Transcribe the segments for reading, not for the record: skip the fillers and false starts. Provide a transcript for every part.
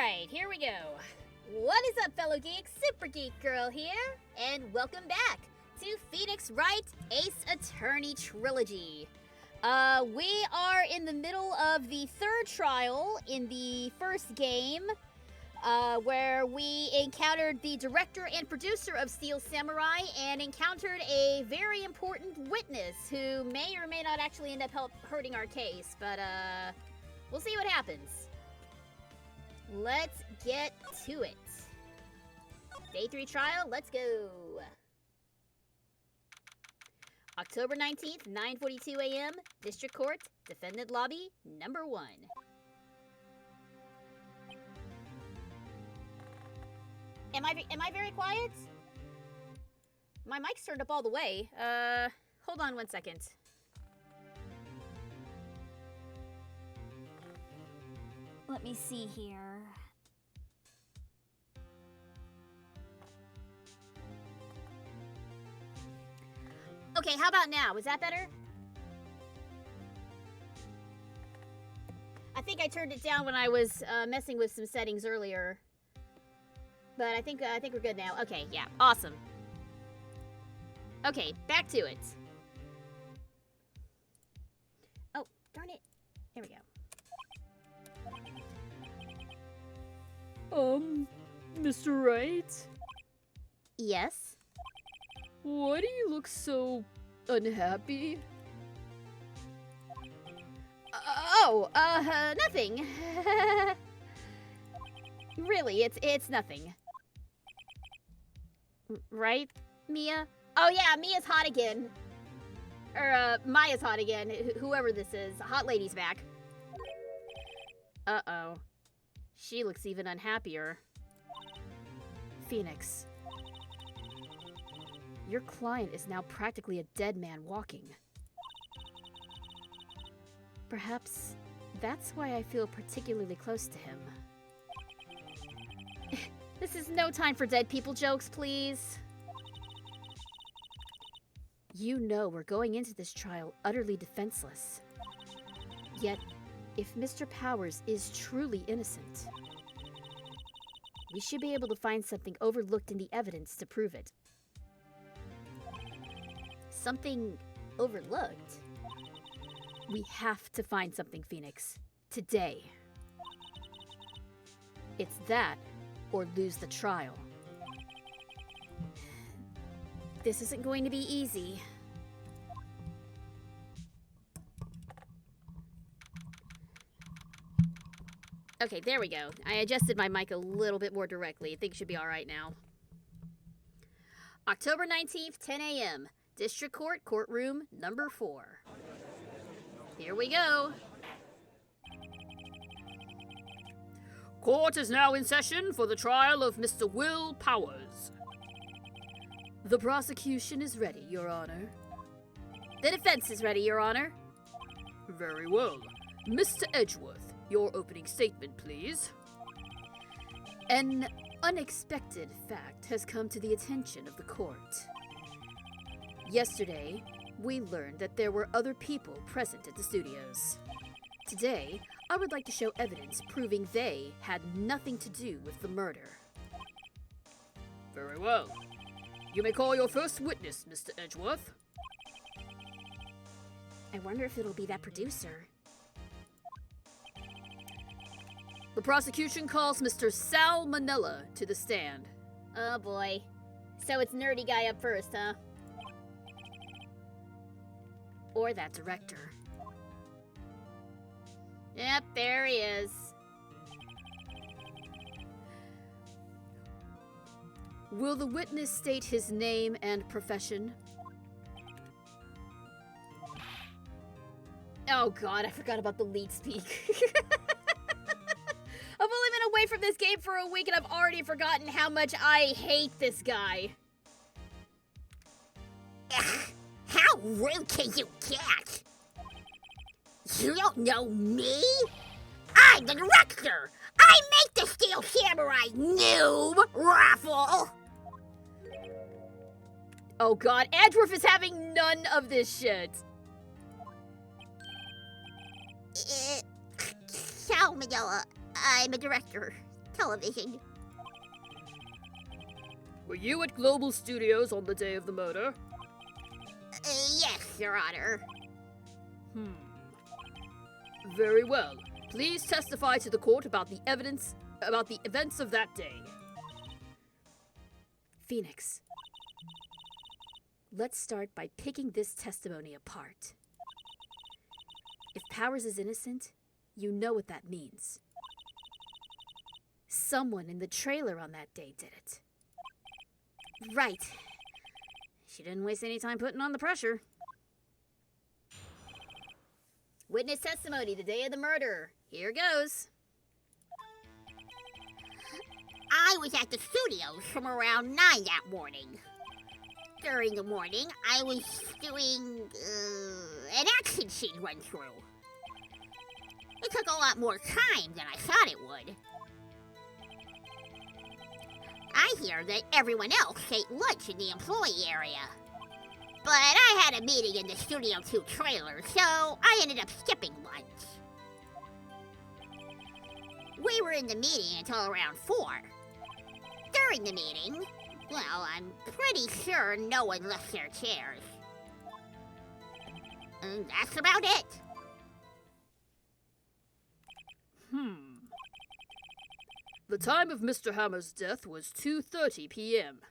Alright, here we go. What is up, fellow geeks? Super Geek Girl here, and welcome back to Phoenix Wright Ace Attorney Trilogy. We are in the middle of the third trial in the first game, where we encountered the director and producer of Steel Samurai and encountered a very important witness who may or may not actually end up hurting our case, but we'll see what happens. Let's get to it. Day 3 trial, let's go. October 19th, 9:42 a.m., District Court, Defendant Lobby, number 1. Am I very quiet? My mic's turned up all the way. Hold on one second. Let me see here. Okay, how about now? Is that better? I think I turned it down when I was messing with some settings earlier. But I think we're good now. Okay, yeah, awesome. Okay, back to it. Oh, darn it. There we go. Mr. Wright? Yes? Why do you look so unhappy? Nothing. Really, it's nothing. Right, Mia? Oh yeah, Mia's hot again. Or, Maya's hot again, whoever this is. Hot lady's back. Uh-oh. She looks even unhappier. Phoenix. Your client is now practically a dead man walking. Perhaps that's why I feel particularly close to him. This is no time for dead people jokes, please. You know we're going into this trial utterly defenseless. Yet, if Mr. Powers is truly innocent, we should be able to find something overlooked in the evidence to prove it. Something overlooked? We have to find something, Phoenix. Today. It's that, or lose the trial. This isn't going to be easy. Okay, there we go. I adjusted my mic a little bit more directly. I think it should be alright now. October 19th, 10 a.m. District Court, Courtroom number 4. Here we go. Court is now in session for the trial of Mr. Will Powers. The prosecution is ready, Your Honor. The defense is ready, Your Honor. Very well. Mr. Edgeworth, your opening statement, please. An unexpected fact has come to the attention of the court. Yesterday, we learned that there were other people present at the studios. Today, I would like to show evidence proving they had nothing to do with the murder. Very well. You may call your first witness, Mr. Edgeworth. I wonder if it'll be that producer. The prosecution calls Mr. Sal Manella to the stand. Oh boy. So it's nerdy guy up first, huh? Or that director. Yep, there he is. Will the witness state his name and profession? Oh god, I forgot about the lead speak. I've only been away from this game for a week and I've already forgotten how much I hate this guy. How rude can you get? You don't know me? I'm the director! I make the Steel Samurai, noob! Raffle! Oh god, Edgeworth is having none of this shit. Sal Manella, I'm a director. television. Were you at Global Studios on the day of the murder? Yes, Your Honor. Very well. Please testify to the court about the events of that day. Phoenix. Let's start by picking this testimony apart. If Powers is innocent, you know what that means. Someone in the trailer on that day did it. Right. She didn't waste any time putting on the pressure. Witness testimony the day of the murder. Here goes. I was at the studios from around 9 that morning. During the morning, I was doing an action scene run through. It took a lot more time than I thought it would. I hear that everyone else ate lunch in the employee area. But I had a meeting in the Studio 2 trailer, so I ended up skipping lunch. We were in the meeting until around 4. During the meeting, well, I'm pretty sure no one left their chairs. And that's about it. The time of Mr. Hammer's death was 2:30 p.m.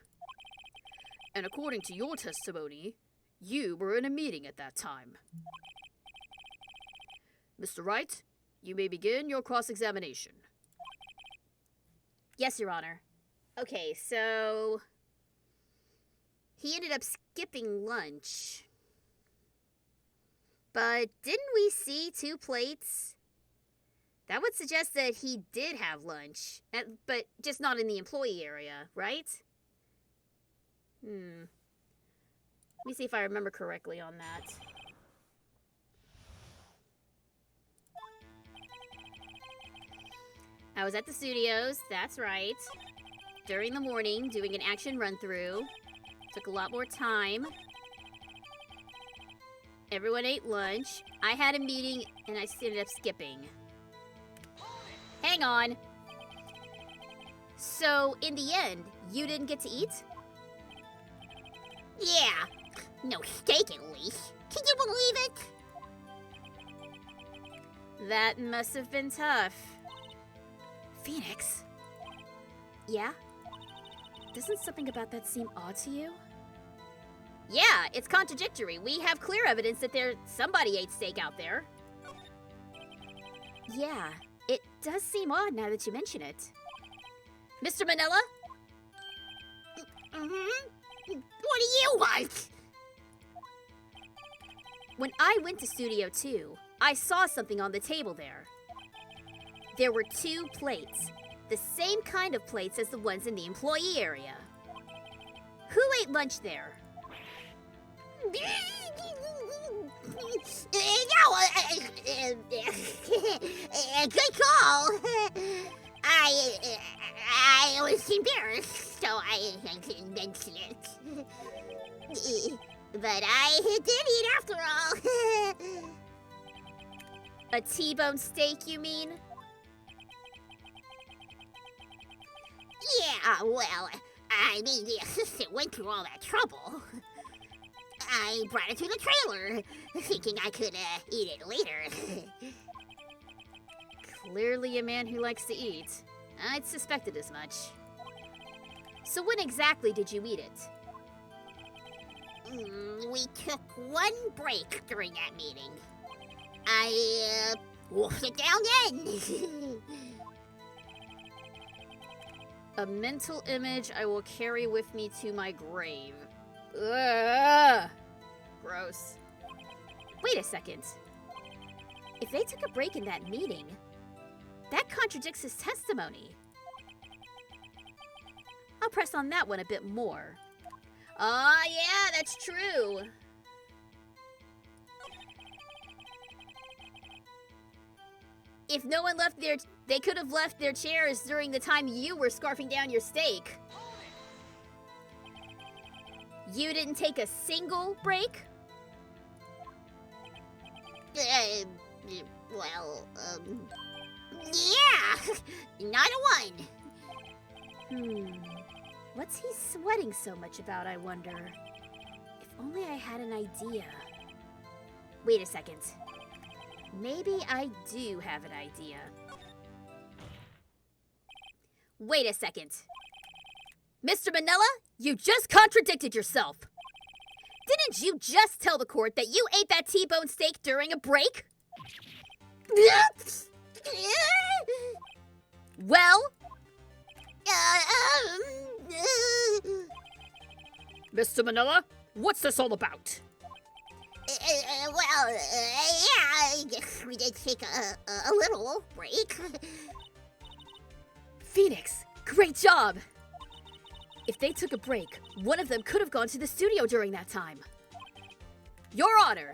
And according to your testimony, you were in a meeting at that time. Mr. Wright, you may begin your cross-examination. Yes, Your Honor. Okay, so he ended up skipping lunch. But didn't we see 2 plates? That would suggest that he did have lunch, but just not in the employee area, right? Let me see if I remember correctly on that. I was at the studios, that's right. During the morning, doing an action run-through. Took a lot more time. Everyone ate lunch. I had a meeting, and I ended up skipping. Hang on. So, in the end, you didn't get to eat? Yeah, no steak at least. Can you believe it? That must have been tough. Phoenix, Yeah? doesn't something about that seem odd to you? Yeah, it's contradictory. We have clear evidence that somebody ate steak out there. Yeah, it does seem odd now that you mention it. Mr. Manila? What do you want? When I went to Studio 2, I saw something on the table there. There were 2 plates, the same kind of plates as the ones in the employee area. Who ate lunch there? Good call. I was embarrassed, so I didn't mention it. But I did eat after all. A T-bone steak, you mean? Yeah, well, I mean, the assistant went through all that trouble. I brought it to the trailer, thinking I could eat it later. Clearly a man who likes to eat. I'd suspected as much. So when exactly did you eat it? We took 1 break during that meeting. I wolfed it down then. A mental image I will carry with me to my grave. Ugh. Gross. Wait a second. If they took a break in that meeting, that contradicts his testimony. I'll press on that one a bit more. Ah, yeah, that's true. If no one left they could have left their chairs during the time you were scarfing down your steak. You didn't take a single break? Yeah, not a one. What's he sweating so much about, I wonder? If only I had an idea. Wait a second. Maybe I do have an idea. Wait a second. Mr. Manila, you just contradicted yourself. Didn't you just tell the court that you ate that T-bone steak during a break? Well? Mr. Manila, what's this all about? Well, yeah, I guess we did take a little break. Phoenix, great job! If they took a break, one of them could have gone to the studio during that time. Your Honor,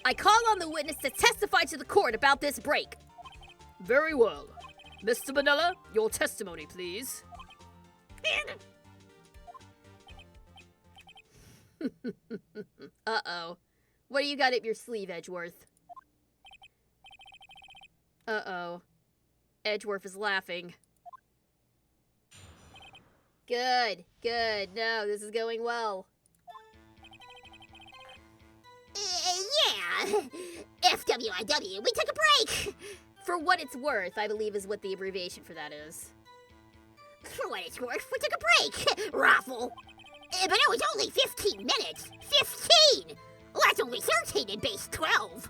I call on the witness to testify to the court about this break. Very well. Mr. Manila, your testimony, please. Uh-oh. What do you got up your sleeve, Edgeworth? Uh-oh. Edgeworth is laughing. Good, good. No, this is going well. Yeah, FWIW, we took a break. For what it's worth, I believe is what the abbreviation for that is. For what it's worth, we took a break, Raffle. But it was only 15 minutes. 15! Well, that's only 13 in base 12.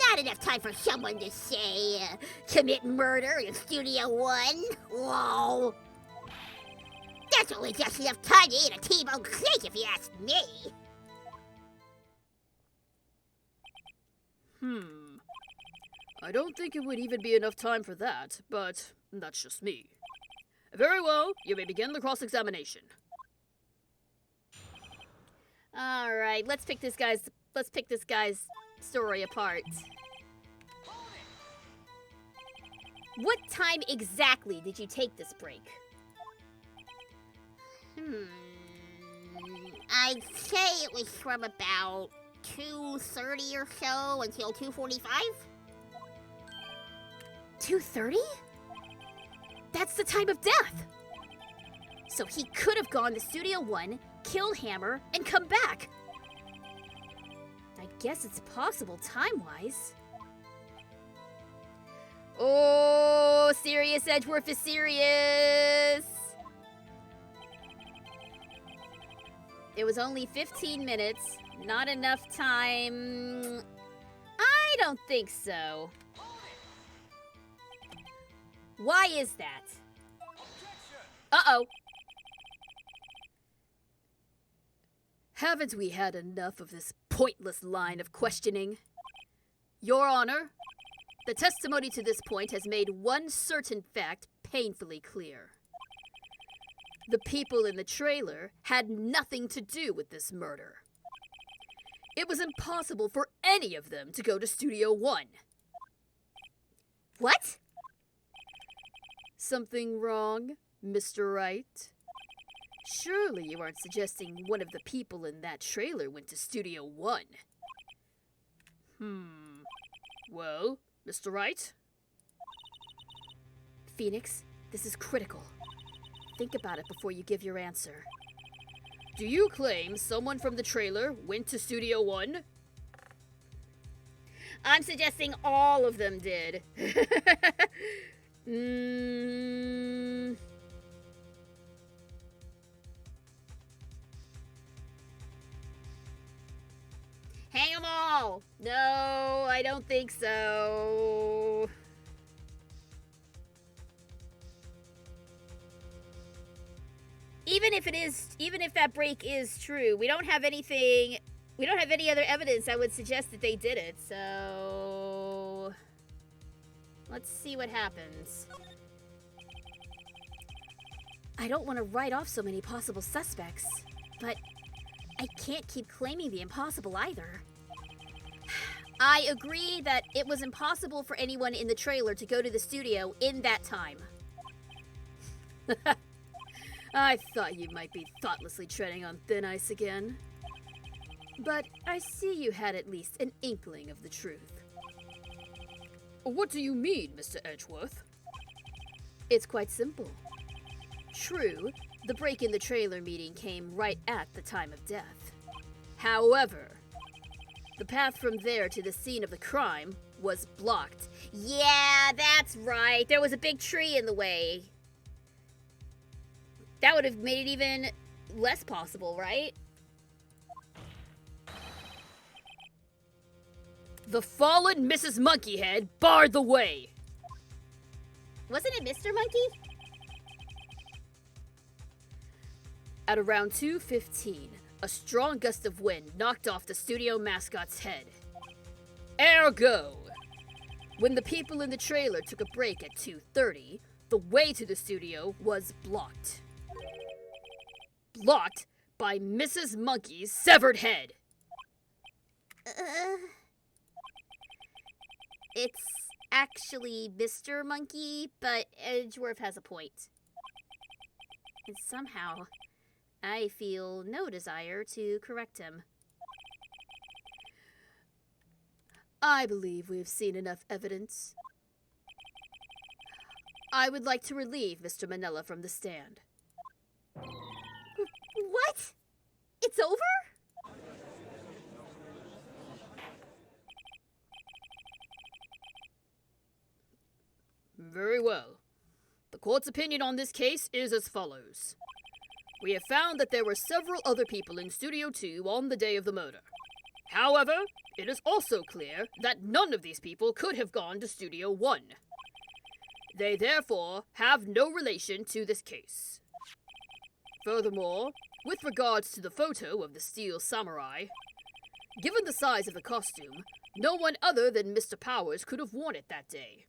Not enough time for someone to say, commit murder in Studio 1. Whoa. That's only just enough time to eat a T-bone steak, if you ask me. I don't think it would even be enough time for that, but that's just me. Very well, you may begin the cross-examination. All right, let's pick this guy's story apart. What time exactly did you take this break? I'd say it was from about 2:30 or so until 2:45. 2:30? That's the time of death! So he could have gone to Studio 1, killed Hammer, and come back. I guess it's possible time-wise. Oh, serious, Edgeworth is serious. It was only 15 minutes. Not enough time. I don't think so. Why is that? Uh-oh. Haven't we had enough of this pointless line of questioning? Your Honor, the testimony to this point has made one certain fact painfully clear. The people in the trailer had nothing to do with this murder. It was impossible for any of them to go to Studio 1. What? Something wrong, Mr. Wright? Surely you aren't suggesting one of the people in that trailer went to Studio 1. Well, Mr. Wright? Phoenix, this is critical. Think about it before you give your answer. Do you claim someone from the trailer went to Studio 1? I'm suggesting all of them did. Hang them all! No, I don't think so. Even if that break is true, we don't have any other evidence that would suggest that they did it, so let's see what happens. I don't want to write off so many possible suspects, but I can't keep claiming the impossible either. I agree that it was impossible for anyone in the trailer to go to the studio in that time. I thought you might be thoughtlessly treading on thin ice again. But I see you had at least an inkling of the truth. What do you mean, Mr. Edgeworth? It's quite simple. True, the break in the trailer meeting came right at the time of death. However, the path from there to the scene of the crime was blocked. Yeah, that's right. There was a big tree in the way. That would have made it even less possible, right? The fallen Mrs. Monkeyhead barred the way. Wasn't it Mr. Monkey? At around 2:15, a strong gust of wind knocked off the studio mascot's head. Ergo, when the people in the trailer took a break at 2:30, the way to the studio was blocked. Blocked by Mrs. Monkey's severed head. It's actually Mr. Monkey, but Edgeworth has a point. And somehow, I feel no desire to correct him. I believe we have seen enough evidence. I would like to relieve Mr. Manella from the stand. What? It's over? Very well. The court's opinion on this case is as follows. We have found that there were several other people in Studio 2 on the day of the murder. However, it is also clear that none of these people could have gone to Studio 1. They therefore have no relation to this case. Furthermore, with regards to the photo of the Steel Samurai, given the size of the costume, no one other than Mr. Powers could have worn it that day.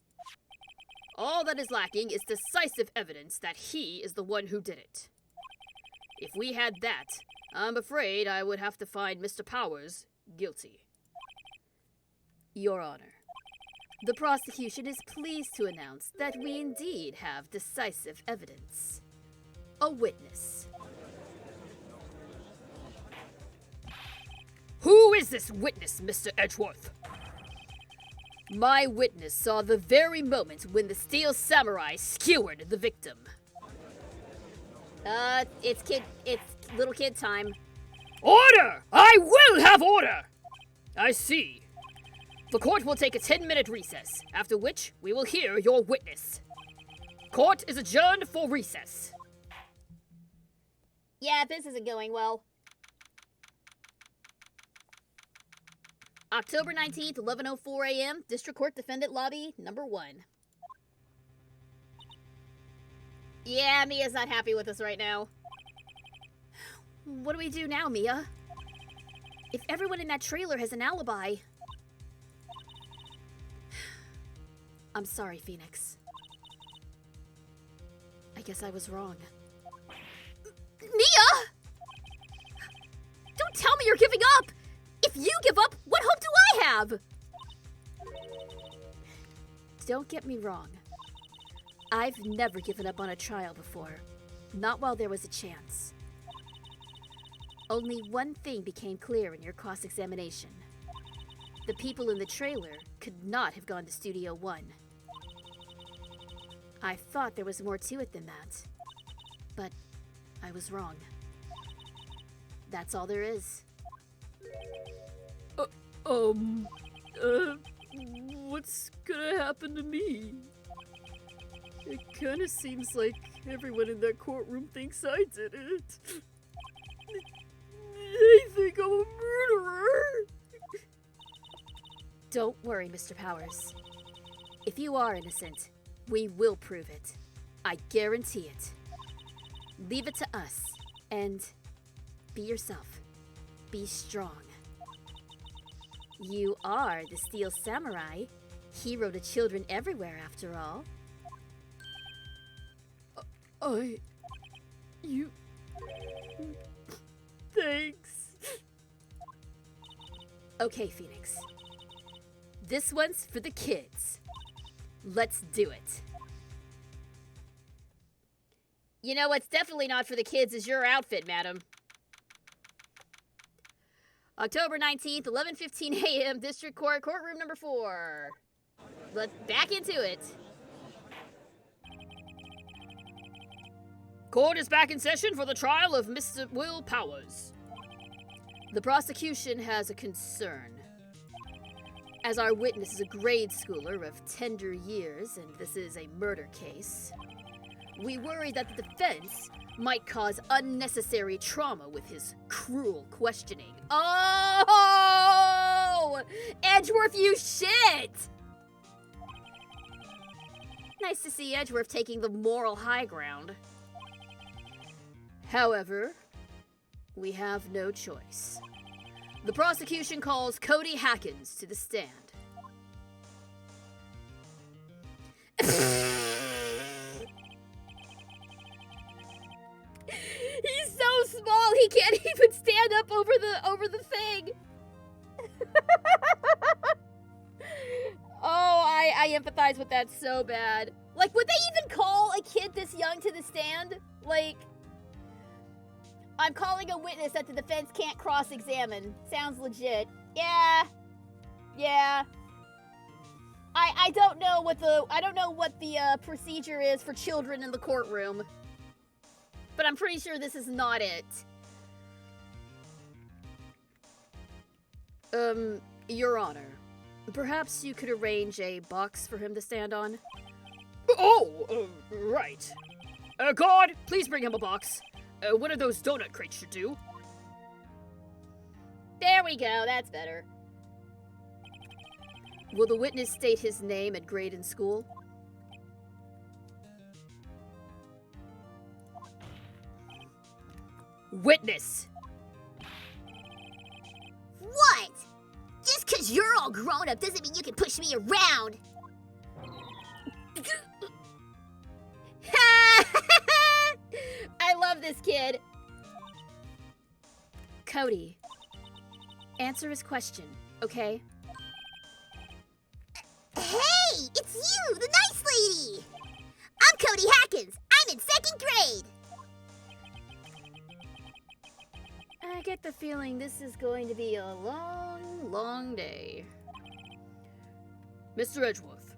All that is lacking is decisive evidence that he is the one who did it. If we had that, I'm afraid I would have to find Mr. Powers guilty. Your Honor, the prosecution is pleased to announce that we indeed have decisive evidence. A witness. Who is this witness, Mr. Edgeworth? My witness saw the very moment when the Steel Samurai skewered the victim. It's little kid time. Order! I will have order! I see. The court will take a 10-minute recess, after which we will hear your witness. Court is adjourned for recess. Yeah, this isn't going well. October 19th, 11:04 a.m., District Court Defendant Lobby, number 1. Yeah, Mia's not happy with us right now. What do we do now, Mia? If everyone in that trailer has an alibi... I'm sorry, Phoenix. I guess I was wrong. Mia! Don't tell me you're giving up! If you give up, what hope do I have? Don't get me wrong. I've never given up on a trial before. Not while there was a chance. Only one thing became clear in your cross-examination. The people in the trailer could not have gone to Studio 1. I thought there was more to it than that. But I was wrong. That's all there is. What's gonna happen to me? It kinda seems like everyone in that courtroom thinks I did it. They think I'm a murderer. Don't worry, Mr. Powers. If you are innocent, we will prove it. I guarantee it. Leave it to us, and be yourself. Be strong. You are the Steel Samurai, hero to children everywhere, after all. Thanks. Okay, Phoenix. This one's for the kids. Let's do it. You know what's definitely not for the kids is your outfit, madam. October 19th, 11:15 a.m., District Court, courtroom number 4. let's back into it. Court is back in session for the trial of Mr. Will Powers. The prosecution has a concern. As our witness is a grade schooler of tender years, and this is a murder case, we worry that the defense might cause unnecessary trauma with his cruel questioning. Oh! Edgeworth, you shit! Nice to see Edgeworth taking the moral high ground. However, we have no choice. The prosecution calls Cody Hackins to the stand. He's so small he can't even stand up over the thing. Oh, I empathize with that so bad. Like, would they even call a kid this young to the stand? Like, I'm calling a witness that the defense can't cross-examine. Sounds legit. Yeah. I don't know what the procedure is for children in the courtroom. But I'm pretty sure this is not it. Your Honor, perhaps you could arrange a box for him to stand on? Right. Guard, please bring him a box. One of those donut crates should do. There we go, that's better. Will the witness state his name and grade in school? Witness! What? Just 'cause you're all grown up doesn't mean you can push me around. I love this kid. Cody, answer his question, okay? Hey, it's you, the nice lady. I'm Cody Hackins. I'm in 2nd grade. I get the feeling this is going to be a long, long day. Mr. Edgeworth,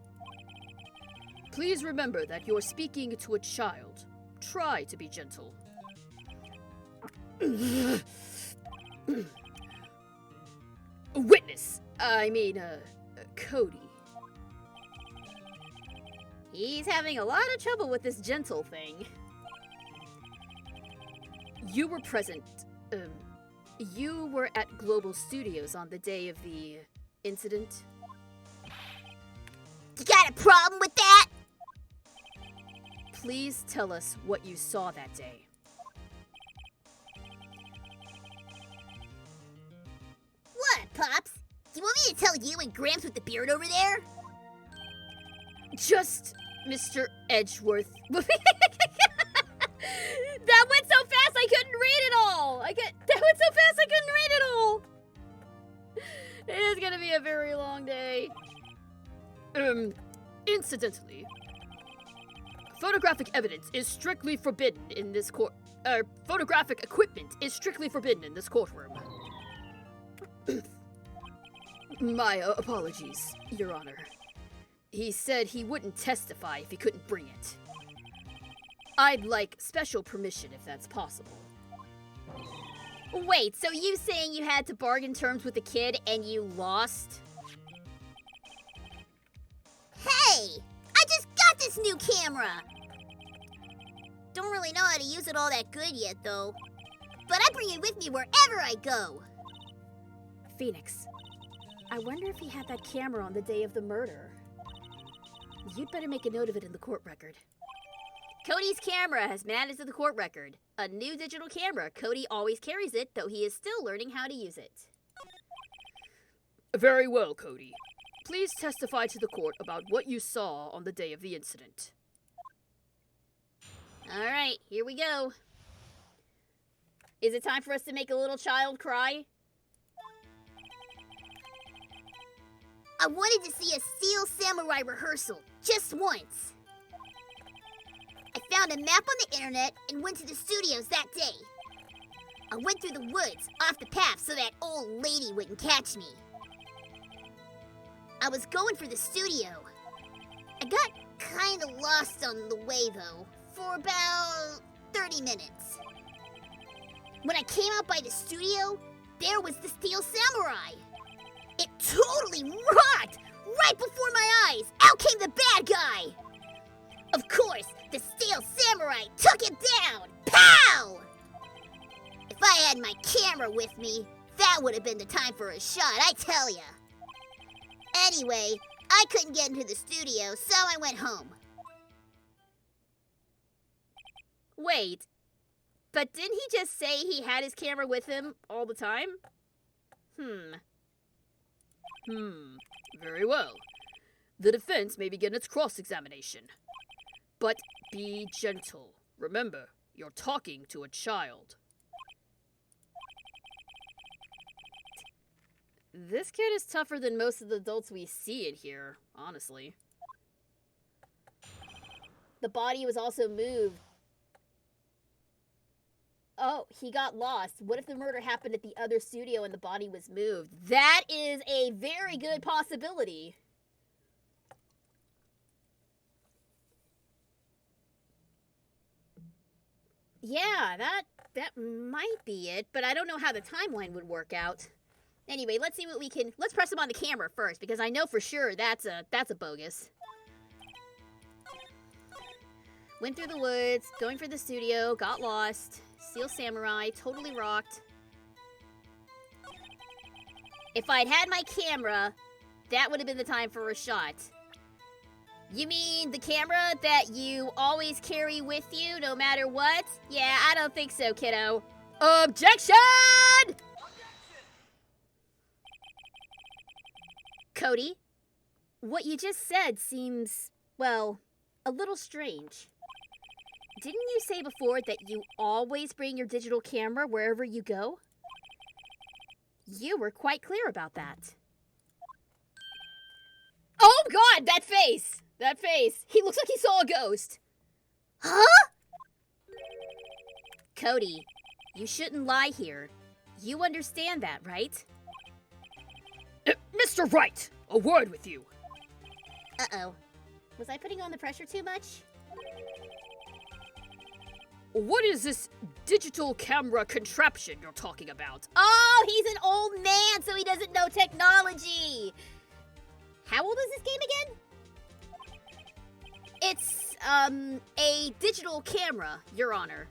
please remember that you're speaking to a child. Try to be gentle. Witness! Cody. He's having a lot of trouble with this gentle thing. You were present. You were at Global Studios on the day of the incident? You got a problem with that? Please tell us what you saw that day. What, Pops? Do you want me to tell you and Gramps with the beard over there? Just Mr. Edgeworth. That went so fast I couldn't read it all. That went so fast I couldn't read it all. It is gonna be a very long day. Incidentally, photographic evidence is strictly forbidden in this court. Photographic equipment is strictly forbidden in this courtroom. My apologies, Your Honor. He said he wouldn't testify if he couldn't bring it. I'd like special permission if that's possible. Wait, so you saying you had to bargain terms with the kid and you lost? Hey, I just got this new camera. Don't really know how to use it all that good yet, though. But I bring it with me wherever I go. Phoenix, I wonder if he had that camera on the day of the murder. You'd better make a note of it in the court record. Cody's camera has been added to the court record. A new digital camera. Cody always carries it, though he is still learning how to use it. Very well, Cody. Please testify to the court about what you saw on the day of the incident. All right, here we go. Is it time for us to make a little child cry? I wanted to see a Steel Samurai rehearsal, just once. I found a map on the internet and went to the studios that day. I went through the woods, off the path, so that old lady wouldn't catch me. I was going for the studio I got kinda lost on the way though, for about 30 minutes. When I came out by the studio, there was the Steel Samurai. It totally rocked! Right before my eyes, out came the bad guy! Of course, the Steel Samurai took it down! Pow! If I had my camera with me, that would have been the time for a shot, I tell ya. Anyway, I couldn't get into the studio, so I went home. Wait, but didn't he just say he had his camera with him all the time? Very well. The defense may begin its cross-examination. But be gentle. Remember, you're talking to a child. This kid is tougher than most of the adults we see in here, honestly. The body was also moved. Oh, he got lost. What if the murder happened at the other studio and the body was moved? That is a very good possibility. Yeah, that might be it, but I don't know how the timeline would work out. Anyway, let's see what we can... Let's press him on the camera first, because I know for sure that's a bogus. Went through the woods, going for the studio, got lost. Steel Samurai, totally rocked. If I'd had my camera, that would have been the time for a shot. You mean the camera that you always carry with you no matter what? Yeah, I don't think so, kiddo. Objection! Cody, what you just said seems, well, a little strange. Didn't you say before that you always bring your digital camera wherever you go? You were quite clear about that. Oh God, that face! That face. He looks like he saw a ghost. Huh? Cody, you shouldn't lie here. You understand that, right? Mr. Wright, a word with you. Uh-oh. Was I putting on the pressure too much? What is this digital camera contraption you're talking about? Oh, he's an old man, so he doesn't know technology. How old is this game again? It's, a digital camera, Your Honor.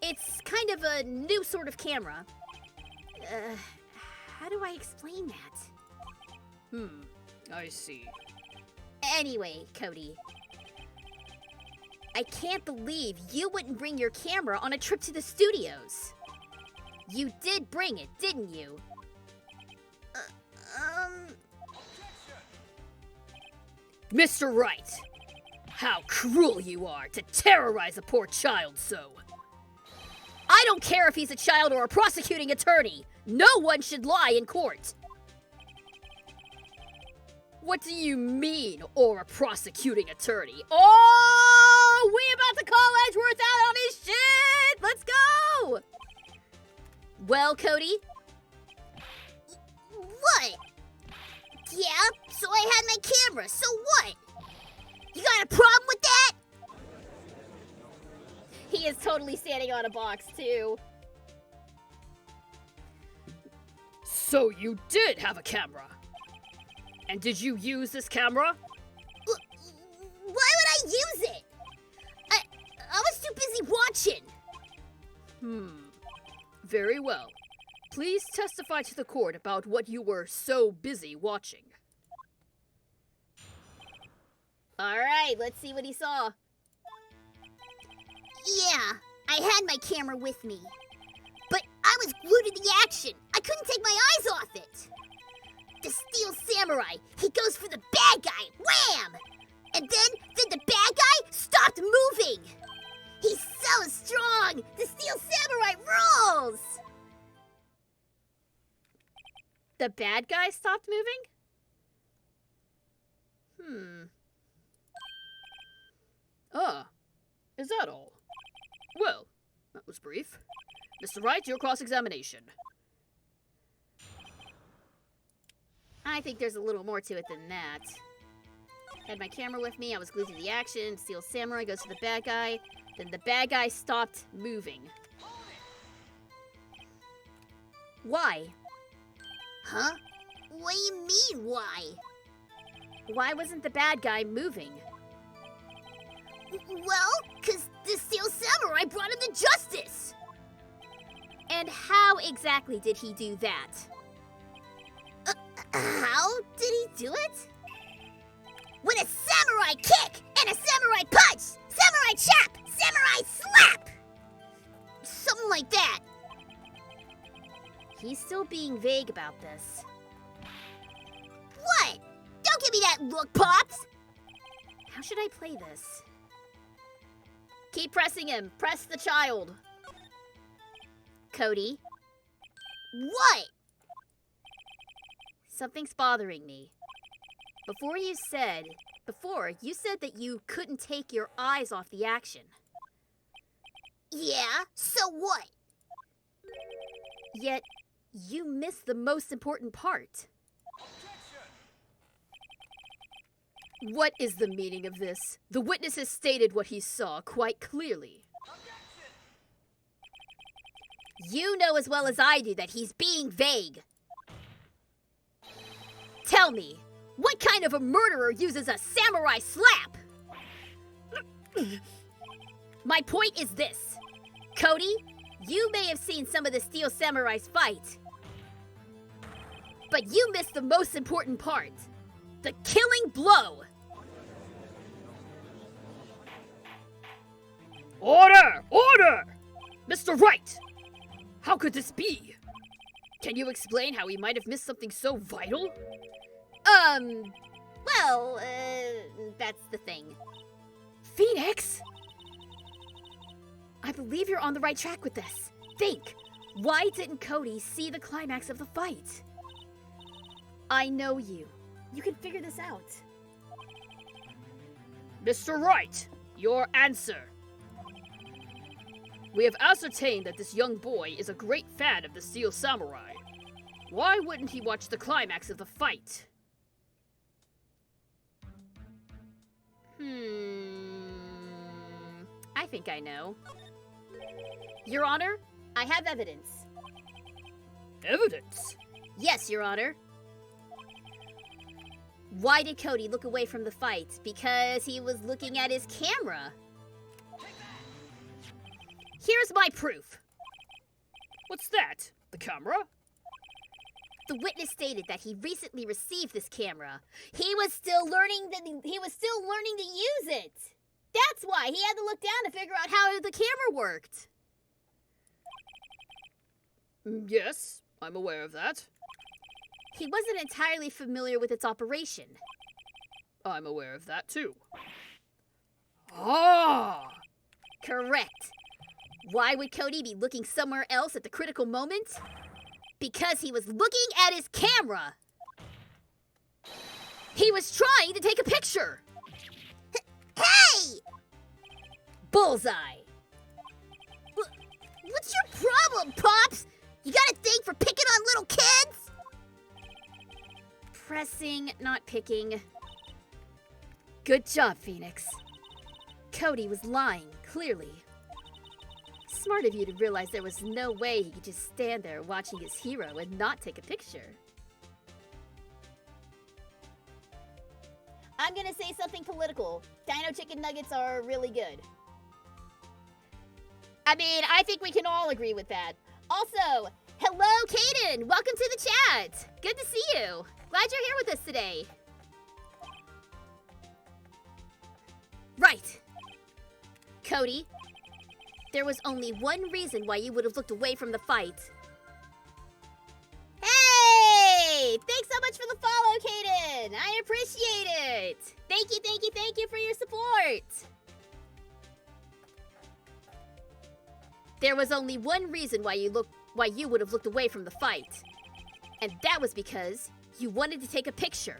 It's kind of a new sort of camera. How do I explain that? I see. Anyway, Cody. I can't believe you wouldn't bring your camera on a trip to the studios. You did bring it, didn't you? Mr. Wright, how cruel you are to terrorize a poor child so. I don't care if he's a child or a prosecuting attorney. No one should lie in court. What do you mean, or a prosecuting attorney? Oh, we about to call Edgeworth out on his shit! Let's go! Well, Cody? What? Yeah, so I had my camera, so what? You got a problem with that? He is totally standing on a box, too. So you did have a camera. And did you use this camera? Why would I use it? I was too busy watching. Very well. Please testify to the court about what you were so busy watching. All right, let's see what he saw. Yeah, I had my camera with me. But I was glued to the action. I couldn't take my eyes off it. The Steel Samurai, he goes for the bad guy. Wham! And then the bad guy stopped moving. He's so strong. The Steel Samurai rules. The bad guy stopped moving? Is that all? Well, that was brief. Mr. Wright, your cross-examination. I think there's a little more to it than that. Had my camera with me, I was glued to the action. Steel Samurai goes to the bad guy. Then the bad guy stopped moving. Why? Huh? What do you mean, why? Why wasn't the bad guy moving? Well, 'cause the Steel Samurai brought him to justice! And how exactly did he do that? How did he do it? With a samurai kick and a samurai punch! Samurai chop! Samurai slap! Something like that. He's still being vague about this. What? Don't give me that look, Pops! How should I play this? Keep pressing him. Press the child. Cody, What? something's bothering me. Before you said that you couldn't take your eyes off the action. Yeah, so what? Yet, you missed the most important part. What is the meaning of this? The witness has stated what he saw quite clearly. You know as well as I do that he's being vague. Tell me, what kind of a murderer uses a samurai slap? My point is this. Cody, you may have seen some of the Steel Samurais fight, but you missed the most important part. The killing blow! Order! Order! Mr. Wright! How could this be? Can you explain how he might have missed something so vital? Well, that's the thing. Phoenix? I believe you're on the right track with this. Think, why didn't Cody see the climax of the fight? I know you. You can figure this out. Mr. Wright, your answer. We have ascertained that this young boy is a great fan of the Steel Samurai. Why wouldn't he watch the climax of the fight? I think I know. Your Honor, I have evidence. Evidence? Yes, Your Honor. Why did Cody look away from the fight? Because he was looking at his camera. Here's my proof. What's that? The camera? The witness stated that he recently received this camera. He was still learning to use it. That's why he had to look down to figure out how the camera worked. Yes, I'm aware of that. He wasn't entirely familiar with its operation. I'm aware of that too. Ah! Correct. Why would Cody be looking somewhere else at the critical moment? Because he was looking at his camera. He was trying to take a picture. Hey! Bullseye. What's your problem, Pops? You got a thing for picking on little kids? Pressing, not picking. Good job, Phoenix. Cody was lying, clearly. Smart of you to realize there was no way he could just stand there watching his hero and not take a picture. I'm gonna say something political. Dino chicken nuggets are really good. I mean, I think we can all agree with that. Also, hello, Kaden! Welcome to the chat! Good to see you! Glad you're here with us today. Right. Cody, there was only one reason why you would have looked away from the fight. Hey! Thanks so much for the follow, Kaden! I appreciate it! Thank you, thank you, thank you for your support! There was only one reason why you would have looked away from the fight. And that was because you wanted to take a picture.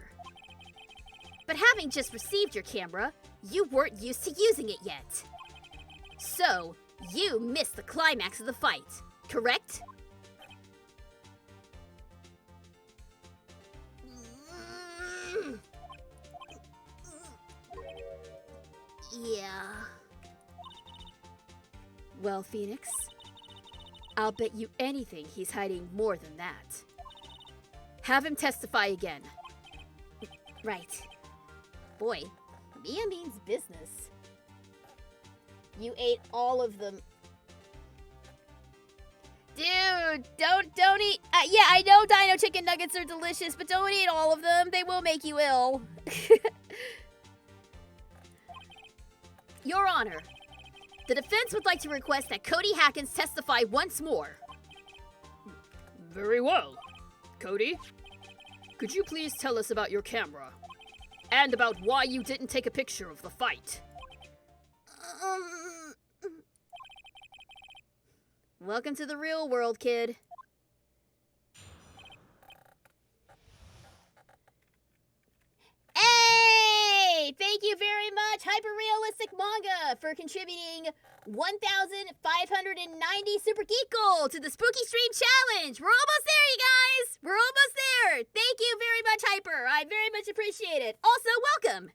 But having just received your camera, you weren't used to using it yet. So, you missed the climax of the fight, correct? Well, Phoenix, I'll bet you anything he's hiding more than that. Have him testify again. Right. Boy, Mia means business. You ate all of them. Dude, don't eat. Yeah, I know dino chicken nuggets are delicious, but don't eat all of them. They will make you ill. Your Honor, the defense would like to request that Cody Hackins testify once more. Very well. Cody, could you please tell us about your camera? And about why you didn't take a picture of the fight? Welcome to the real world, kid. Hey! Thank you very much, Hyper-Realistic Manga, for contributing 1,590 Super Geek Gold to the Spooky Stream Challenge. We're almost there, you guys! We're almost there! Thank you very much, Hyper. I very much appreciate it. Also, welcome!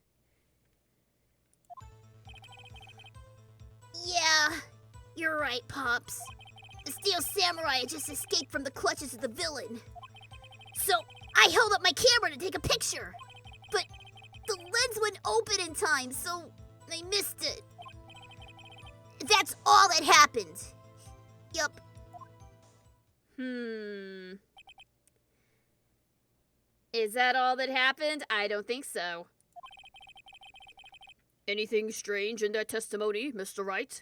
Yeah, you're right, Pops. The Steel Samurai had just escaped from the clutches of the villain. So, I held up my camera to take a picture. But the lens wouldn't open in time, so I missed it. That's all that happened. Yup. Is that all that happened? I don't think so. Anything strange in that testimony, Mr. Wright?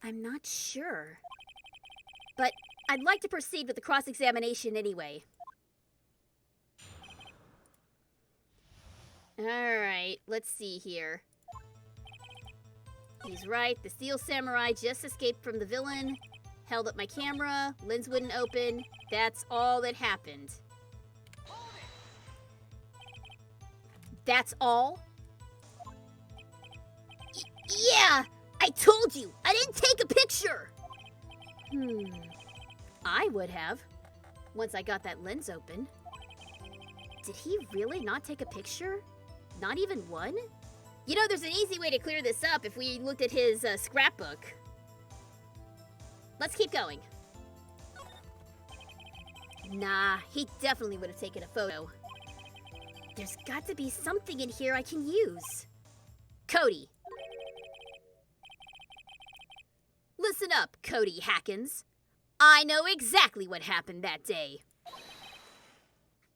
I'm not sure. But I'd like to proceed with the cross-examination anyway. Alright, let's see here. He's right, the Steel Samurai just escaped from the villain. Held up my camera, lens wouldn't open. That's all that happened. That's all? Yeah, I told you. I didn't take a picture. I would have, once I got that lens open. Did he really not take a picture? Not even one? You know, there's an easy way to clear this up if we looked at his scrapbook. Let's keep going. Nah, he definitely would have taken a photo. There's got to be something in here I can use. Cody. Listen up, Cody Hackins. I know exactly what happened that day.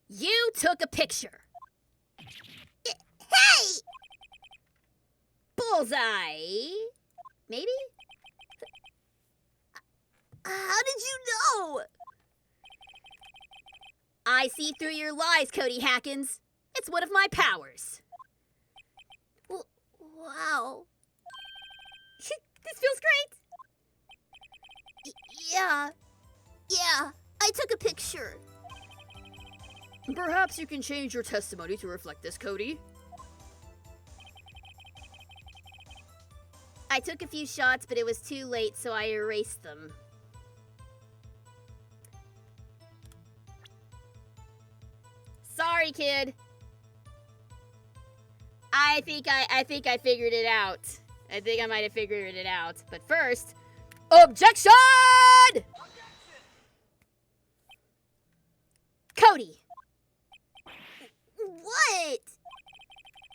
You took a picture. Hey! Bullseye. Maybe? How did you know? I see through your lies, Cody Hackins. It's one of my powers. Wow. This feels great. Yeah, I took a picture. Perhaps you can change your testimony to reflect this, Cody. I took a few shots, but it was too late, so I erased them. Sorry, kid. I think I figured it out. I think I might have figured it out. But first, objection! Cody. What?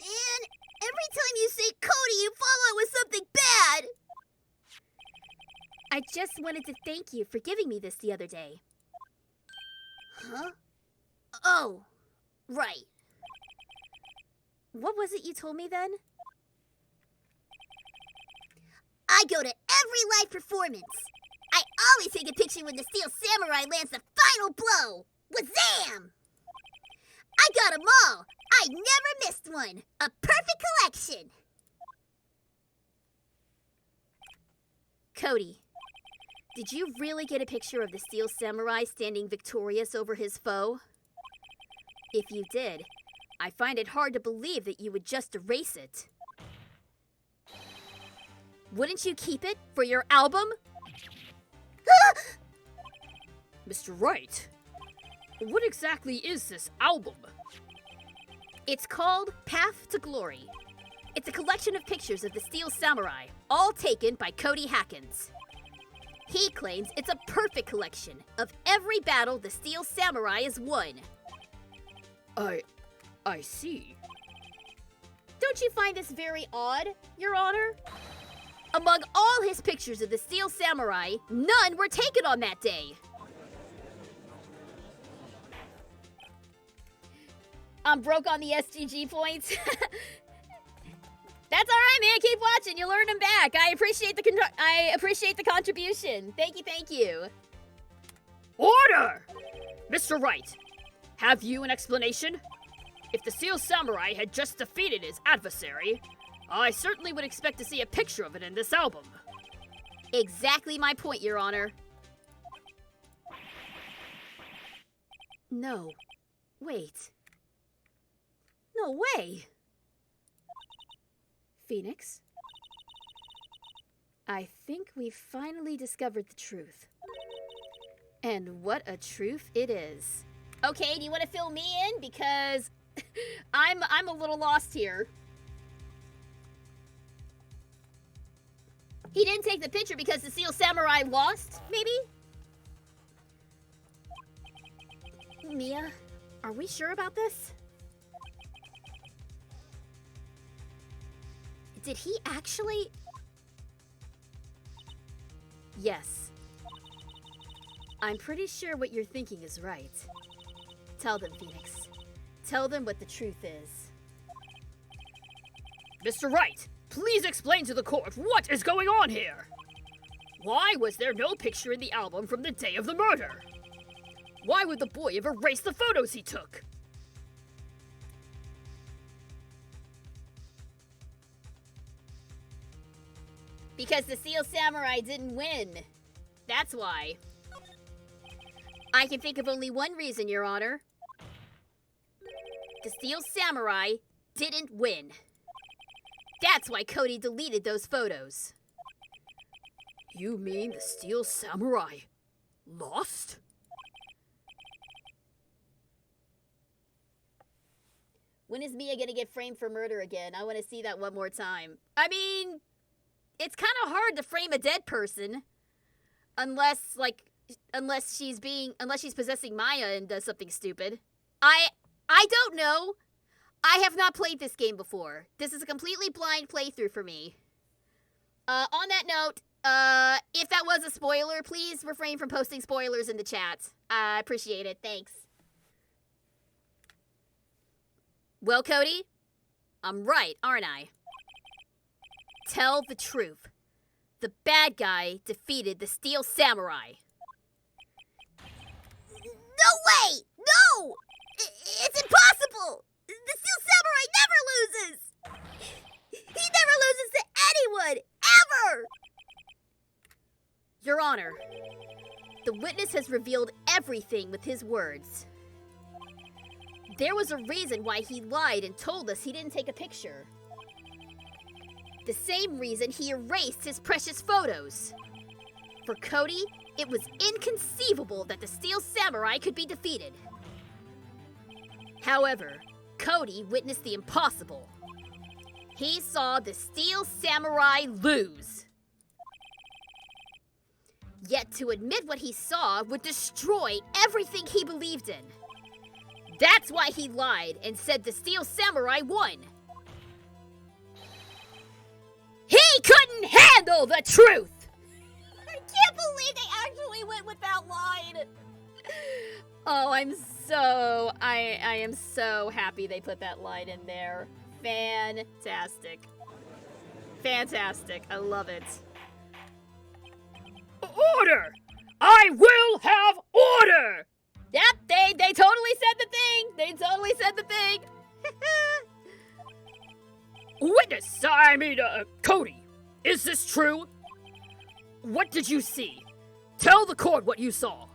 And every time you say Cody, you follow it with something bad. I just wanted to thank you for giving me this the other day. Huh? Oh, right. What was it you told me then? I go to every live performance. I always take a picture when the Steel Samurai lands the final blow. Wazam! I got 'em all. I never missed one. A perfect collection. Cody, did you really get a picture of the Steel Samurai standing victorious over his foe? If you did, I find it hard to believe that you would just erase it. Wouldn't you keep it for your album? Mr. Wright, what exactly is this album? It's called Path to Glory. It's a collection of pictures of the Steel Samurai, all taken by Cody Hackins. He claims it's a perfect collection of every battle the Steel Samurai has won. I see. Don't you find this very odd, Your Honor? Among all his pictures of the Steel Samurai, none were taken on that day. I'm broke on the SGG points. That's all right, man. Keep watching. You'll earn them back. I appreciate the contribution. Thank you. Order! Mr. Wright, have you an explanation? If the Steel Samurai had just defeated his adversary, I certainly would expect to see a picture of it in this album. Exactly my point, Your Honor. No. Wait. No way. Phoenix? I think we've finally discovered the truth. And what a truth it is. Okay, do you want to fill me in? Because I'm a little lost here. He didn't take the picture because the Steel Samurai lost, maybe? Mia, are we sure about this? Did he actually? Yes. I'm pretty sure what you're thinking is right. Tell them, Phoenix. Tell them what the truth is. Mr. Wright, please explain to the court what is going on here. Why was there no picture in the album from the day of the murder? Why would the boy have erased the photos he took? Because the Steel Samurai didn't win. That's why. I can think of only one reason, Your Honor. The Steel Samurai didn't win. That's why Cody deleted those photos. You mean the Steel Samurai lost? When is Mia gonna get framed for murder again? I want to see that one more time. I mean, it's kind of hard to frame a dead person, unless she's possessing Maya and does something stupid. I don't know. I have not played this game before. This is a completely blind playthrough for me. On that note, if that was a spoiler, please refrain from posting spoilers in the chat. I appreciate it. Thanks. Well, Cody, I'm right, aren't I? Tell the truth. The bad guy defeated the Steel Samurai. No way! No! It's impossible! The Steel Samurai never loses! He never loses to anyone! Ever! Your Honor, the witness has revealed everything with his words. There was a reason why he lied and told us he didn't take a picture. The same reason he erased his precious photos. For Cody, it was inconceivable that the Steel Samurai could be defeated. However, Cody witnessed the impossible. He saw the Steel Samurai lose. Yet to admit what he saw would destroy everything he believed in. That's why he lied and said the Steel Samurai won. He couldn't handle the truth! I can't believe they actually went with that line! Oh, I am so happy they put that line in there. Fantastic. Fantastic. I love it. Order! I will have order! Yep, they totally said the thing. They totally said the thing. Witness, Cody, is this true? What did you see? Tell the court what you saw.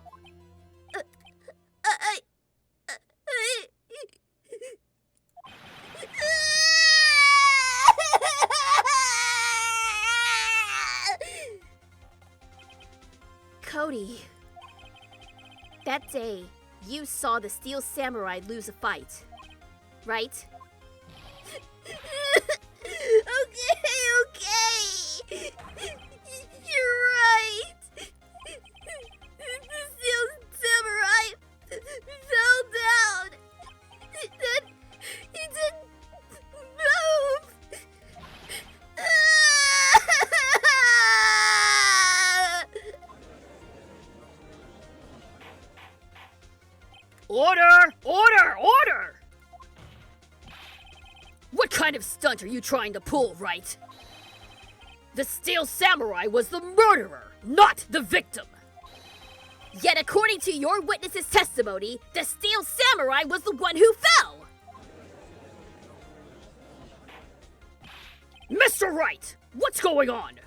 Cody, that day, you saw the Steel Samurai lose a fight, right? You're right. The steel samurai fell down. Then he didn't move. Order! Order! Order! What kind of stunt are you trying to pull, Wright? The Steel Samurai was the murderer, not the victim. Yet according to your witness's testimony, the Steel Samurai was the one who fell. Mr. Wright, what's going on?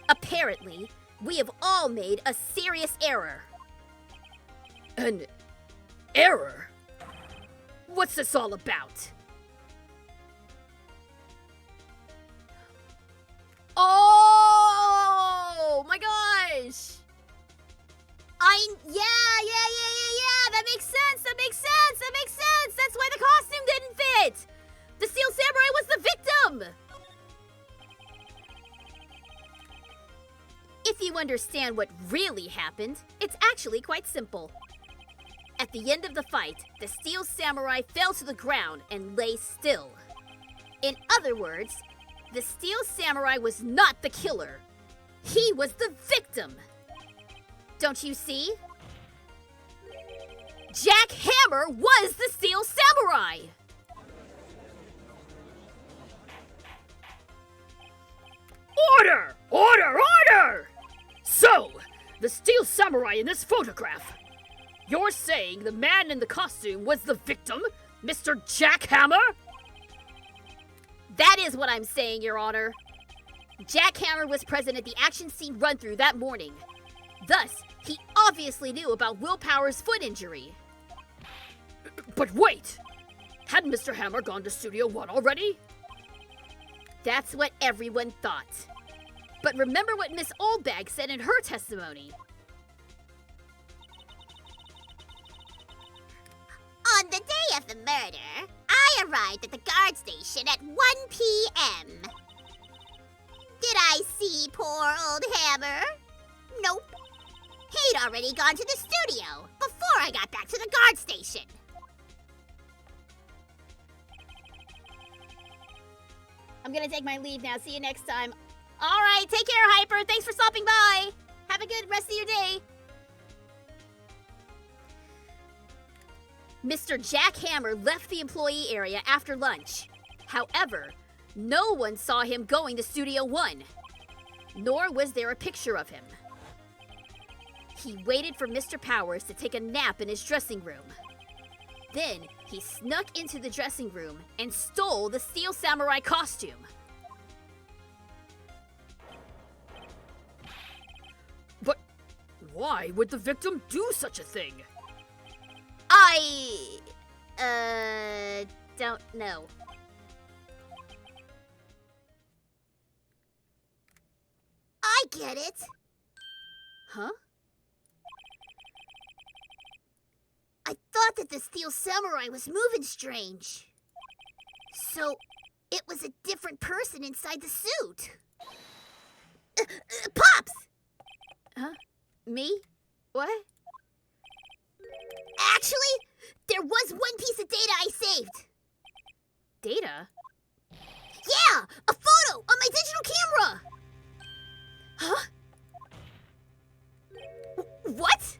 Apparently, we have all made a serious error. An error? What's this all about? Oh my gosh! That makes sense. That's why the costume didn't fit. The Steel Samurai was the victim. If you understand what really happened, it's actually quite simple. At the end of the fight, the Steel Samurai fell to the ground and lay still. In other words, the Steel Samurai was not the killer. He was the victim. Don't you see? Jack Hammer was the Steel Samurai. Order! Order! Order! So, the Steel Samurai in this photograph. You're saying the man in the costume was the victim, Mr. Jack Hammer? That is what I'm saying, Your Honor. Jack Hammer was present at the action scene run-through that morning. Thus, he obviously knew about Will Power's foot injury. But wait! Hadn't Mr. Hammer gone to Studio One already? That's what everyone thought. But remember what Miss Oldbag said in her testimony. On the day of the murder, I arrived at the guard station at 1 p.m. Did I see poor old Hammer? Nope. He'd already gone to the studio before I got back to the guard station. I'm gonna take my leave now. See you next time. All right, take care, Hyper. Thanks for stopping by. Have a good rest of your day. Mr. Jack Hammer left the employee area after lunch. However, no one saw him going to Studio One, nor was there a picture of him. He waited for Mr. Powers to take a nap in his dressing room. Then, he snuck into the dressing room and stole the Steel Samurai costume. But why would the victim do such a thing? I don't know. I get it. Huh? I thought that the Steel Samurai was moving strange. So, it was a different person inside the suit. Pops! Huh? Me? What? Actually, there was one piece of data I saved. Data? Yeah, a photo on my digital camera. Huh? What?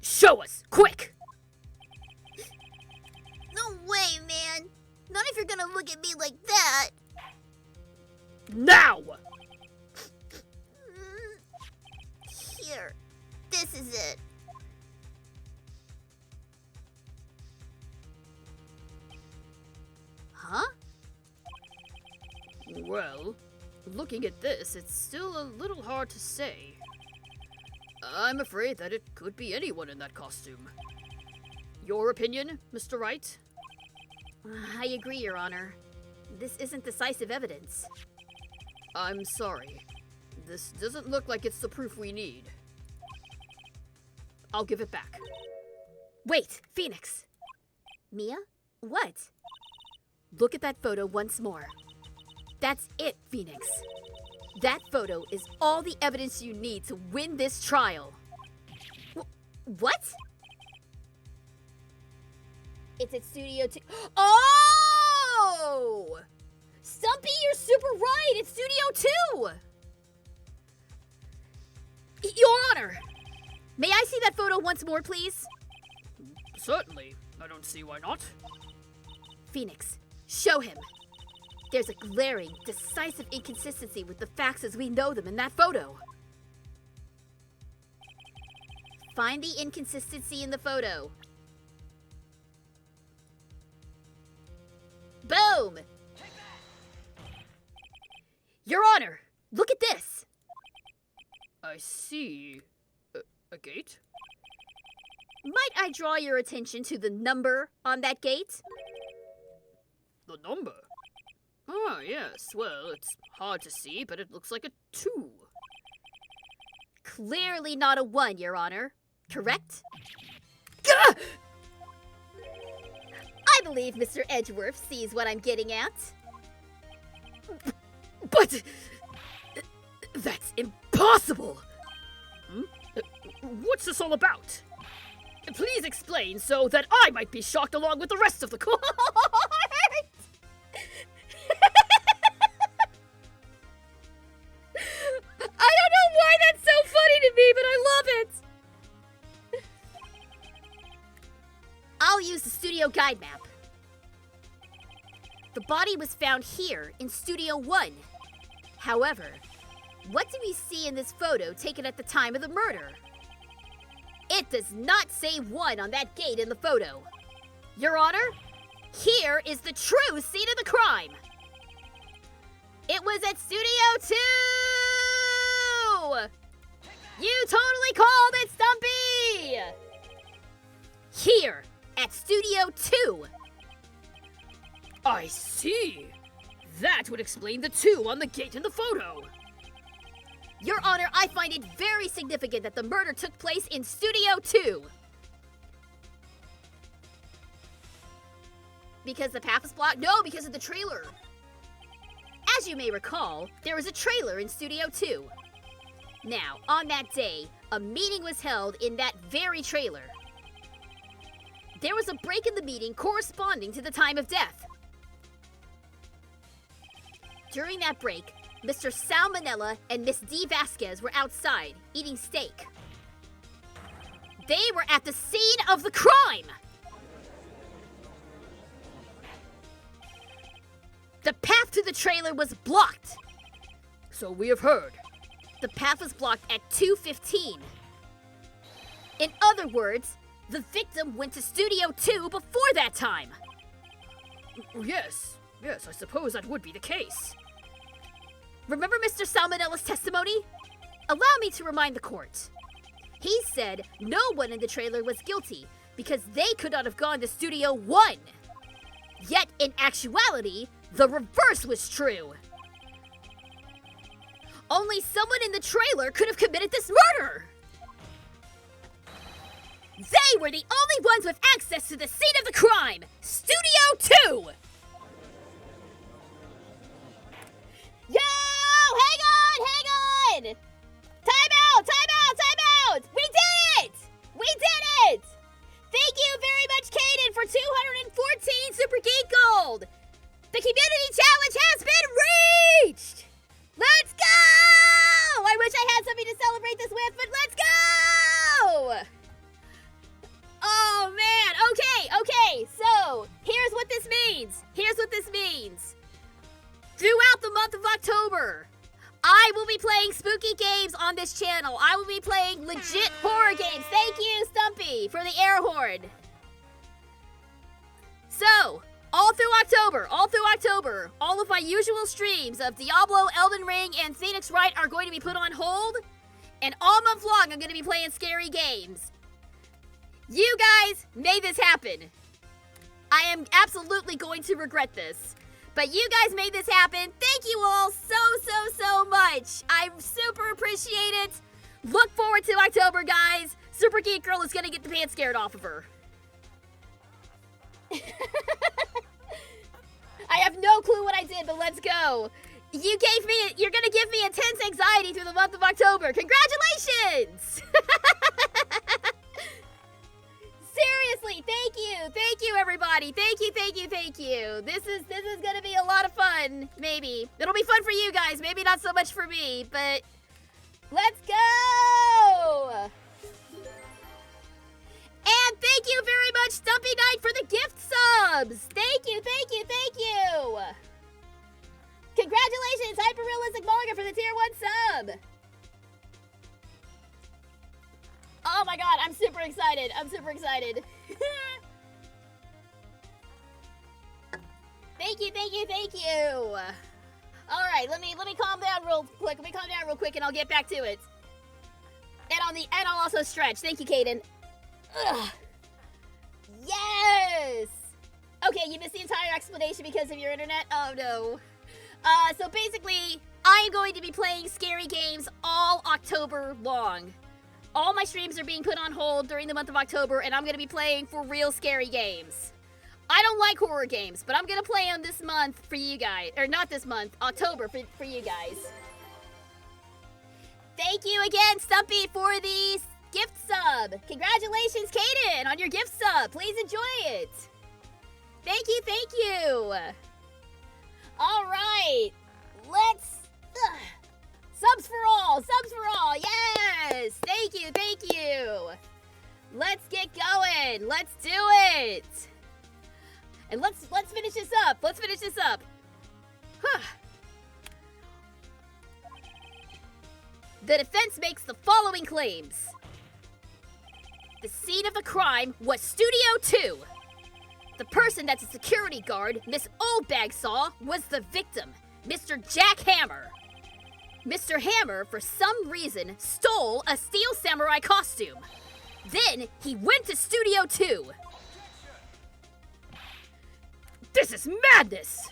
Show us, quick! No way, man. Not if you're gonna look at me like that. Now! Here, this is it. Huh? Well, looking at this, it's still a little hard to say. I'm afraid that it could be anyone in that costume. Your opinion, Mr. Wright? I agree, Your Honor. This isn't decisive evidence. I'm sorry. This doesn't look like it's the proof we need. I'll give it back. Wait, 'Mia? What? Look at that photo once more. That's it, Phoenix. That photo is all the evidence you need to win this trial. What? It's at Studio 2. Oh! Stumpy, you're super right! It's Studio 2! Your Honor! May I see that photo once more, please? Certainly. I don't see why not. Phoenix, show him. There's a glaring, decisive inconsistency with the facts as we know them in that photo. Find the inconsistency in the photo. Boom! Your Honor, look at this. I see. A gate? Might I draw your attention to the number on that gate? The number? Ah, yes. Well, it's hard to see, but it looks like a 2. Clearly not a 1, Your Honor. Correct? Gah! I believe Mr. Edgeworth sees what I'm getting at. But... that's impossible! What's this all about? Please explain so that I might be shocked along with the rest of the court. I don't know why that's so funny to me, but I love it! I'll use the studio guide map. The body was found here in Studio 1. However, what do we see in this photo taken at the time of the murder? It does not say 1 on that gate in the photo. Your Honor, here is the true scene of the crime. It was at Studio 2! You totally called it, Stumpy! Here, at Studio 2. I see. That would explain the 2 on the gate in the photo. Your Honor, I find it very significant that the murder took place in Studio 2. Because the path was blocked? No, because of the trailer. As you may recall, there was a trailer in Studio 2. Now, on that day, a meeting was held in that very trailer. There was a break in the meeting corresponding to the time of death. During that break, Mr. Salmonella and Miss D. Vasquez were outside eating steak. They were at the scene of the crime! The path to the trailer was blocked. So we have heard. The path was blocked at 2:15. In other words, the victim went to Studio 2 before that time. Yes, I suppose that would be the case. Remember Mr. Salmonella's testimony? Allow me to remind the court. He said no one in the trailer was guilty because they could not have gone to Studio 1. Yet, in actuality, the reverse was true. Only someone in the trailer could have committed this murder. They were the only ones with access to the scene of the crime, Studio 2! Yo! Hang on! Time out! We did it! Thank you very much, Kaden, for 214 Super Geek Gold! The community challenge has been reached! Let's go! I wish I had something to celebrate this with, but let's go! Oh, man. Okay. So, here's what this means. Throughout the month of October, I will be playing spooky games on this channel. I will be playing legit horror games. Thank you, Stumpy, for the air horn. So, all through October, all of my usual streams of Diablo, Elden Ring, and Phoenix Wright are going to be put on hold. And all month long, I'm going to be playing scary games. You guys made this happen. I am absolutely going to regret this. But you guys made this happen. Thank you all so much. I super appreciate it. Look forward to October, guys. Super Geek Girl is going to get the pants scared off of her. I have no clue what I did, but let's go. You're gonna give me intense anxiety through the month of October. Congratulations! Seriously, thank you everybody. Thank you. This is gonna be a lot of fun. Maybe it'll be fun for you guys. Maybe not so much for me, but let's go! And thank you very much, Stumpy Knight, for the gift subs. Thank you. Congratulations, Hyper Realistic Mulligan, for the tier 1 sub. Oh my god, I'm super excited. Thank you. All right, let me calm down real quick and I'll get back to it. And I'll also stretch. Thank you, Kaden. Ugh. Yes. Okay, you missed the entire explanation because of your internet. Oh no. So basically, I am going to be playing scary games all October long. All my streams are being put on hold during the month of October, and I'm going to be playing for real scary games. I don't like horror games, but I'm going to play them this month for you guys. Or not this month, October for you guys. Thank you again, Stumpy, for the gift sub. Congratulations, Kaden, on your gift sub. Please enjoy it. Thank you. All right. Let's... Subs for all. Yes. Thank you. Let's get going. Let's do it. And let's finish this up. Huh. The defense makes the following claims. The scene of the crime was Studio 2. The person that's a security guard Miss Oldbag saw was the victim, Mr. Jack Hammer. Mr. Hammer, for some reason, stole a Steel Samurai costume. Then he went to Studio 2. This is madness!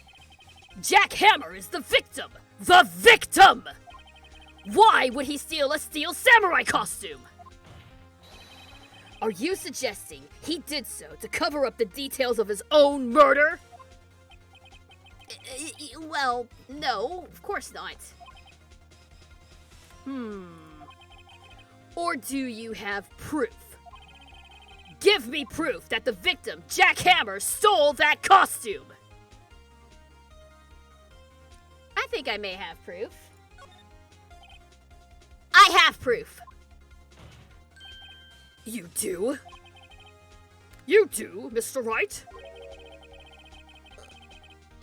Jack Hammer is the victim! The victim! Why would he steal a Steel Samurai costume? Are you suggesting he did so to cover up the details of his own murder? Well, no, of course not. Or do you have proof? Give me proof that the victim, Jack Hammer, stole that costume! I think I may have proof. I have proof! You do? You do, Mr. Wright?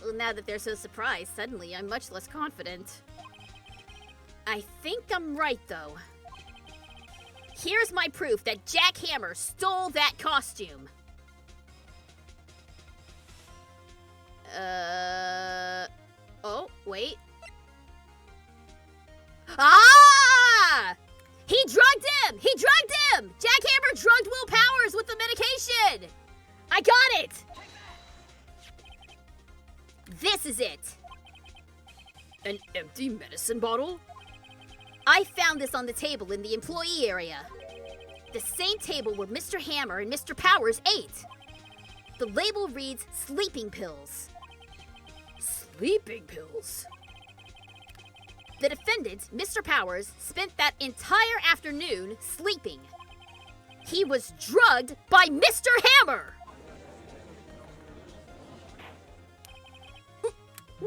Well, now that they're so surprised, suddenly I'm much less confident. I think I'm right, though. Here's my proof that Jack Hammer stole that costume. Oh, wait. Ah! He drugged him! Jack Hammer drugged Will Powers with the medication! I got it! This is it. An empty medicine bottle? I found this on the table in the employee area. The same table where Mr. Hammer and Mr. Powers ate. The label reads sleeping pills. Sleeping pills? The defendant, Mr. Powers, spent that entire afternoon sleeping. He was drugged by Mr. Hammer!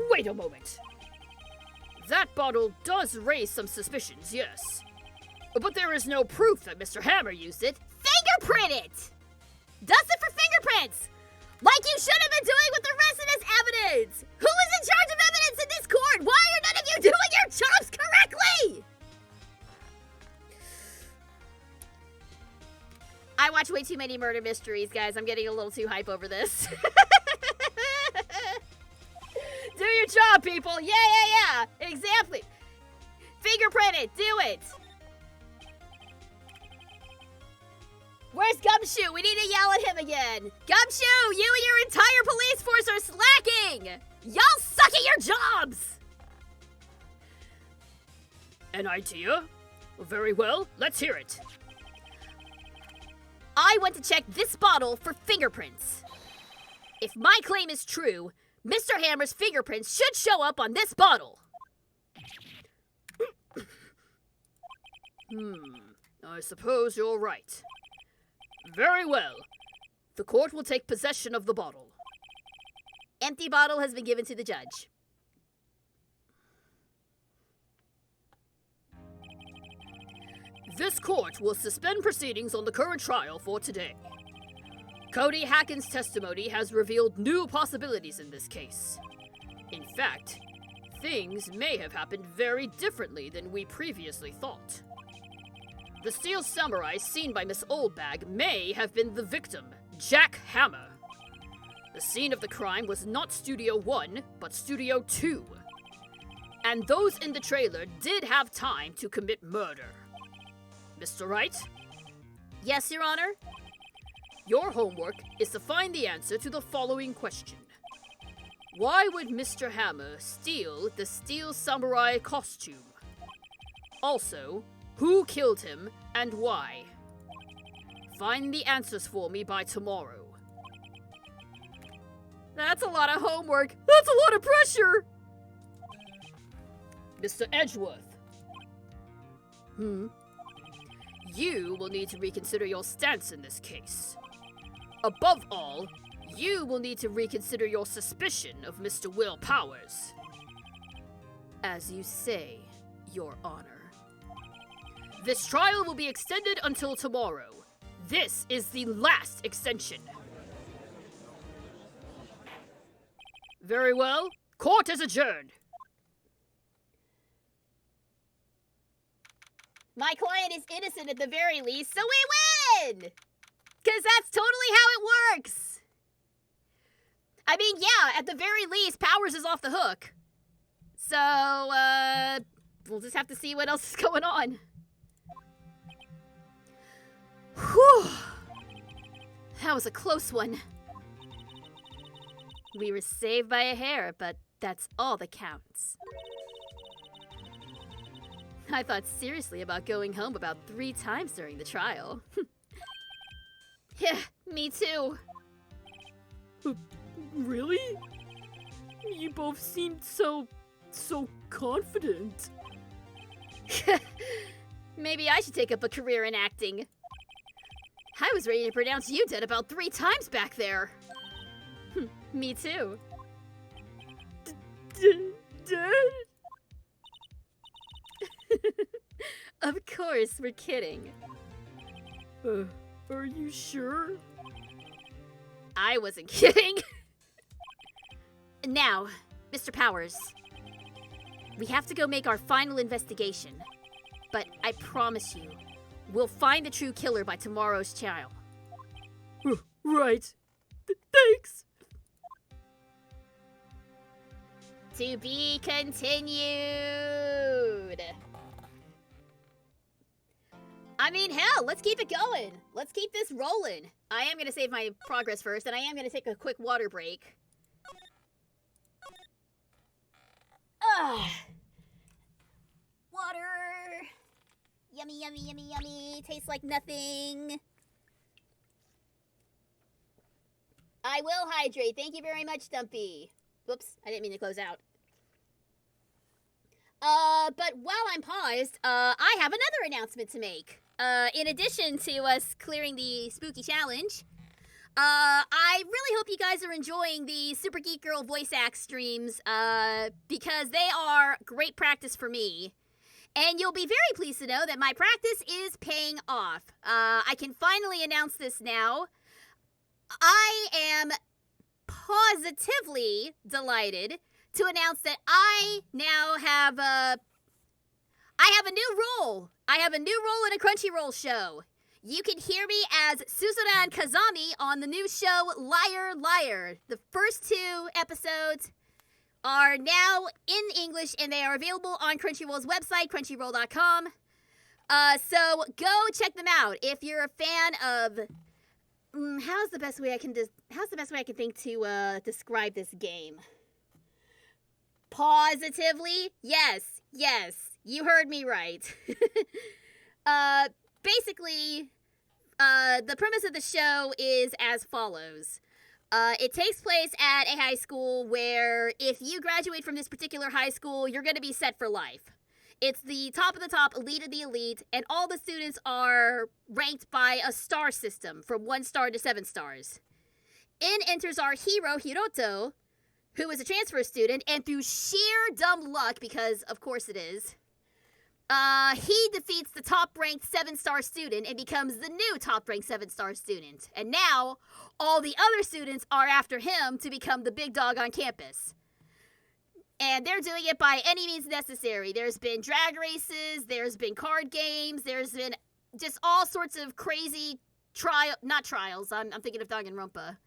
Wait a moment. That bottle does raise some suspicions, yes. But there is no proof that Mr. Hammer used it. Fingerprint it! Dust it for fingerprints! Like you should have been doing with the rest of this evidence! Who is in charge of evidence in this court? Why are none of you doing your jobs correctly? I watch way too many murder mysteries, guys. I'm getting a little too hype over this. Do your job, people! Yeah! Exactly! Fingerprint it! Do it! Where's Gumshoe? We need to yell at him again! Gumshoe! You and your entire police force are slacking! Y'all suck at your jobs! An idea? Very well, let's hear it. I went to check this bottle for fingerprints. If my claim is true, Mr. Hammer's fingerprints should show up on this bottle. I suppose you're right. Very well. The court will take possession of the bottle. Empty bottle has been given to the judge. This court will suspend proceedings on the current trial for today. Cody Hacken's testimony has revealed new possibilities in this case. In fact, things may have happened very differently than we previously thought. The steel samurai seen by Miss Oldbag may have been the victim, Jack Hammer. The scene of the crime was not Studio 1, but Studio 2. And those in the trailer did have time to commit murder. Mr. Wright? Yes, Your Honor? Your homework is to find the answer to the following question. Why would Mr. Hammer steal the steel samurai costume? Also, who killed him and why? Find the answers for me by tomorrow. That's a lot of homework. That's a lot of pressure. Mr. Edgeworth. You will need to reconsider your stance in this case. Above all, you will need to reconsider your suspicion of Mr. Will Powers. As you say, Your Honor. This trial will be extended until tomorrow. This is the last extension. Very well. Court is adjourned. My client is innocent at the very least, so we win! Because that's totally how it works. I mean, yeah, at the very least, Powers is off the hook. So, we'll just have to see what else is going on. Whew. That was a close one. We were saved by a hair, but that's all that counts. I thought seriously about going home about 3 times during the trial. Yeah, me too. Really? You both seemed so confident. Maybe I should take up a career in acting. I was ready to pronounce you dead about 3 times back there. Me too. Dead? Of course, we're kidding. Are you sure? I wasn't kidding. Now, Mr. Powers, we have to go make our final investigation. But I promise you, we'll find the true killer by tomorrow's trial. Right. Thanks. To be continued. I mean, hell, let's keep it going. Let's keep this rolling. I am going to save my progress first, and I am going to take a quick water break. Water. Yummy, yummy, yummy, yummy. Tastes like nothing. I will hydrate. Thank you very much, Stumpy. Whoops, I didn't mean to close out. But while I'm paused, I have another announcement to make. In addition to us clearing the spooky challenge, I really hope you guys are enjoying the Super Geek Girl voice act streams, because they are great practice for me. And you'll be very pleased to know that my practice is paying off. I can finally announce this now. I am positively delighted to announce that I now have a new role. I have a new role in a Crunchyroll show. You can hear me as Suzuran Kazami on the new show Liar Liar. The first 2 episodes are now in English and they are available on Crunchyroll's website, crunchyroll.com. So go check them out if you're a fan of. How's the best way I can think to describe this game? Positively, yes, you heard me right. Basically, the premise of the show is as follows. It takes place at a high school where if you graduate from this particular high school, you're going to be set for life. It's the top of the top, elite of the elite, and all the students are ranked by a star system from 1 star to 7 stars. In enters our hero, Hiroto, who is a transfer student, and through sheer dumb luck, because of course it is, he defeats the top-ranked 7-star student and becomes the new top-ranked 7-star student. And now, all the other students are after him to become the big dog on campus. And they're doing it by any means necessary. There's been drag races, there's been card games, there's been just all sorts of crazy not trials, I'm thinking of Danganronpa.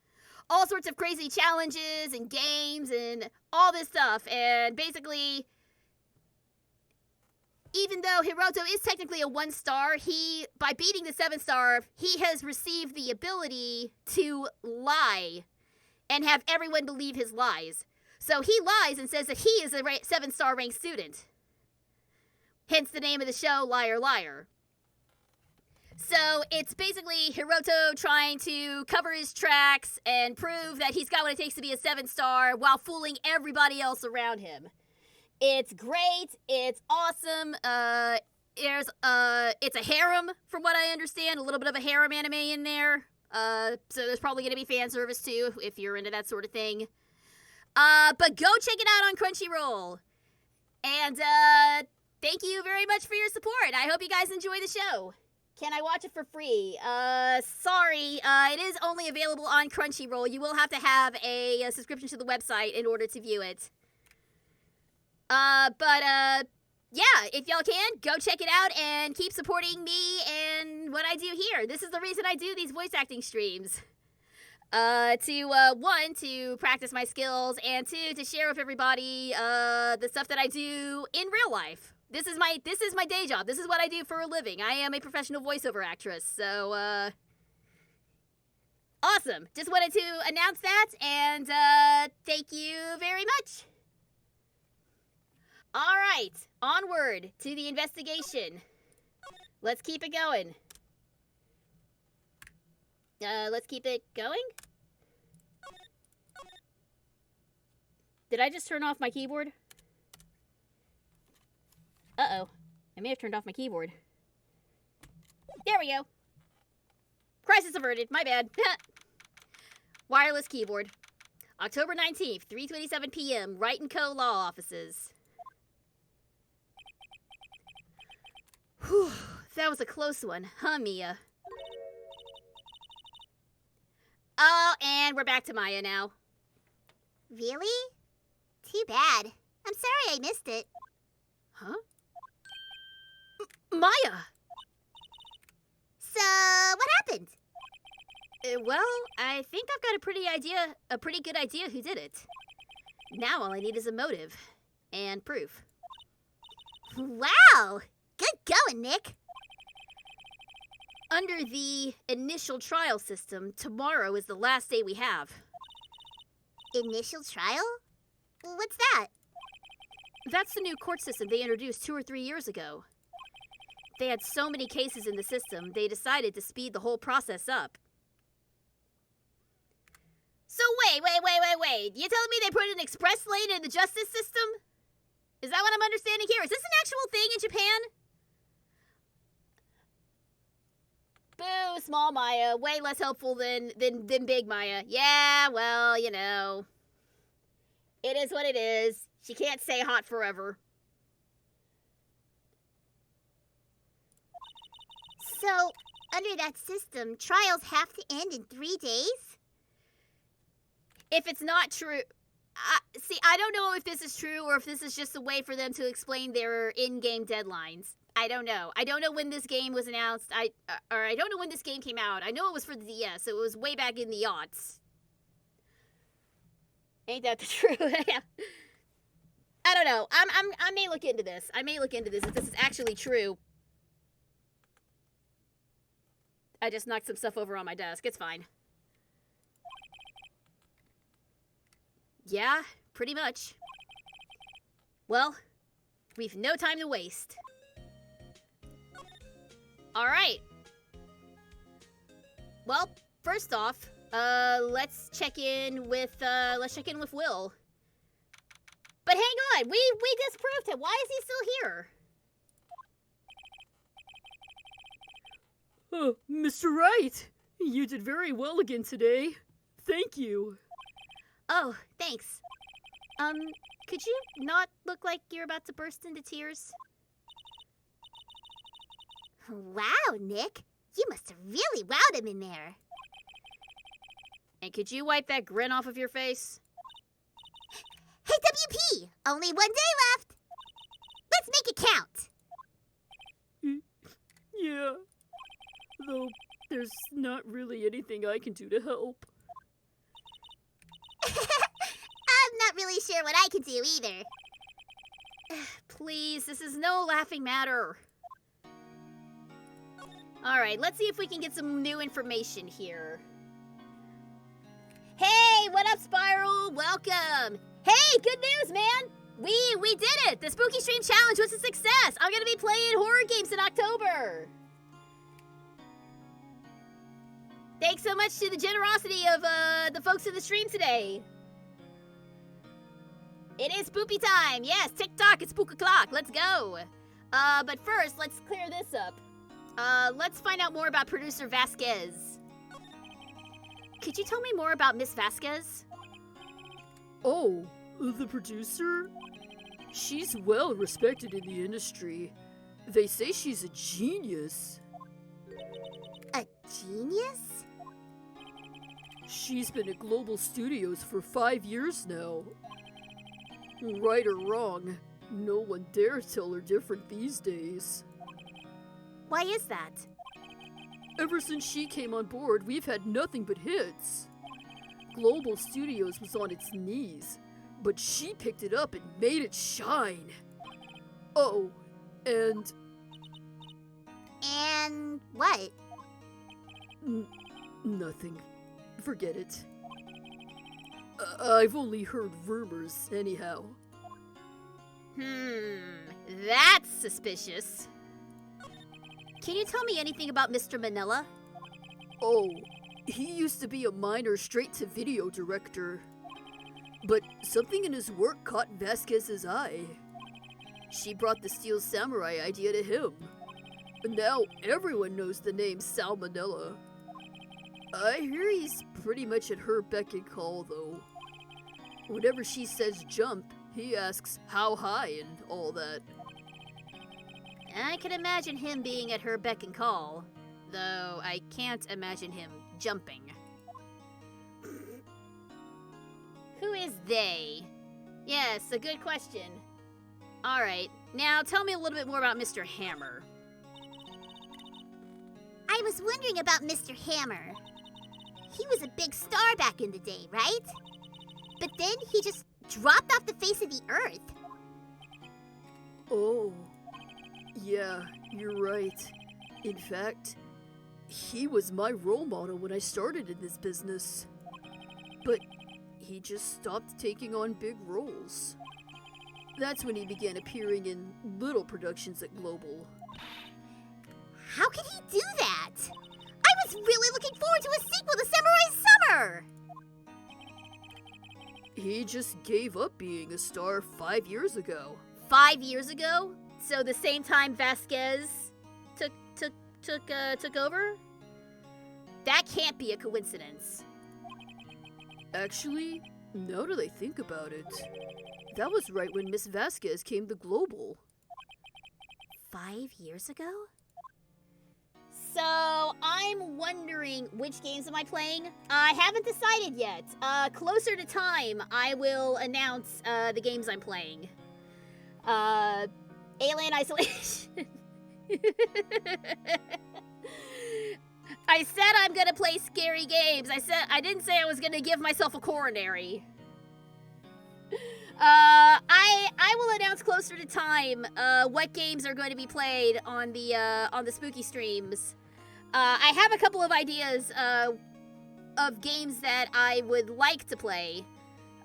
All sorts of crazy challenges and games and all this stuff. And basically, even though Hiroto is technically a 1-star, by beating the 7-star, he has received the ability to lie and have everyone believe his lies. So he lies and says that he is a 7-star ranked student. Hence the name of the show, Liar Liar. So it's basically Hiroto trying to cover his tracks and prove that he's got what it takes to be a 7-star while fooling everybody else around him. It's great. It's awesome. It's a harem, from what I understand. A little bit of a harem anime in there. So there's probably going to be fan service too, if you're into that sort of thing. But go check it out on Crunchyroll. And thank you very much for your support. I hope you guys enjoy the show. Can I watch it for free? Sorry. It is only available on Crunchyroll. You will have to have a subscription to the website in order to view it. Yeah, if y'all can, go check it out and keep supporting me and what I do here. This is the reason I do these voice acting streams. One, to practice my skills, and 2, to share with everybody, the stuff that I do in real life. This is my day job. This is what I do for a living. I am a professional voiceover actress, so, awesome. Just wanted to announce that, and, thank you very much. Alright, onward to the investigation. Let's keep it going. Let's keep it going? Did I just turn off my keyboard? Uh-oh. I may have turned off my keyboard. There we go. Crisis averted. My bad. Wireless keyboard. October 19th, 3:27 p.m. Wright & Co. Law Offices. Whew. That was a close one, huh, Mia? Oh, and we're back to Maya now. Really? Too bad. I'm sorry I missed it. Huh? Maya! So, what happened? Well, I think I've got a pretty good idea who did it. Now all I need is a motive. And proof. Wow! Good going, Nick. Under the initial trial system, tomorrow is the last day we have. Initial trial? What's that? That's the new court system they introduced 2 or 3 years ago. They had so many cases in the system, they decided to speed the whole process up. So wait. You telling me they put an express lane in the justice system? Is that what I'm understanding here? Is this an actual thing in Japan? Boo, small Maya. Way less helpful than big Maya. Yeah, well, you know. It is what it is. She can't stay hot forever. So, under that system, trials have to end in 3 days? If it's not true... I don't know if this is true or if this is just a way for them to explain their in-game deadlines. I don't know. I don't know when this game was announced. I don't know when this game came out. I know it was for the DS, so it was way back in the aughts. Ain't that the truth? Yeah. I don't know. I may look into this. If this is actually true. I just knocked some stuff over on my desk. It's fine. Yeah, pretty much. Well, we've no time to waste. Alright. Well, first off, let's check in with Will. But hang on, we disproved him. Why is he still here? Mr. Wright, you did very well again today. Thank you. Oh, thanks. Could you not look like you're about to burst into tears? Wow, Nick. You must have really wowed him in there. And could you wipe that grin off of your face? Hey, WP! Only one day left! Let's make it count! Yeah. Though there's not really anything I can do to help. I'm not really sure what I can do either. Please, this is no laughing matter. Alright, let's see if we can get some new information here. Hey, what up, Spiral? Welcome. Hey, good news, man. We did it. The Spooky Stream Challenge was a success. I'm going to be playing horror games in October. Thanks so much to the generosity of the folks in the stream today. It is spoopy time. Yes, TikTok, it's spook o'clock. Let's go. But first, let's clear this up. Let's find out more about producer Vasquez. Could you tell me more about Miss Vasquez? Oh, the producer? She's well respected in the industry. They say she's a genius. A genius? She's been at Global Studios for 5 years now. Right or wrong, no one dare tell her different these days. Why is that? Ever since she came on board, we've had nothing but hits. Global Studios was on its knees, but she picked it up and made it shine. Oh, and... And what? Nothing. Forget it. I've only heard rumors, anyhow. That's suspicious. Can you tell me anything about Mr. Manila? Oh, he used to be a minor straight-to-video director. But something in his work caught Vasquez's eye. She brought the Steel Samurai idea to him. Now everyone knows the name Salmonella. I hear he's pretty much at her beck and call, though. Whenever she says jump, he asks how high and all that. I can imagine him being at her beck and call, though I can't imagine him jumping. Who is they? Yes, a good question. Alright, now tell me a little bit more about Mr. Hammer. I was wondering about Mr. Hammer. He was a big star back in the day, right? But then he just dropped off the face of the earth. Oh, yeah, you're right. In fact, he was my role model when I started in this business. But he just stopped taking on big roles. That's when he began appearing in little productions at Global. How could he do that? I was really looking forward to a sequel to Samurai Summer! He just gave up being a star 5 years ago. 5 years ago? So the same time Vasquez took over? That can't be a coincidence. Actually, now that I think about it, that was right when Miss Vasquez came to Global. 5 years ago? So, I'm wondering which games am I playing? I haven't decided yet. Closer to time, I will announce the games I'm playing. Alien Isolation. I said I'm gonna play scary games. I didn't say I was gonna give myself a coronary. I will announce closer to time what games are going to be played on the spooky streams. I have a couple of ideas of games that I would like to play,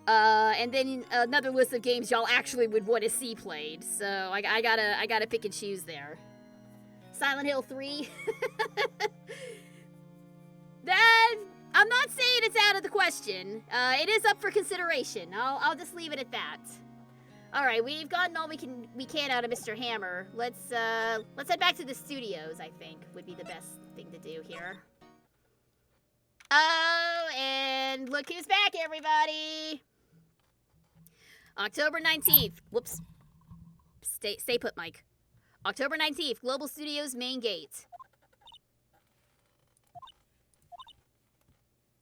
and then another list of games y'all actually would want to see played. So I gotta pick and choose there. Silent Hill 3. That I'm not saying it's out of the question. It is up for consideration. I'll just leave it at that. All right, we've gotten all we can out of Mr. Hammer. Let's head back to the studios. I think would be the best thing to do here. Oh, and look who's back, everybody! October 19th. Whoops. Stay put, Mike. October 19th, Global Studios main gate.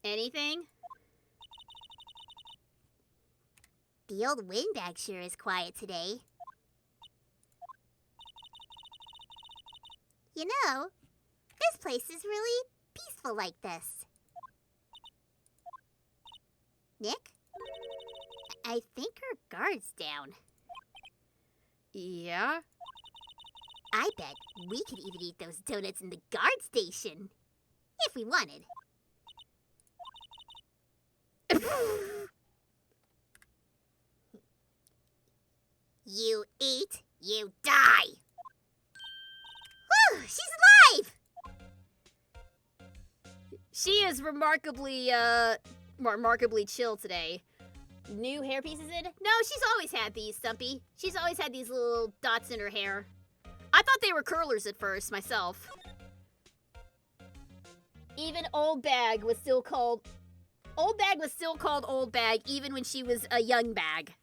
Anything? The old windbag sure is quiet today. You know, this place is really peaceful like this. Nick? I think her guard's down. Yeah? I bet we could even eat those donuts in the guard station. If we wanted. You eat, you die! Whew, she's alive! She is remarkably chill today. New hair pieces in? No, she's always had these, Stumpy. She's always had these little dots in her hair. I thought they were curlers at first, myself. Even Old Bag was still called Old Bag even when she was a young bag.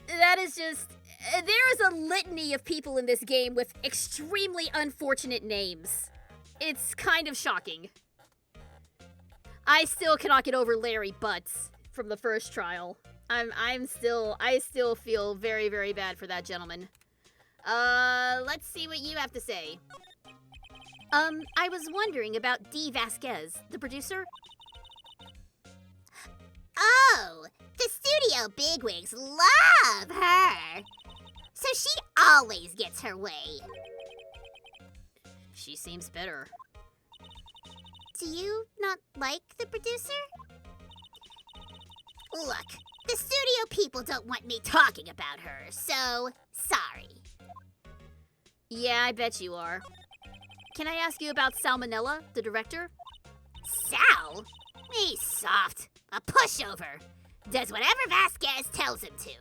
That is just... There is a litany of people in this game with extremely unfortunate names. It's kind of shocking. I still cannot get over Larry Butts from the first trial. I still feel very, very bad for that gentleman. Let's see what you have to say. I was wondering about Dee Vasquez, the producer. Oh, the studio bigwigs love her. So she always gets her way. She seems bitter. Do you not like the producer? Look, the studio people don't want me talking about her, so sorry. Yeah, I bet you are. Can I ask you about Salmonella, the director? Sal? He's soft. A pushover. Does whatever Vasquez tells him to.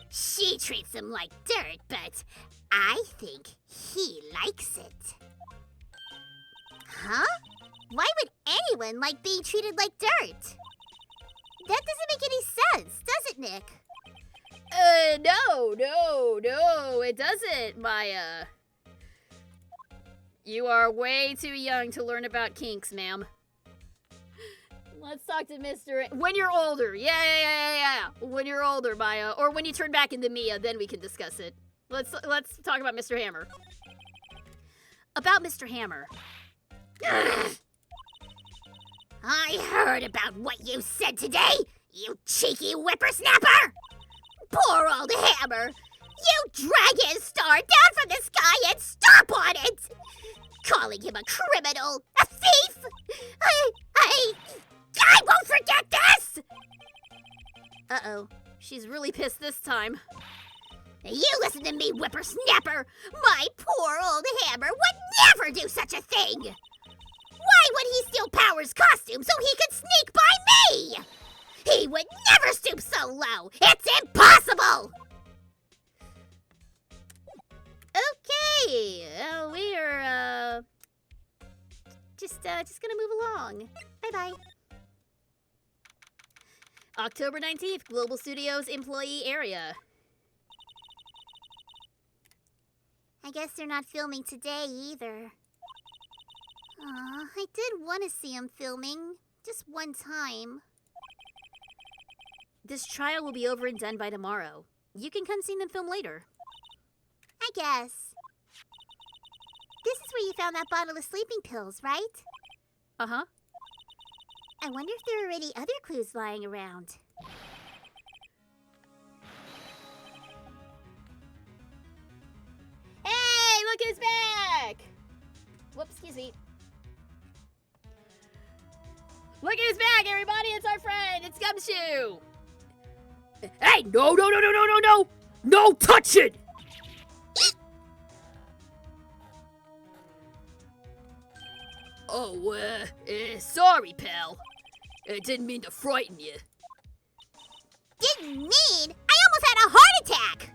She treats him like dirt, but I think he likes it. Huh? Why would anyone like being treated like dirt? That doesn't make any sense, does it, Nick? No, it doesn't, Maya. You are way too young to learn about kinks, ma'am. Let's talk to Mr. When you're older. Yeah. When you're older, Maya. Or when you turn back into Mia, then we can discuss it. Let's talk about Mr. Hammer. About Mr. Hammer. I heard about what you said today, you cheeky whippersnapper! Poor old Hammer! You drag his star down from the sky and stomp on it! Calling him a criminal, a thief! I won't forget this! Uh-oh. She's really pissed this time. You listen to me, whippersnapper! My poor old Hammer would never do such a thing! Why would he steal Power's costume so he could sneak by me? He would never stoop so low! It's impossible! Okay, we're just gonna move along. Bye-bye. October 19th, Global Studios employee area. I guess they're not filming today either. Aw, I did want to see them filming. Just one time. This trial will be over and done by tomorrow. You can come see them film later. I guess. This is where you found that bottle of sleeping pills, right? Uh-huh. I wonder if there are any other clues lying around. Hey, look who's back! Whoops, excuse me. Look who's back, everybody! It's our friend! It's Gumshoe! Hey, no! No, touch it! Oh, sorry, pal. I didn't mean to frighten you. Didn't mean. I almost had a heart attack.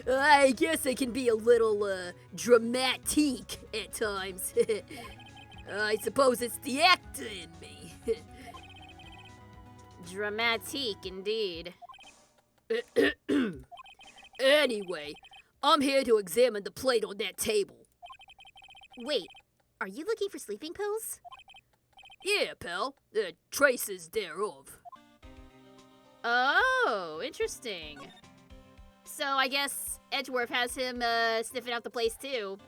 I guess I can be a little, dramatique at times. I suppose it's the actor in me. Dramatique, indeed. Anyway, I'm here to examine the plate on that table. Wait, are you looking for sleeping pills? Yeah, pal. Traces thereof. Oh, interesting. So I guess Edgeworth has him sniffing out the place too.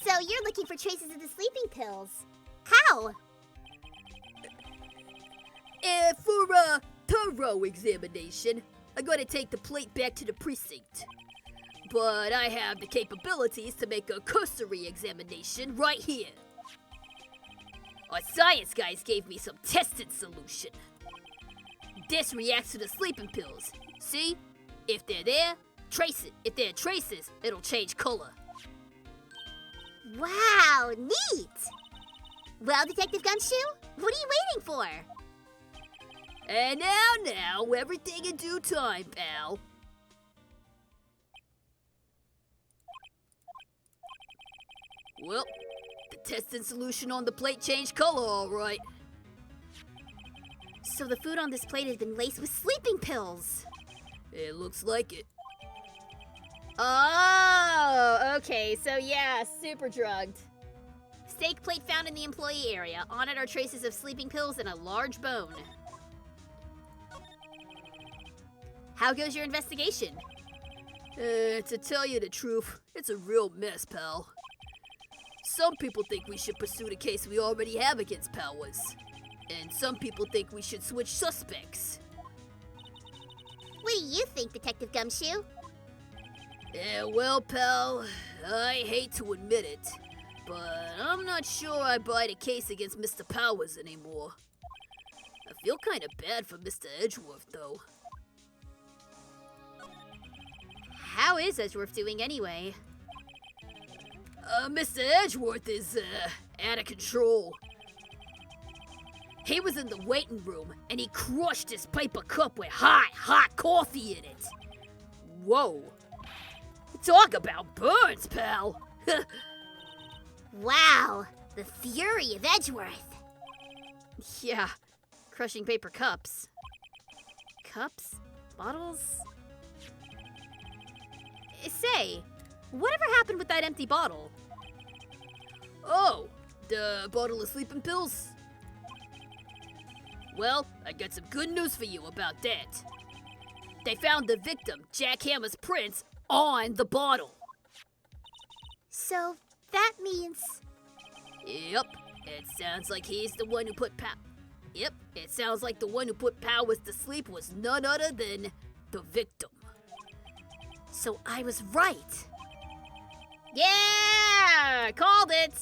So you're looking for traces of the sleeping pills. How? For a thorough examination, I gotta take the plate back to the precinct. But I have the capabilities to make a cursory examination right here. Our science guys gave me some tested solution. This reacts to the sleeping pills. See? If they're there, trace it. If there are traces, it'll change color. Wow, neat! Well, Detective Gumshoe, what are you waiting for? And now, everything in due time, pal. Well, the testing solution on the plate changed color, all right. So the food on this plate has been laced with sleeping pills. It looks like it. Oh, okay, so yeah, super drugged. Steak plate found in the employee area. On it are traces of sleeping pills and a large bone. How goes your investigation? To tell you the truth, it's a real mess, pal. Some people think we should pursue the case we already have against Powers. And some people think we should switch suspects. What do you think, Detective Gumshoe? Yeah, well, pal, I hate to admit it, but I'm not sure I buy the case against Mr. Powers anymore. I feel kind of bad for Mr. Edgeworth, though. How is Edgeworth doing anyway? Mr. Edgeworth is, out of control. He was in the waiting room, and he crushed his paper cup with hot coffee in it. Whoa. Talk about burns, pal. Wow, the fury of Edgeworth. Yeah, crushing paper cups. Cups? Bottles? Say, whatever happened with that empty bottle? Oh, the bottle of sleeping pills? Well, I got some good news for you about that. They found the victim, Jack Hammer's prints, on the bottle. So that means... Yep, it sounds like he's the one who put Yep, it sounds like the one who put Powers to sleep was none other than the victim. So I was right. Yeah! Called it!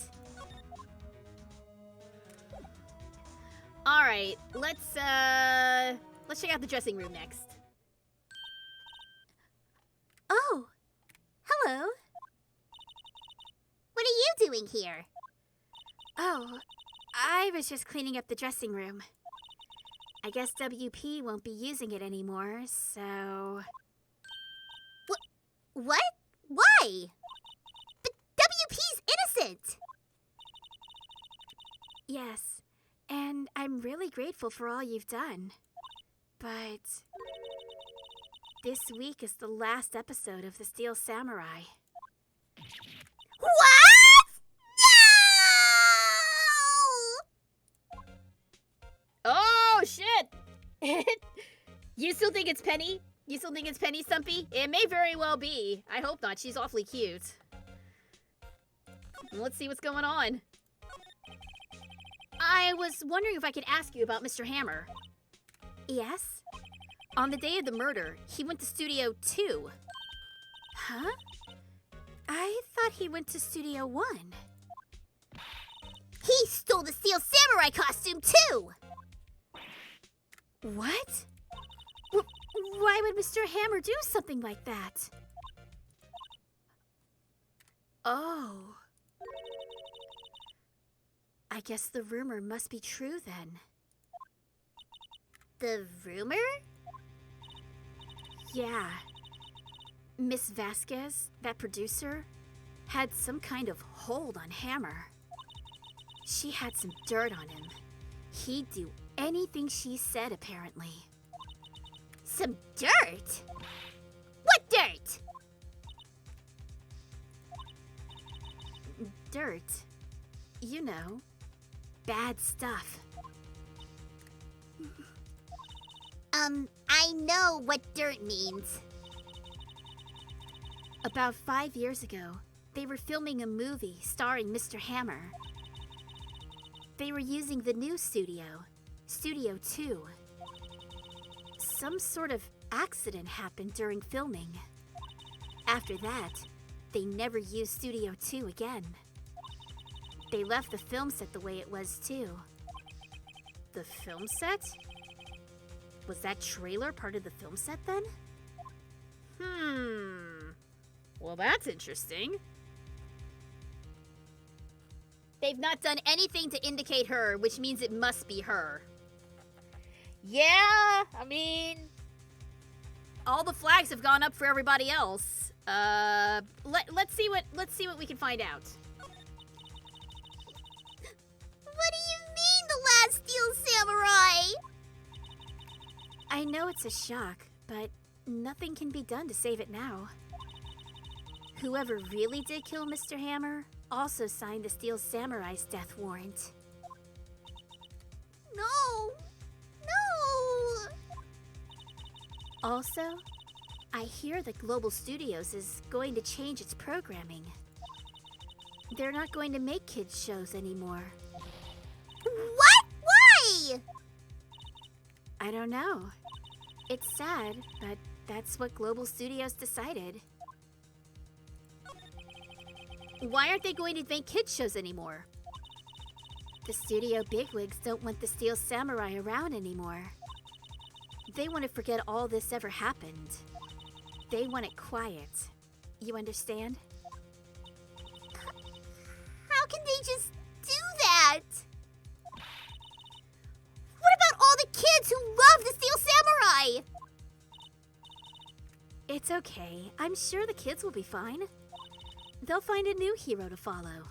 Alright, let's check out the dressing room next. Oh, hello. What are you doing here? Oh, I was just cleaning up the dressing room. I guess WP won't be using it anymore, so... What? Why? But WP's innocent! Yes, and I'm really grateful for all you've done. But... this week is the last episode of The Steel Samurai. What? No! Oh, shit! You still think it's Penny? You still think it's Penny, Stumpy? It may very well be. I hope not. She's awfully cute. Let's see what's going on. I was wondering if I could ask you about Mr. Hammer. Yes? On the day of the murder, he went to Studio 2. Huh? I thought he went to Studio 1. He stole the Steel Samurai costume too! What? Why would Mr. Hammer do something like that? Oh. I guess the rumor must be true then. The rumor? Yeah. Miss Vasquez, that producer, had some kind of hold on Hammer. She had some dirt on him. He'd do anything she said, apparently. Some dirt? What dirt? Dirt. You know, bad stuff. I know what dirt means. About 5 years ago, they were filming a movie starring Mr. Hammer. They were using the new studio, Studio 2. Some sort of accident happened during filming. After that, they never used Studio 2 again. They left the film set the way it was, too. The film set? Was that trailer part of the film set then? Well, that's interesting. They've not done anything to indicate her, which means it must be her. Yeah, I mean, All the flags have gone up for everybody else. Let's see what we can find out. what do you mean the last Steel Samurai? I know it's a shock, but nothing can be done to save it now. Whoever really did kill Mr. Hammer also signed the Steel Samurai's death warrant. No. Also, I hear that Global Studios is going to change its programming. They're not going to make kids shows anymore. What? Why? I don't know. It's sad, but that's what Global Studios decided. Why aren't they going to make kids shows anymore? The studio bigwigs don't want the Steel Samurai around anymore. They want to forget all this ever happened. They want it quiet. You understand? How can they just do that? What about all the kids who love the Steel Samurai? It's okay. I'm sure the kids will be fine. They'll find a new hero to follow.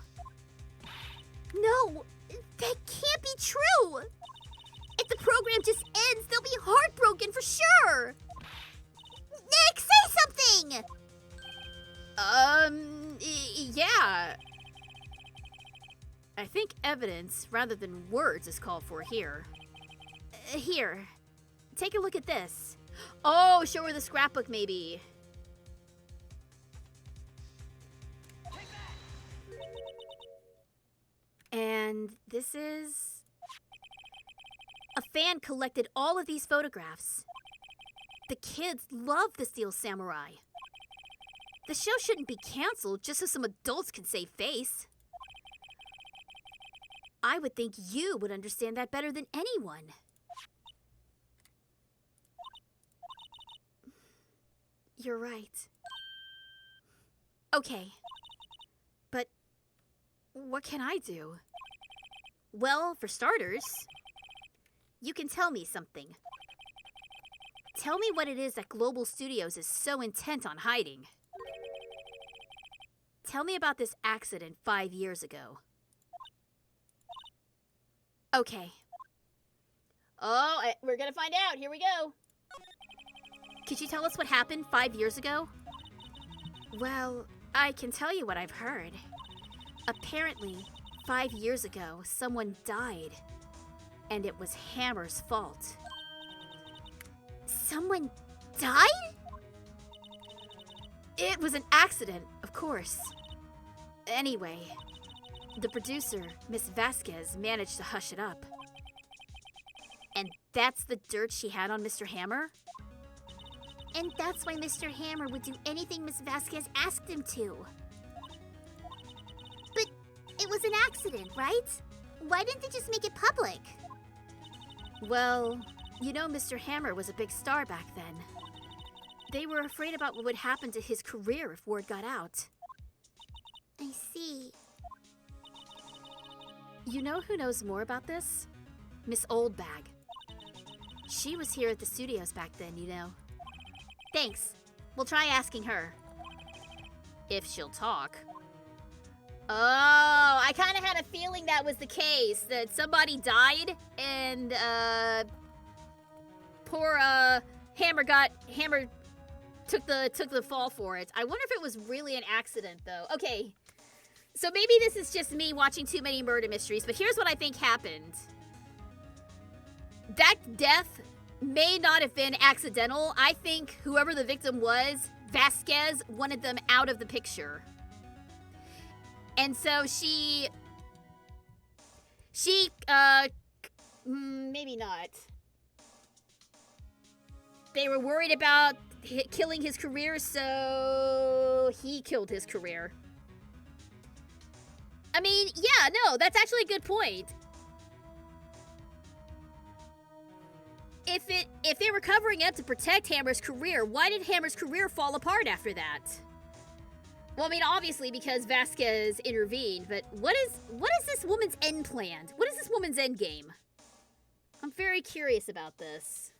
No, that can't be true. If the program just ends, they'll be heartbroken for sure. Nick, say something! Yeah. I think evidence rather than words is called for here. Here, take a look at this. Oh, show her the scrapbook maybe. And this is... A fan collected all of these photographs. The kids love the Steel Samurai. The show shouldn't be canceled just so some adults can save face. I would think you would understand that better than anyone. You're right. Okay. But what can I do? Well, for starters, you can tell me something. Tell me what it is that Global Studios is so intent on hiding. Tell me about this accident 5 years ago. Okay. Oh, we're gonna find out. Here we go. Could you tell us what happened 5 years ago? Well, I can tell you what I've heard. Apparently, 5 years ago, someone died. And it was Hammer's fault. Someone died? It was an accident, of course. Anyway, the producer, Miss Vasquez, managed to hush it up. And that's the dirt she had on Mr. Hammer? And that's why Mr. Hammer would do anything Miss Vasquez asked him to. But it was an accident, right? Why didn't they just make it public? Well, you know Mr. Hammer was a big star back then. They were afraid about what would happen to his career if word got out. I see. You know who knows more about this? Miss Oldbag. She was here at the studios back then, you know. Thanks. We'll try asking her. If she'll talk. Oh, I kind of had a feeling that was the case. That somebody died and, poor, Hammer took the fall for it. I wonder if it was really an accident, though. Okay, so maybe this is just me watching too many murder mysteries, but here's what I think happened. That death may not have been accidental. I think whoever the victim was, Vasquez, wanted them out of the picture. And so maybe not. They were worried about killing his career, so he killed his career. I mean, yeah, no, that's actually a good point. If they were covering up to protect Hammer's career, why did Hammer's career fall apart after that? Well, I mean, obviously because Vasquez intervened, but what is this woman's end plan? What is this woman's end game? I'm very curious about this.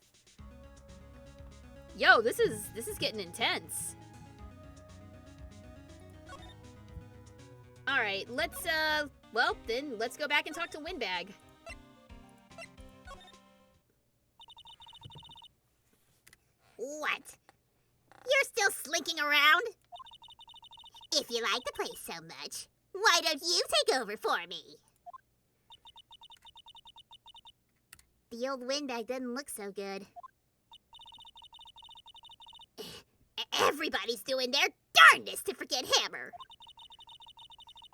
Yo, this is getting intense. All right, let's go back and talk to Windbag. What? You're still slinking around? If you like the place so much, why don't you take over for me? The old windbag doesn't look so good. Everybody's doing their darndest to forget Hammer.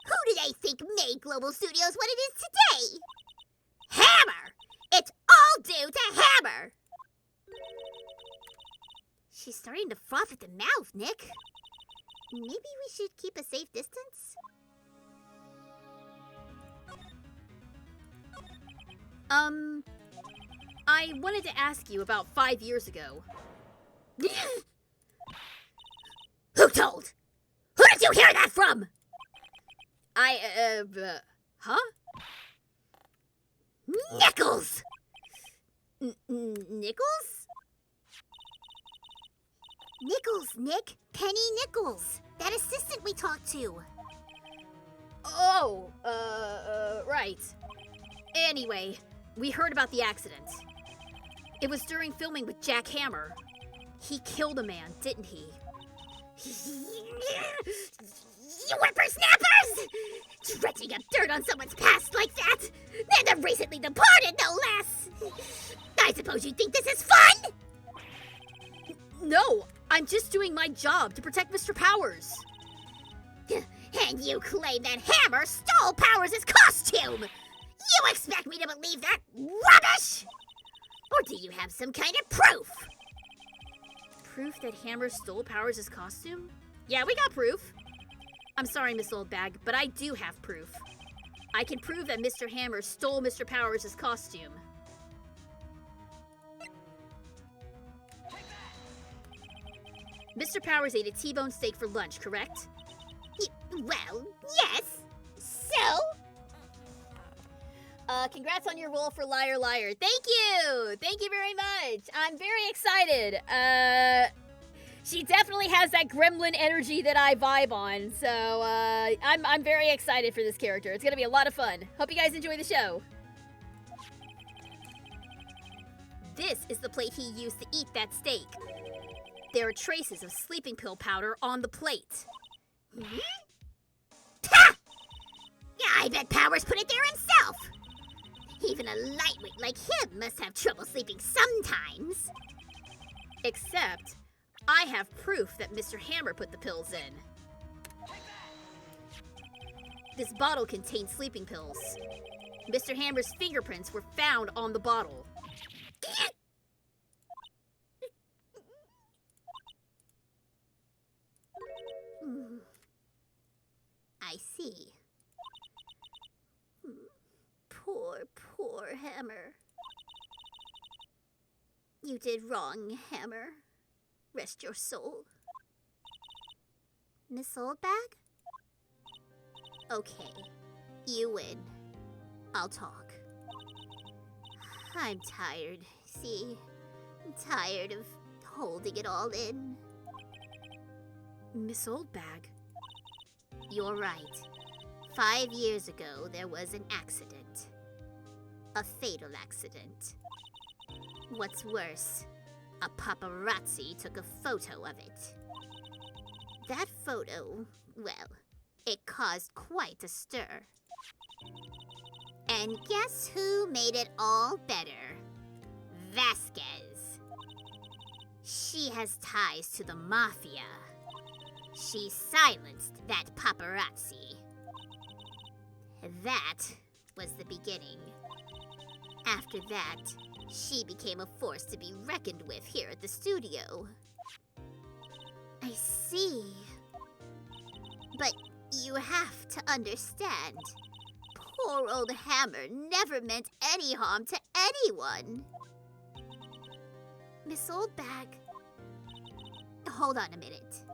Who do they think made Global Studios what it is today? Hammer! It's all due to Hammer! She's starting to froth at the mouth, Nick. Maybe we should keep a safe distance? I wanted to ask you about 5 years ago. Who told? Who did you hear that from? Huh? Nichols! Nichols? Nichols, Nick. Penny Nichols. That assistant we talked to. Oh, right. Anyway, we heard about the accident. It was during filming with Jack Hammer. He killed a man, didn't he? You whippersnappers! Dredging up dirt on someone's past like that! And the recently departed, no less! I suppose you think this is fun? No, I'm just doing my job to protect Mr. Powers. And you claim that Hammer stole Powers' costume! You expect me to believe that rubbish? Or do you have some kind of proof? Proof that Hammer stole Powers' costume? Yeah, we got proof. I'm sorry, Miss Oldbag, but I do have proof. I can prove that Mr. Hammer stole Mr. Powers' costume. Mr. Powers ate a T-bone steak for lunch, correct? Well, yes. So? Congrats on your role for Liar Liar. Thank you! Thank you very much. I'm very excited. She definitely has that gremlin energy that I vibe on, so, I'm very excited for this character. It's gonna be a lot of fun. Hope you guys enjoy the show. This is the plate he used to eat that steak. There are traces of sleeping pill powder on the plate. Hmm? Ha! I bet Powers put it there himself. Even a lightweight like him must have trouble sleeping sometimes. Except, I have proof that Mr. Hammer put the pills in. This bottle contains sleeping pills. Mr. Hammer's fingerprints were found on the bottle. I see. Poor Hammer. You did wrong, Hammer. Rest your soul. Miss Oldbag? Okay, you win. I'll talk. I'm tired, see? I'm tired of holding it all in. Miss Oldbag. You're right. 5 years ago, there was an accident. A fatal accident. What's worse, a paparazzi took a photo of it. That photo, well, it caused quite a stir. And guess who made it all better? Vasquez. She has ties to the mafia. She silenced that paparazzi. That was the beginning. After that, she became a force to be reckoned with here at the studio. I see. But you have to understand. Poor old Hammer never meant any harm to anyone. Miss Oldbag. Hold on a minute.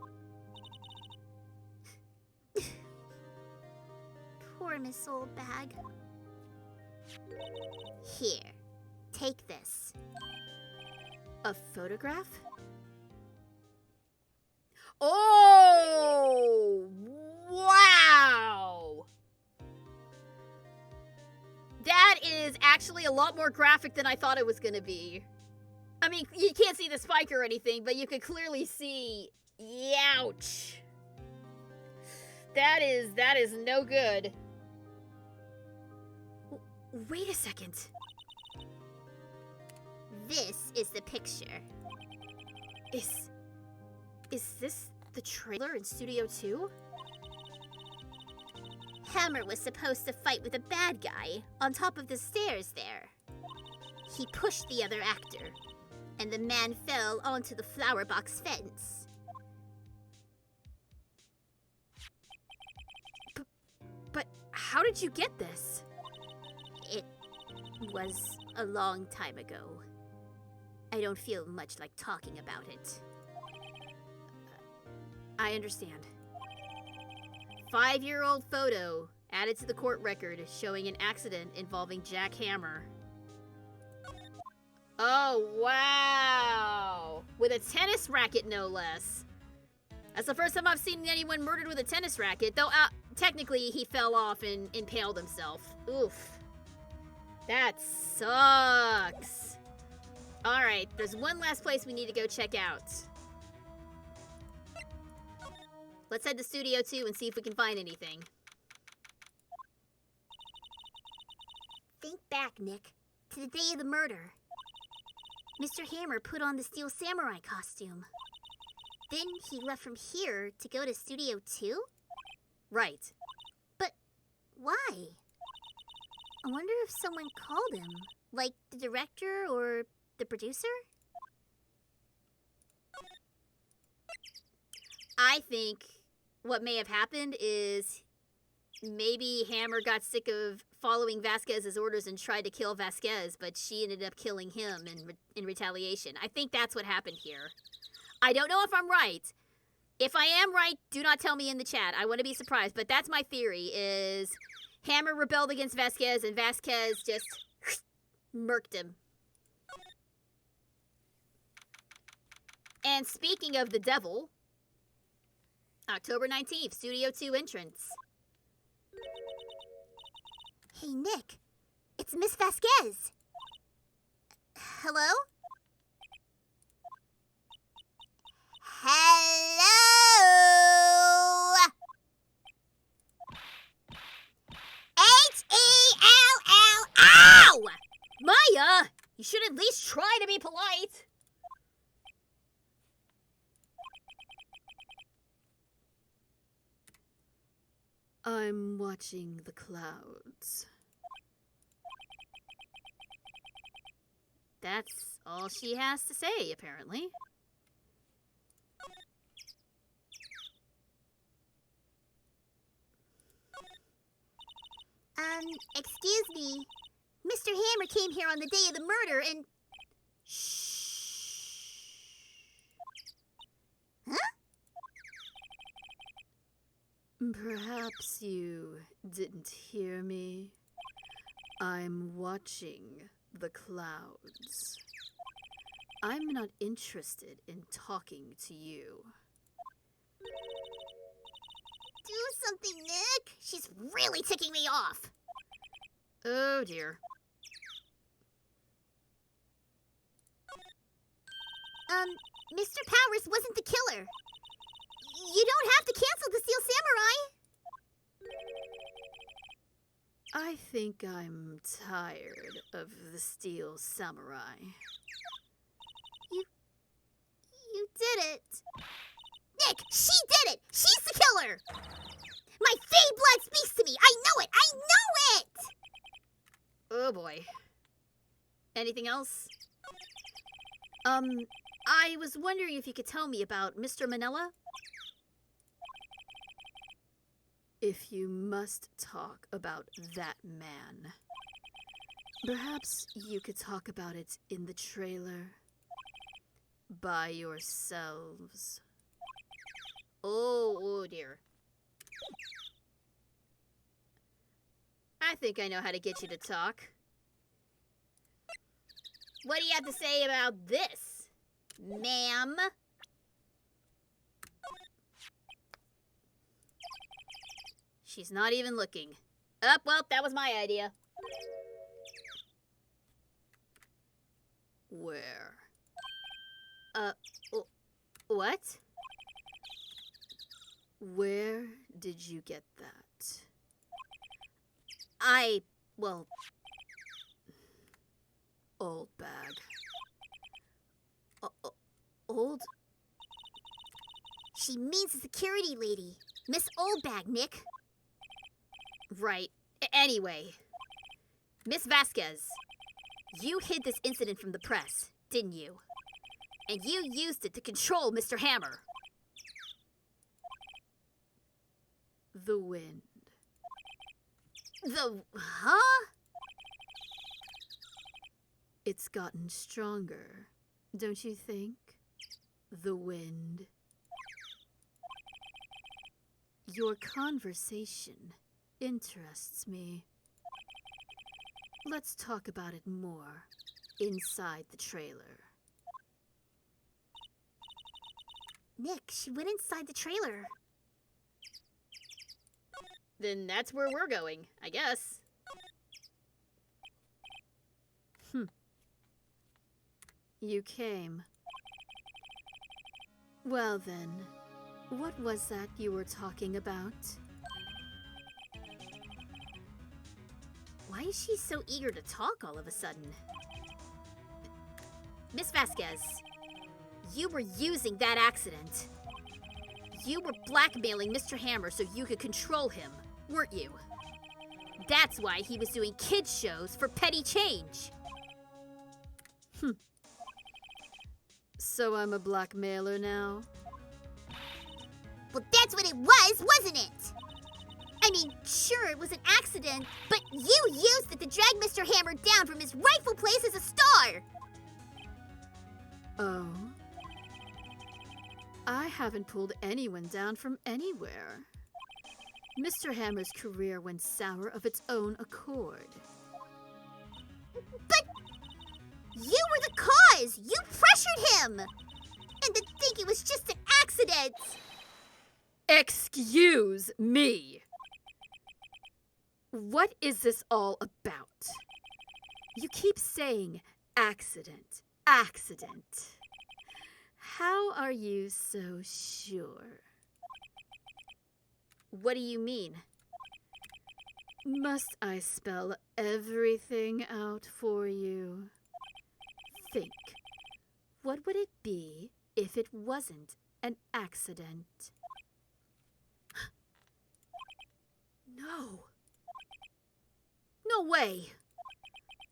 Poor Miss Oldbag. Here, take this. A photograph? Oh! Wow! That is actually a lot more graphic than I thought it was gonna be. I mean, you can't see the spike or anything, but you could clearly see. Youch! That is no good. Wait a second. This is the picture. Is this the trailer in Studio 2? Hammer was supposed to fight with a bad guy on top of the stairs there. He pushed the other actor, and the man fell onto the flower box fence. But how did you get this? It was a long time ago. I don't feel much like talking about it. I understand. 5-year-old photo added to the court record showing an accident involving Jack Hammer. Oh, wow! With a tennis racket, no less. That's the first time I've seen anyone murdered with a tennis racket, though technically he fell off and impaled himself. Oof. That sucks. Alright, there's one last place we need to go check out. Let's head to Studio 2 and see if we can find anything. Think back, Nick, to the day of the murder. Mr. Hammer put on the Steel Samurai costume. Then he left from here to go to Studio 2? Right. But why? I wonder if someone called him, like the director or the producer? I think what may have happened is maybe Hammer got sick of following Vasquez's orders and tried to kill Vasquez, but she ended up killing him in retaliation. I think that's what happened here. I don't know if I'm right. If I am right, do not tell me in the chat. I want to be surprised, but that's my theory, is Hammer rebelled against Vasquez and Vasquez just murked him. And speaking of the devil, October 19th, Studio 2 entrance. Hey, Nick. It's Miss Vasquez. Hello? Hello? H-E-L-L. Ow! Maya, you should at least try to be polite. I'm watching the clouds. That's all she has to say, apparently. Excuse me. Mr. Hammer came here on the day of the murder and... Huh? Perhaps you didn't hear me. I'm watching the clouds. I'm not interested in talking to you. Do something, Nick. She's really ticking me off. Oh dear. Mr. Powers wasn't the killer. You don't have to cancel the Steel Samurai. I think I'm tired of the Steel Samurai. You did it. Nick, she did it. She's the killer. My Fey blood speaks to me. I know it. I know it. Oh boy. Anything else? I was wondering if you could tell me about Mr. Manila? If you must talk about that man, perhaps you could talk about it in the trailer by yourselves. Oh dear. I think I know how to get you to talk. What do you have to say about this, ma'am? She's not even looking. Well, that was my idea. Where? What? Where did you get that? Well, Old bag. old? She means the security lady. Miss Oldbag, Nick. Right. Anyway, Miss Vasquez, you hid this incident from the press, didn't you? And you used it to control Mr. Hammer. The wind. Huh? It's gotten stronger, don't you think? The wind. Your conversation interests me. Let's talk about it more inside the trailer. Nick, she went inside the trailer. Then that's where we're going, I guess. You came. Well then, what was that you were talking about? Why is she so eager to talk all of a sudden? Miss Vasquez, you were using that accident. You were blackmailing Mr. Hammer so you could control him, weren't you? That's why he was doing kids shows for petty change. So I'm a blackmailer now? Well, that's what it was, wasn't it? I mean, sure, it was an accident, but you used it to drag Mr. Hammer down from his rightful place as a star. Oh? I haven't pulled anyone down from anywhere. Mr. Hammer's career went sour of its own accord. But you were the cause! You pressured him! And to think it was just an accident! Excuse me! What is this all about? You keep saying accident, accident. How are you so sure? What do you mean? Must I spell everything out for you? Think. What would it be if it wasn't an accident? No. No way.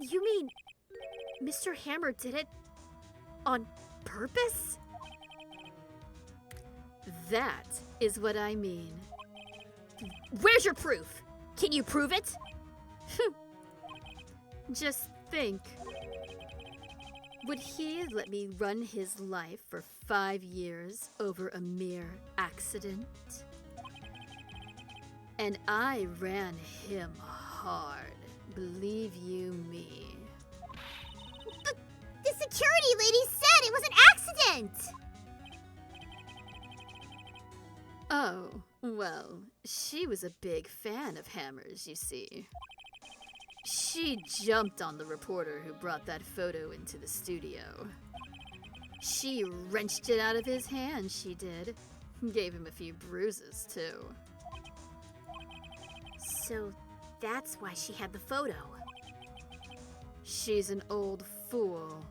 You mean Mr. Hammer did it on purpose? That is what I mean. Where's your proof? Can you prove it? Just think. Would he let me run his life for 5 years over a mere accident? And I ran him hard. Believe you me. The security lady said it was an accident! Oh, well, she was a big fan of hammers, you see. She jumped on the reporter who brought that photo into the studio. She wrenched it out of his hand, she did. Gave him a few bruises, too. So that's why she had the photo. She's an old fool.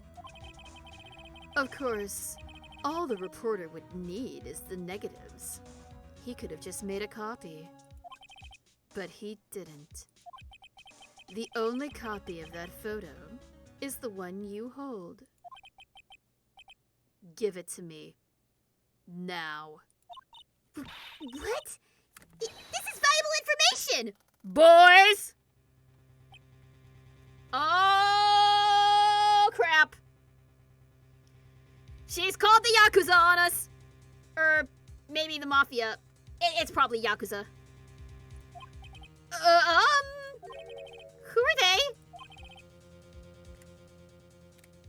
Of course, all the reporter would need is the negatives. He could have just made a copy. But he didn't. The only copy of that photo is the one you hold. Give it to me. Now. What? This is valuable information! Boys! Oh, crap. She's called the Yakuza on us. Or maybe the Mafia. It's probably Yakuza. Who are they?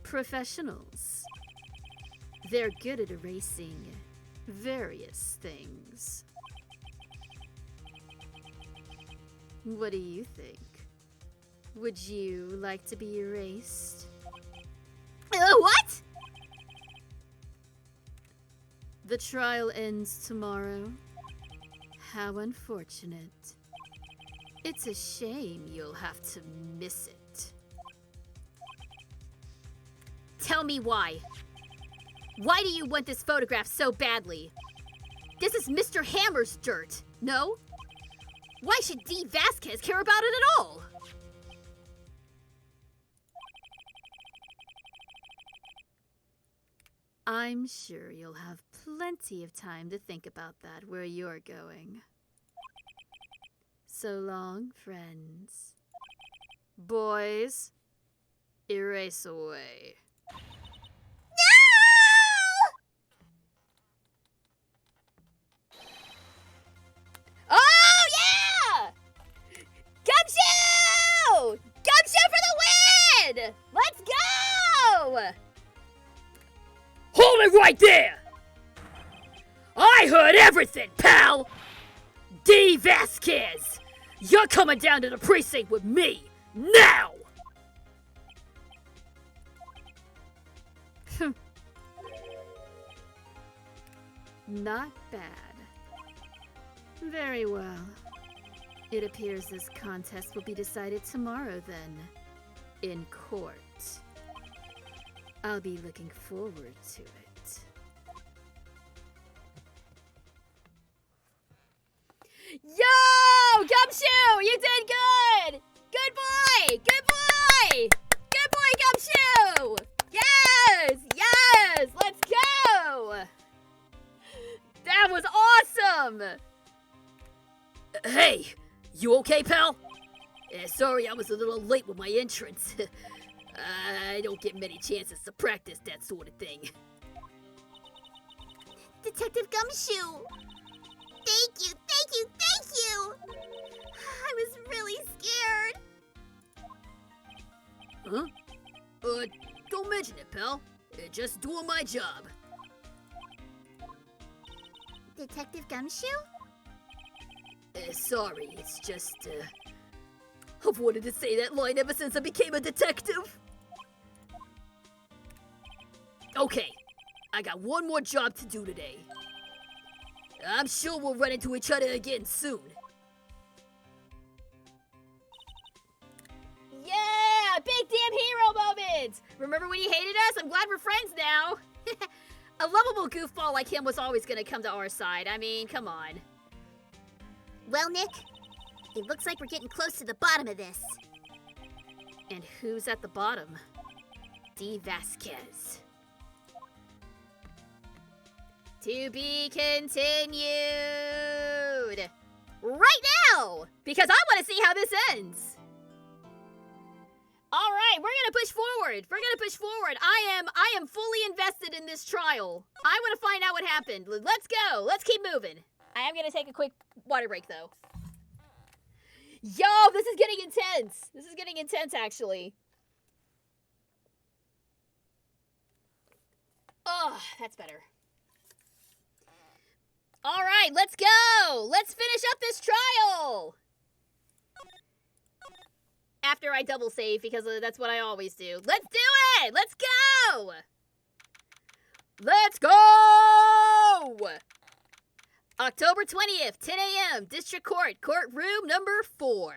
Professionals. They're good at erasing various things. What do you think? Would you like to be erased? What? The trial ends tomorrow. How unfortunate. It's a shame you'll have to miss it. Tell me why. Why do you want this photograph so badly? This is Mr. Hammer's dirt, no? Why should D. Vasquez care about it at all? I'm sure you'll have plenty of time to think about that where you're going. So long, friends. Boys, erase away. Oh, yeah! Gumshoe! Gumshoe for the win! Let's go! Hold it right there! I heard everything, pal! D. Vasquez! You're coming down to the precinct with me, now! Not bad. Very well. It appears this contest will be decided tomorrow then, in court. I'll be looking forward to it. Yo! Gumshoe! You did good! Good boy! Good boy! Good boy, Gumshoe! Yes! Yes! Let's go! That was awesome! Hey, you okay, pal? Sorry I was a little late with my entrance. I don't get many chances to practice that sort of thing. Detective Gumshoe! Thank you, thank you, thank you! I was really scared. Huh? Don't mention it, pal. Just doing my job. Detective Gumshoe? Sorry, it's just, I've wanted to say that line ever since I became a detective. Okay, I got one more job to do today. I'm sure we'll run into each other again soon. Yeah! Big damn hero moment! Remember when you hated us? I'm glad we're friends now. A lovable goofball like him was always gonna come to our side. I mean, come on. Well, Nick, it looks like we're getting close to the bottom of this. And who's at the bottom? D. Vasquez. To be continued. Right now! Because I want to see how this ends. All right, we're gonna push forward. We're gonna push forward. I am fully invested in this trial. I want to find out what happened. Let's go. Let's keep moving. I am gonna take a quick water break though. Yo, this is getting intense. This is getting intense, actually. Oh, that's better. All right, let's go. Let's finish up this trial. After I double save, because that's what I always do. Let's do it. Let's go. Let's go. October 20th, 10 a.m., District Court, courtroom number 4.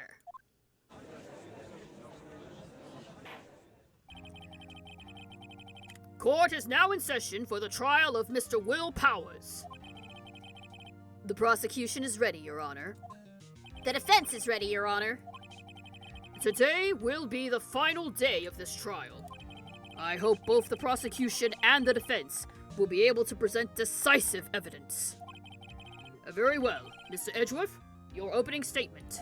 Court is now in session for the trial of Mr. Will Powers. The prosecution is ready, Your Honor. The defense is ready, Your Honor. Today will be the final day of this trial. I hope both the prosecution and the defense will be able to present decisive evidence. Very well. Mr. Edgeworth, your opening statement.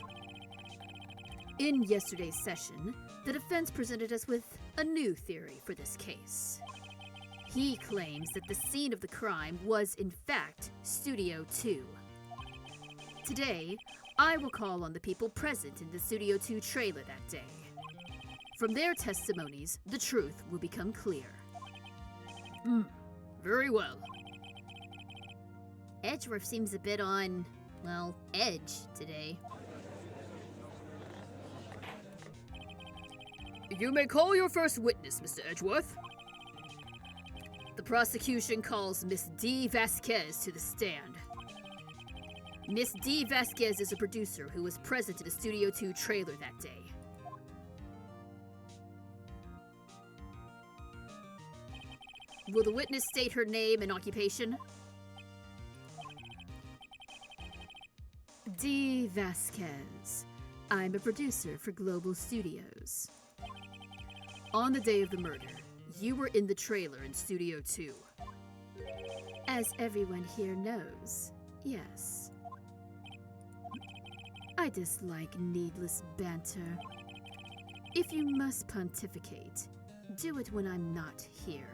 In yesterday's session, the defense presented us with a new theory for this case. He claims that the scene of the crime was, in fact, Studio 2. Today, I will call on the people present in the Studio 2 trailer that day. From their testimonies, the truth will become clear. Very well. Edgeworth seems a bit on, well, edge today. You may call your first witness, Mr. Edgeworth. The prosecution calls Miss D. Vasquez to the stand. Miss D. Vasquez is a producer who was present in the Studio 2 trailer that day. Will the witness state her name and occupation? D. Vasquez. I'm a producer for Global Studios. On the day of the murder, you were in the trailer in Studio 2. As everyone here knows, yes. I dislike needless banter. If you must pontificate, do it when I'm not here.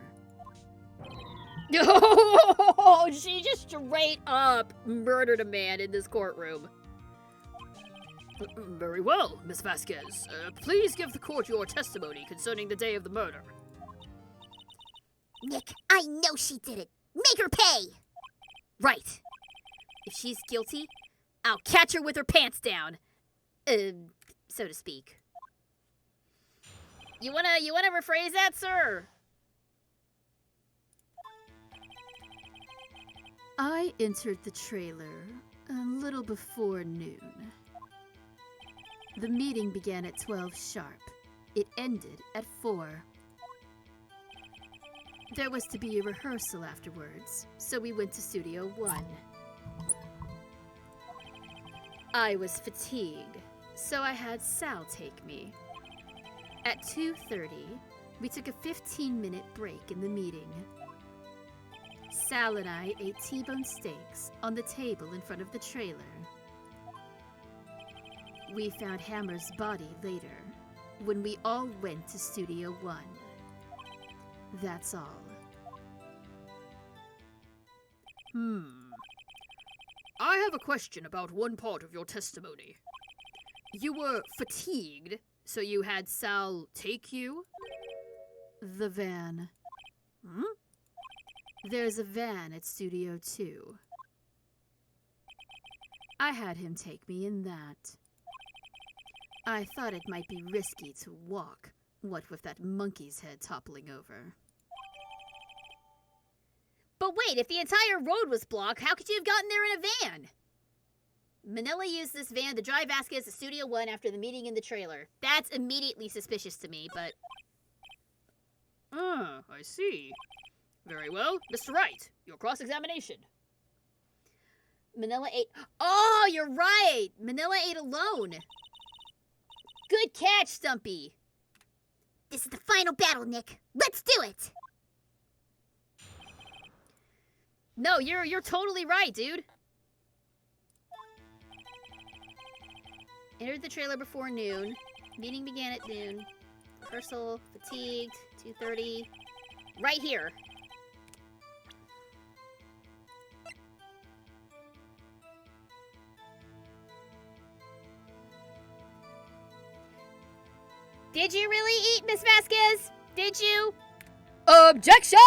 Oh, she just straight up murdered a man in this courtroom. Very well, Miss Vasquez. Please give the court your testimony concerning the day of the murder. Nick, I know she did it. Make her pay! Right. If she's guilty, I'll catch her with her pants down. So to speak. You wanna rephrase that, sir? I entered the trailer a little before noon. The meeting began at 12 sharp. It ended at 4. There was to be a rehearsal afterwards, so we went to Studio 1. I was fatigued, so I had Sal take me. At 2:30, we took a 15-minute break in the meeting. Sal and I ate T-bone steaks on the table in front of the trailer. We found Hammer's body later, when we all went to Studio 1. That's all. I have a question about one part of your testimony. You were fatigued, so you had Sal take you? The van. There's a van at Studio 2. I had him take me in that. I thought it might be risky to walk, what with that monkey's head toppling over. But wait, if the entire road was blocked, how could you have gotten there in a van? Manila used this van to drive Vasquez to Studio 1 after the meeting in the trailer. That's immediately suspicious to me, but... I see. Very well. Mr. Wright, your cross-examination. Manila ate... Oh, you're right! Manila ate alone. Good catch, Stumpy. This is the final battle, Nick. Let's do it! No, you're totally right, dude. Entered the trailer before noon. Meeting began at noon. Rehearsal, fatigued, 2:30. Right here. Did you really eat, Miss Vasquez? Did you? Objection!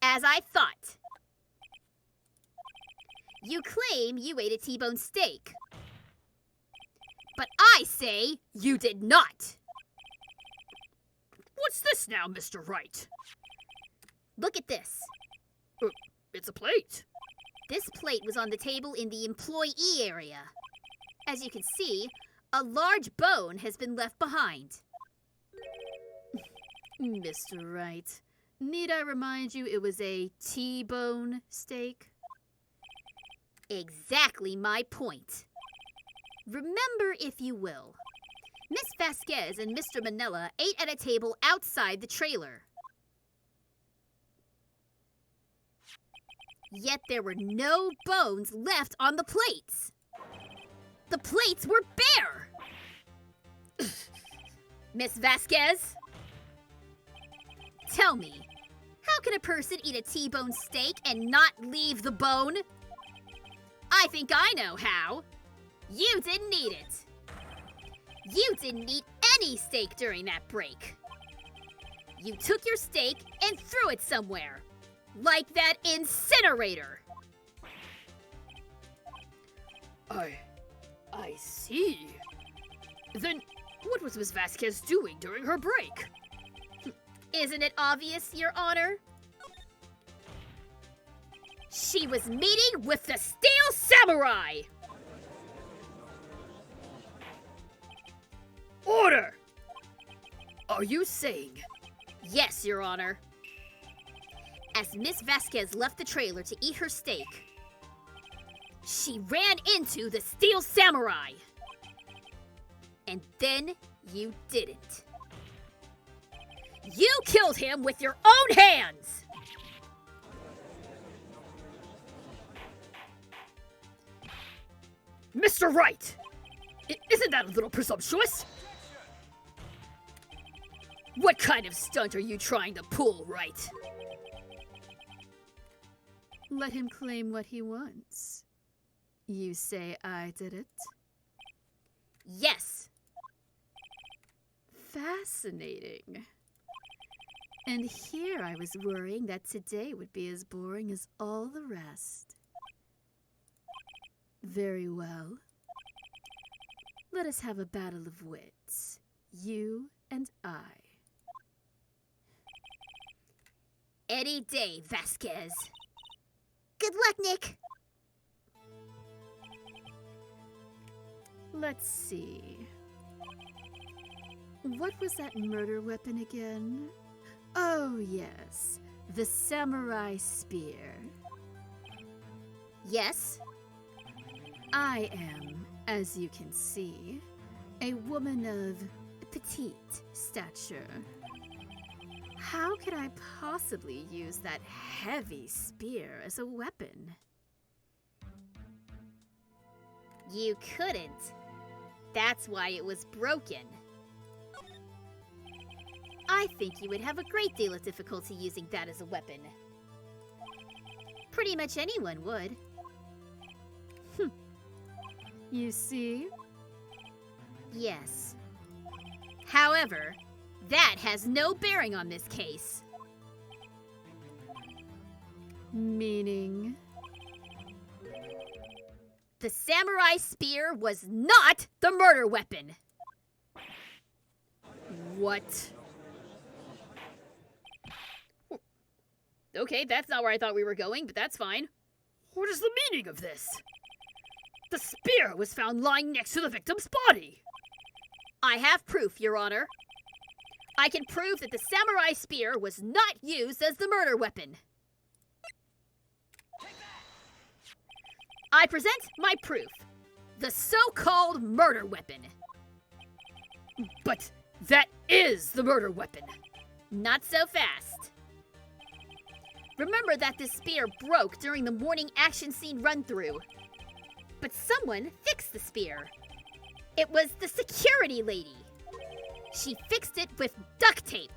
As I thought. You claim you ate a T-bone steak. But I say you did not. What's this now, Mr. Wright? Look at this. It's a plate. This plate was on the table in the employee area. As you can see, a large bone has been left behind. Mr. Wright, need I remind you it was a T-bone steak? Exactly my point. Remember, if you will, Miss Vasquez and Mr. Manila ate at a table outside the trailer. Yet there were no bones left on the plates. The plates were bare. Miss Vasquez, tell me, how can a person eat a T-bone steak and not leave the bone? I think I know how. You didn't eat it. You didn't eat any steak during that break. You took your steak and threw it somewhere. Like that incinerator. I see. Then what was Miss Vasquez doing during her break? Isn't it obvious, Your Honor? She was meeting with the Steel Samurai! Order! Are you saying? Yes, Your Honor. As Miss Vasquez left the trailer to eat her steak, she ran into the Steel Samurai. And then you didn't. You killed him with your own hands! Mr. Wright! Isn't that a little presumptuous? What kind of stunt are you trying to pull, Wright? Let him claim what he wants. You say I did it? Yes. Fascinating. And here I was worrying that today would be as boring as all the rest. Very well. Let us have a battle of wits. You and I. Any day, Vasquez. Good luck, Nick. Let's see. What was that murder weapon again? Oh, yes. The samurai spear. Yes? I am, as you can see, a woman of petite stature. How could I possibly use that heavy spear as a weapon? You couldn't. That's why it was broken. I think you would have a great deal of difficulty using that as a weapon. Pretty much anyone would. You see? Yes. However, that has no bearing on this case. Meaning? The samurai spear was not the murder weapon. What? Okay, that's not where I thought we were going, but that's fine. What is the meaning of this? The spear was found lying next to the victim's body. I have proof, Your Honor. I can prove that the samurai spear was not used as the murder weapon. I present my proof. The so-called murder weapon. But that is the murder weapon. Not so fast. Remember that this spear broke during the morning action scene run-through. But someone fixed the spear. It was the security lady. She fixed it with duct tape.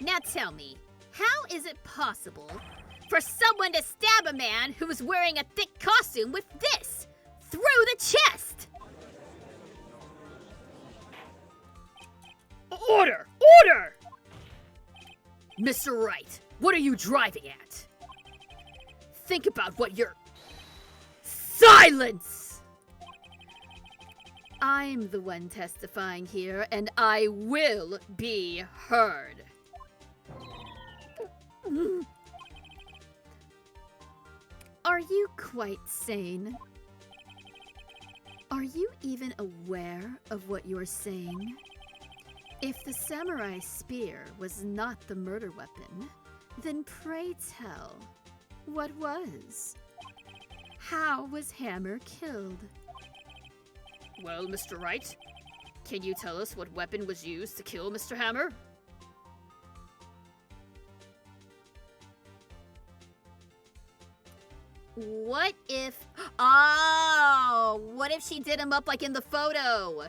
Now tell me, how is it possible for someone to stab a man who was wearing a thick costume with this through the chest! Order! Order! Mr. Wright, what are you driving at? Think about what you're... Silence! I'm the one testifying here, and I will be heard. Are you quite sane? Are you even aware of what you're saying? If the samurai spear was not the murder weapon, then pray tell, what was? How was Hammer killed? Well, Mr. Wright, can you tell us what weapon was used to kill Mr. Hammer? What if... Oh! What if she did him up like in the photo?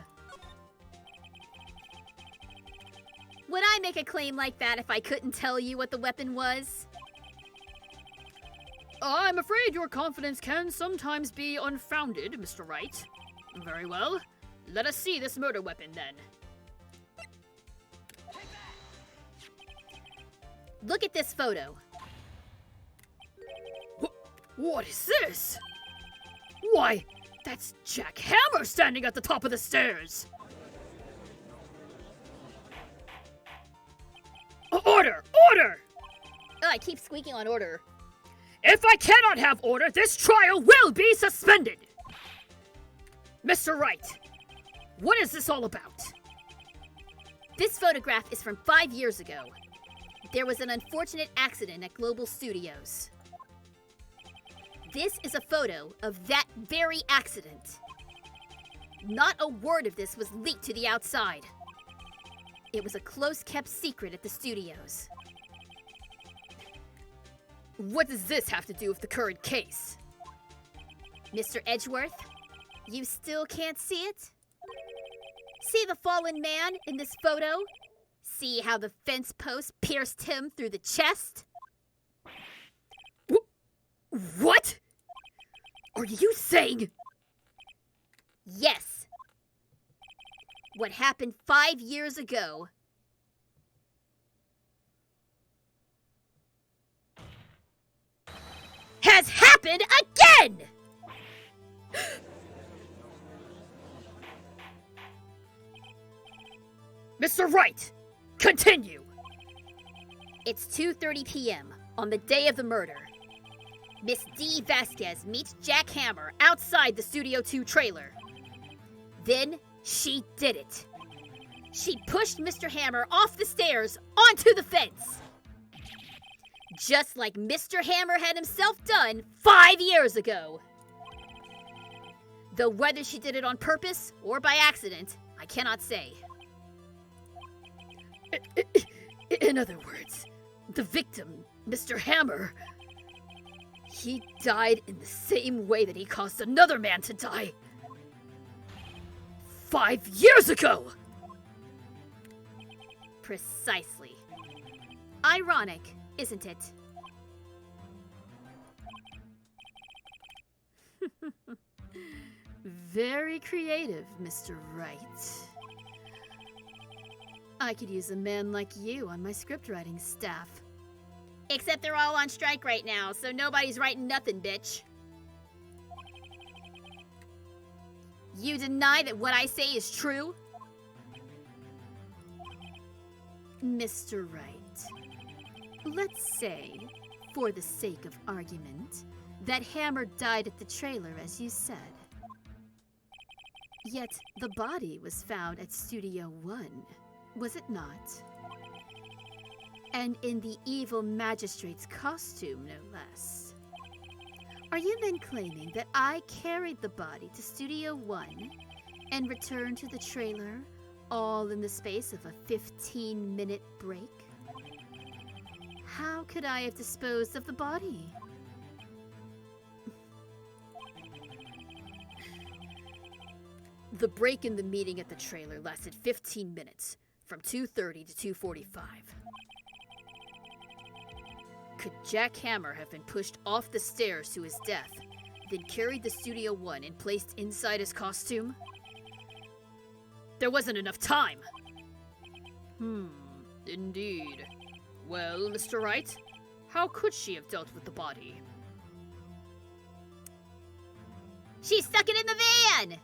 Would I make a claim like that if I couldn't tell you what the weapon was? I'm afraid your confidence can sometimes be unfounded, Mr. Wright. Very well. Let us see this murder weapon, then. Look at this photo. What is this? Why, that's Jack Hammer standing at the top of the stairs! Order! Order! Oh, I keep squeaking on order. If I cannot have order, this trial will be suspended! Mr. Wright, what is this all about? This photograph is from 5 years ago. There was an unfortunate accident at Global Studios. This is a photo of that very accident. Not a word of this was leaked to the outside. It was a close-kept secret at the studios. What does this have to do with the current case? Mr. Edgeworth, you still can't see it? See the fallen man in this photo? See how the fence post pierced him through the chest? What? Are you saying? Yes. What happened 5 years ago has happened again! Mr. Wright, continue! It's 2:30 p.m. on the day of the murder. Miss D. Vasquez meets Jack Hammer outside the Studio 2 trailer. Then she did it. She pushed Mr. Hammer off the stairs onto the fence. Just like Mr. Hammer had himself done 5 years ago. Though whether she did it on purpose or by accident, I cannot say. In other words, the victim, Mr. Hammer, he died in the same way that he caused another man to die 5 years ago! Precisely. Ironic, isn't it? Very creative, Mr. Wright. I could use a man like you on my scriptwriting staff. Except they're all on strike right now, so nobody's writing nothing, bitch. You deny that what I say is true? Mr. Wright, let's say, for the sake of argument, that Hammer died at the trailer as you said. Yet the body was found at Studio 1, was it not? And in the evil magistrate's costume, no less. Are you then claiming that I carried the body to Studio 1 and returned to the trailer, all in the space of a 15-minute break? How could I have disposed of the body? The break in the meeting at the trailer lasted 15 minutes, from 2:30 to 2:45. Could Jack Hammer have been pushed off the stairs to his death, then carried the Studio One and placed inside his costume? There wasn't enough time. Indeed. Well, Mr. Wright, how could she have dealt with the body? She stuck it in the van!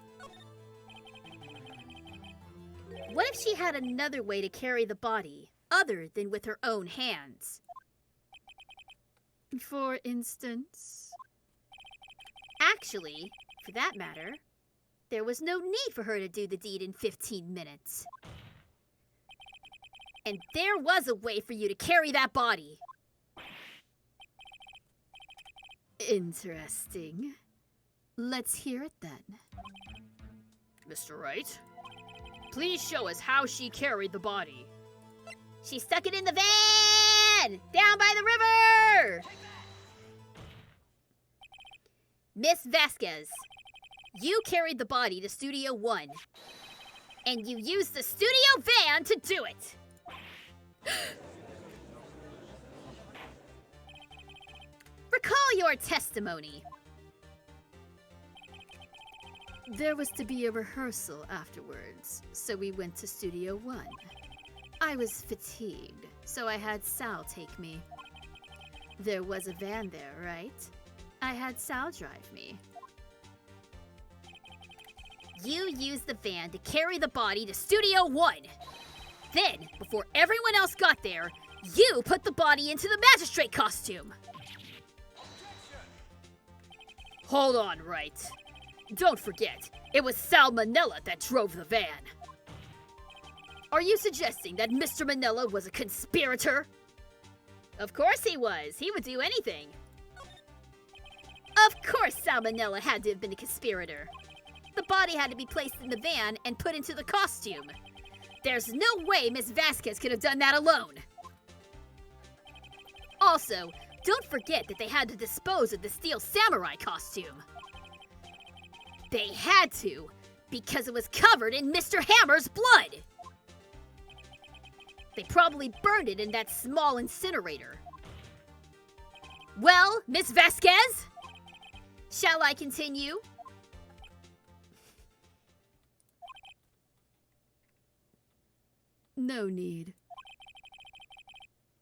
What if she had another way to carry the body, other than with her own hands? For instance? Actually, for that matter, there was no need for her to do the deed in 15 minutes. And there was a way for you to carry that body. Interesting. Let's hear it then. Mr. Wright, please show us how she carried the body. She stuck it in the van! Down by the river! Miss Vasquez, you carried the body to Studio One, and you used the studio van to do it. Recall your testimony. There was to be a rehearsal afterwards, so we went to Studio One. I was fatigued, so I had Sal take me. There was a van there, right? I had Sal drive me. You used the van to carry the body to Studio One. Then, before everyone else got there, you put the body into the magistrate costume. Hold on, Wright. Don't forget, it was Sal Manella that drove the van. Are you suggesting that Mr. Manella was a conspirator? Of course he was. He would do anything. Of course Sal Manella had to have been a conspirator. The body had to be placed in the van and put into the costume. There's no way Miss Vasquez could have done that alone. Also, don't forget that they had to dispose of the Steel Samurai costume. They had to, because it was covered in Mr. Hammer's blood. They probably burned it in that small incinerator. Well, Miss Vasquez? Shall I continue? No need.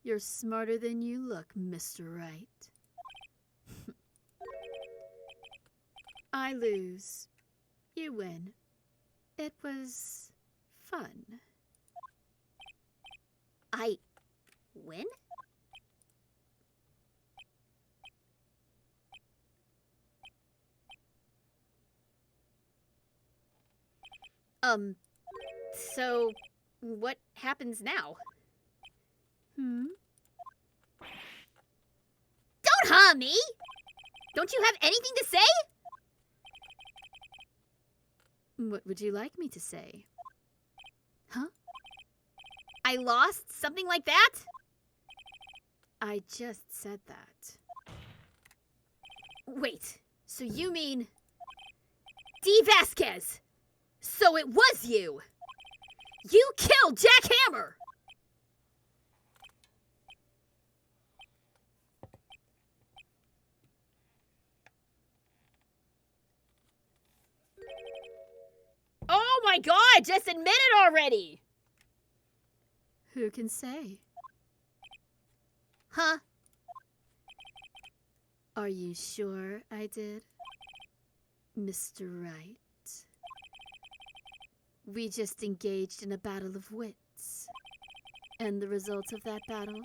You're smarter than you look, Mr. Wright. I lose. You win. It was fun. I win? So what happens now? Hmm? Don't huh me! Don't you have anything to say? What would you like me to say? Huh? I lost? Something like that? I just said that. Wait, so you mean... D. Vasquez! So it was you! You killed Jack Hammer! Oh my god, just admit it already! Who can say? Huh? Are you sure I did? Mr. Wright? We just engaged in a battle of wits. And the result of that battle?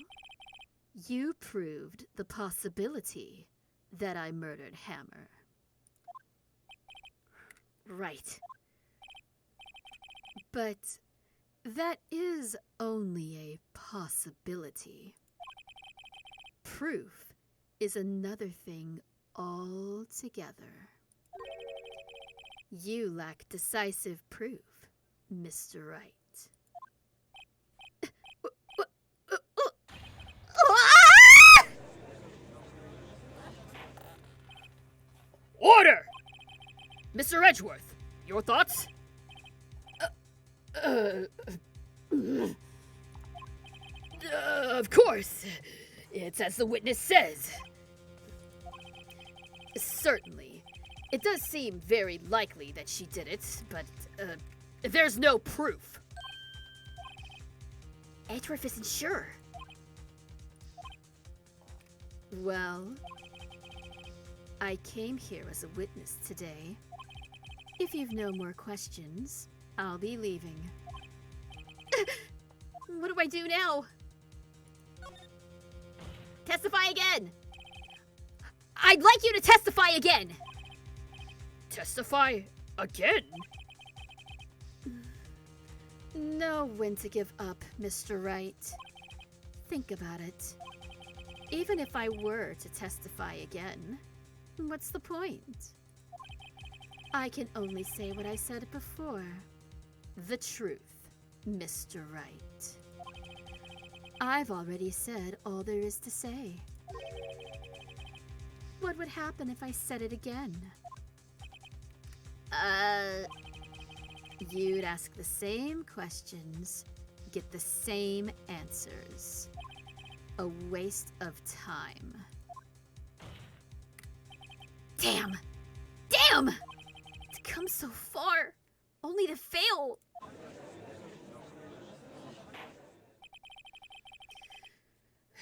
You proved the possibility that I murdered Hammer. Right. But that is only a possibility. Proof is another thing altogether. You lack decisive proof, Mr. Wright. Order! Mr. Edgeworth, your thoughts? Of course. It's as the witness says. Certainly. It does seem very likely that she did it, but, there's no proof. Edgeworth isn't sure. Well, I came here as a witness today. If you've no more questions, I'll be leaving. What do I do now? Testify again! I'd like you to testify again! Testify again? Know when to give up, Mr. Wright. Think about it. Even if I were to testify again, what's the point? I can only say what I said before. The truth, Mr. Wright. I've already said all there is to say. What would happen if I said it again? You'd ask the same questions, get the same answers. A waste of time. Damn! Damn! To come so far, only to fail.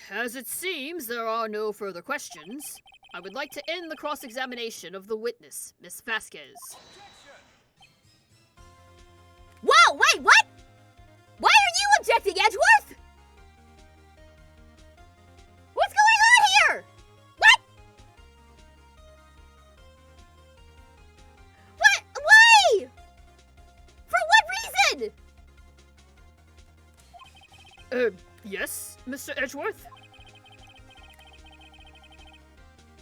As it seems there are no further questions, I would like to end the cross-examination of the witness, Miss Vasquez. Whoa, wait, what? Why are you objecting, Edgeworth? What's going on here? What? What? Why? For what reason? Yes, Mr. Edgeworth?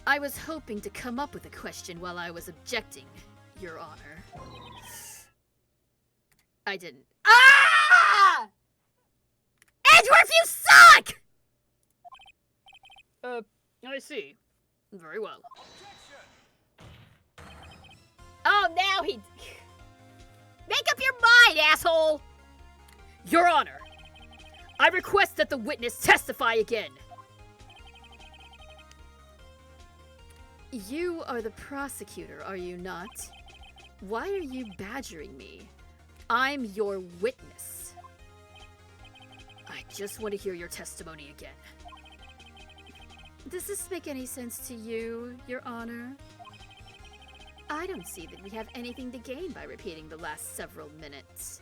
I was hoping to come up with a question while I was objecting, Your Honor. I didn't. Ah! Edgeworth, you suck! I see. Very well. Oh, now he... Make up your mind, asshole! Your Honor, I request that the witness testify again. You are the prosecutor, are you not? Why are you badgering me? I'm your witness. I just want to hear your testimony again. Does this make any sense to you, Your Honor? I don't see that we have anything to gain by repeating the last several minutes.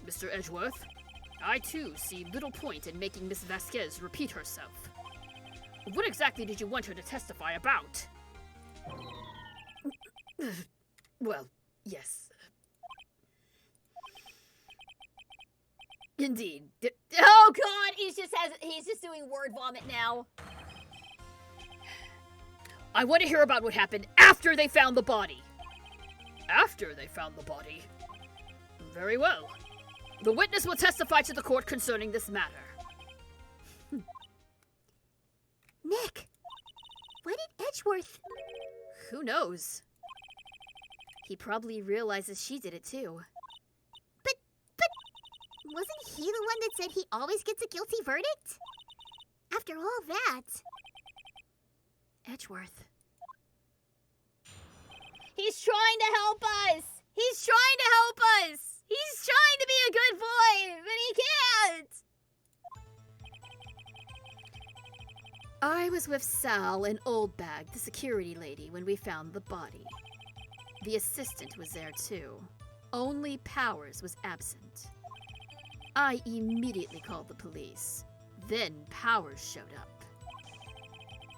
Mr. Edgeworth, I too see little point in making Miss Vasquez repeat herself. What exactly did you want her to testify about? Well, yes. Indeed. Oh God, he's just doing word vomit now. I want to hear about what happened after they found the body. After they found the body? Very well. The witness will testify to the court concerning this matter. Nick, why did Edgeworth... Who knows? He probably realizes she did it too. But wasn't he the one that said he always gets a guilty verdict? After all that... Edgeworth. He's trying to help us! He's trying to help us! He's trying to be a good boy, but he can't! I was with Sal and Oldbag, the security lady, when we found the body. The assistant was there too. Only Powers was absent. I immediately called the police. Then Powers showed up.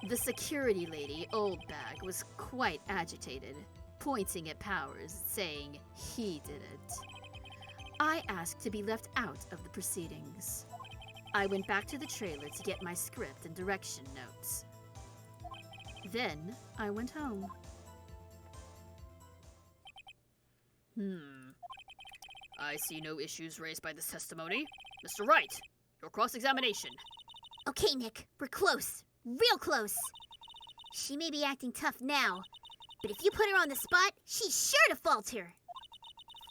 The security lady, Oldbag, was quite agitated, pointing at Powers, saying he did it. I asked to be left out of the proceedings. I went back to the trailer to get my script and direction notes. Then I went home. I see no issues raised by this testimony. Mr. Wright, your cross-examination. Okay, Nick, we're close. Real close. She may be acting tough now, but if you put her on the spot, she's sure to falter.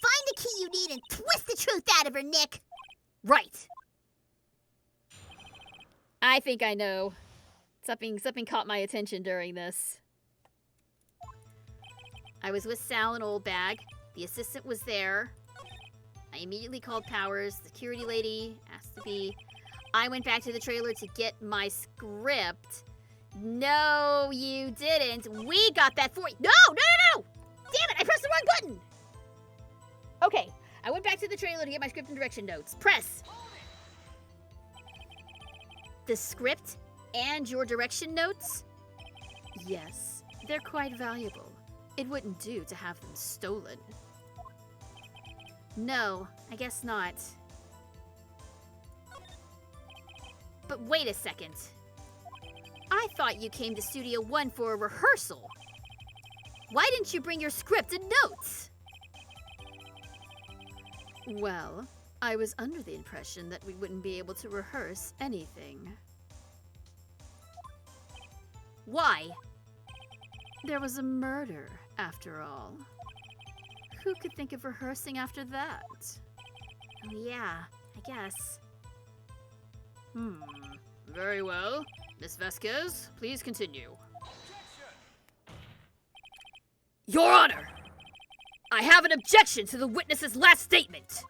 Find the key you need and twist the truth out of her, Nick. Right. I think I know. Something caught my attention during this. I was with Sal and Old Bag. The assistant was there. I immediately called Powers. The security lady asked to be. I went back to the trailer to get my script. No, you didn't. We got that for you. No! Damn it, I pressed the wrong button! Okay, I went back to the trailer to get my script and direction notes. Press! The script and your direction notes? Yes, they're quite valuable. It wouldn't do to have them stolen. No, I guess not. But wait a second. I thought you came to Studio One for a rehearsal. Why didn't you bring your script and notes? Well, I was under the impression that we wouldn't be able to rehearse anything. Why? There was a murder, after all. Who could think of rehearsing after that? Oh yeah, I guess. Very well. Miss Vasquez, please continue. Your Honor! I have an objection to the witness's last statement.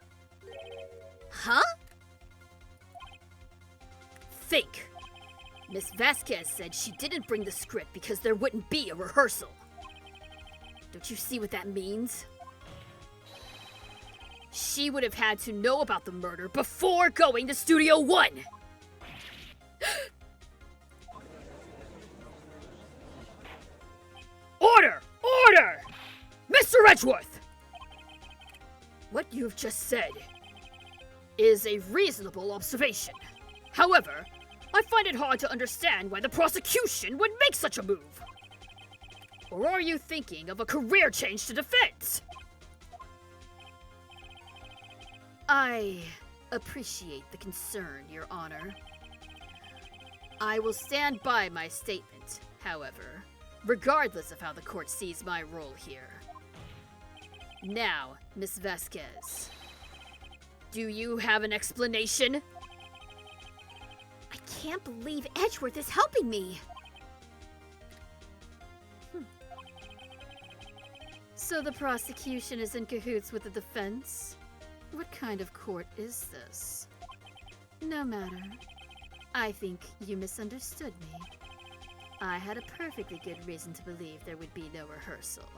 Huh? Think. Miss Vasquez said she didn't bring the script because there wouldn't be a rehearsal. Don't you see what that means? She would have had to know about the murder before going to Studio One. Order! Order! Mr. Edgeworth! What you've just said is a reasonable observation. However, I find it hard to understand why the prosecution would make such a move. Or are you thinking of a career change to defense? I appreciate the concern, Your Honor. I will stand by my statement, however, regardless of how the court sees my role here. Now, Miss Vasquez, Do you have an explanation? I can't believe Edgeworth is helping me. So the prosecution is in cahoots with the defense? What kind of court is this? No matter. I think you misunderstood me. I had a perfectly good reason to believe there would be no rehearsal.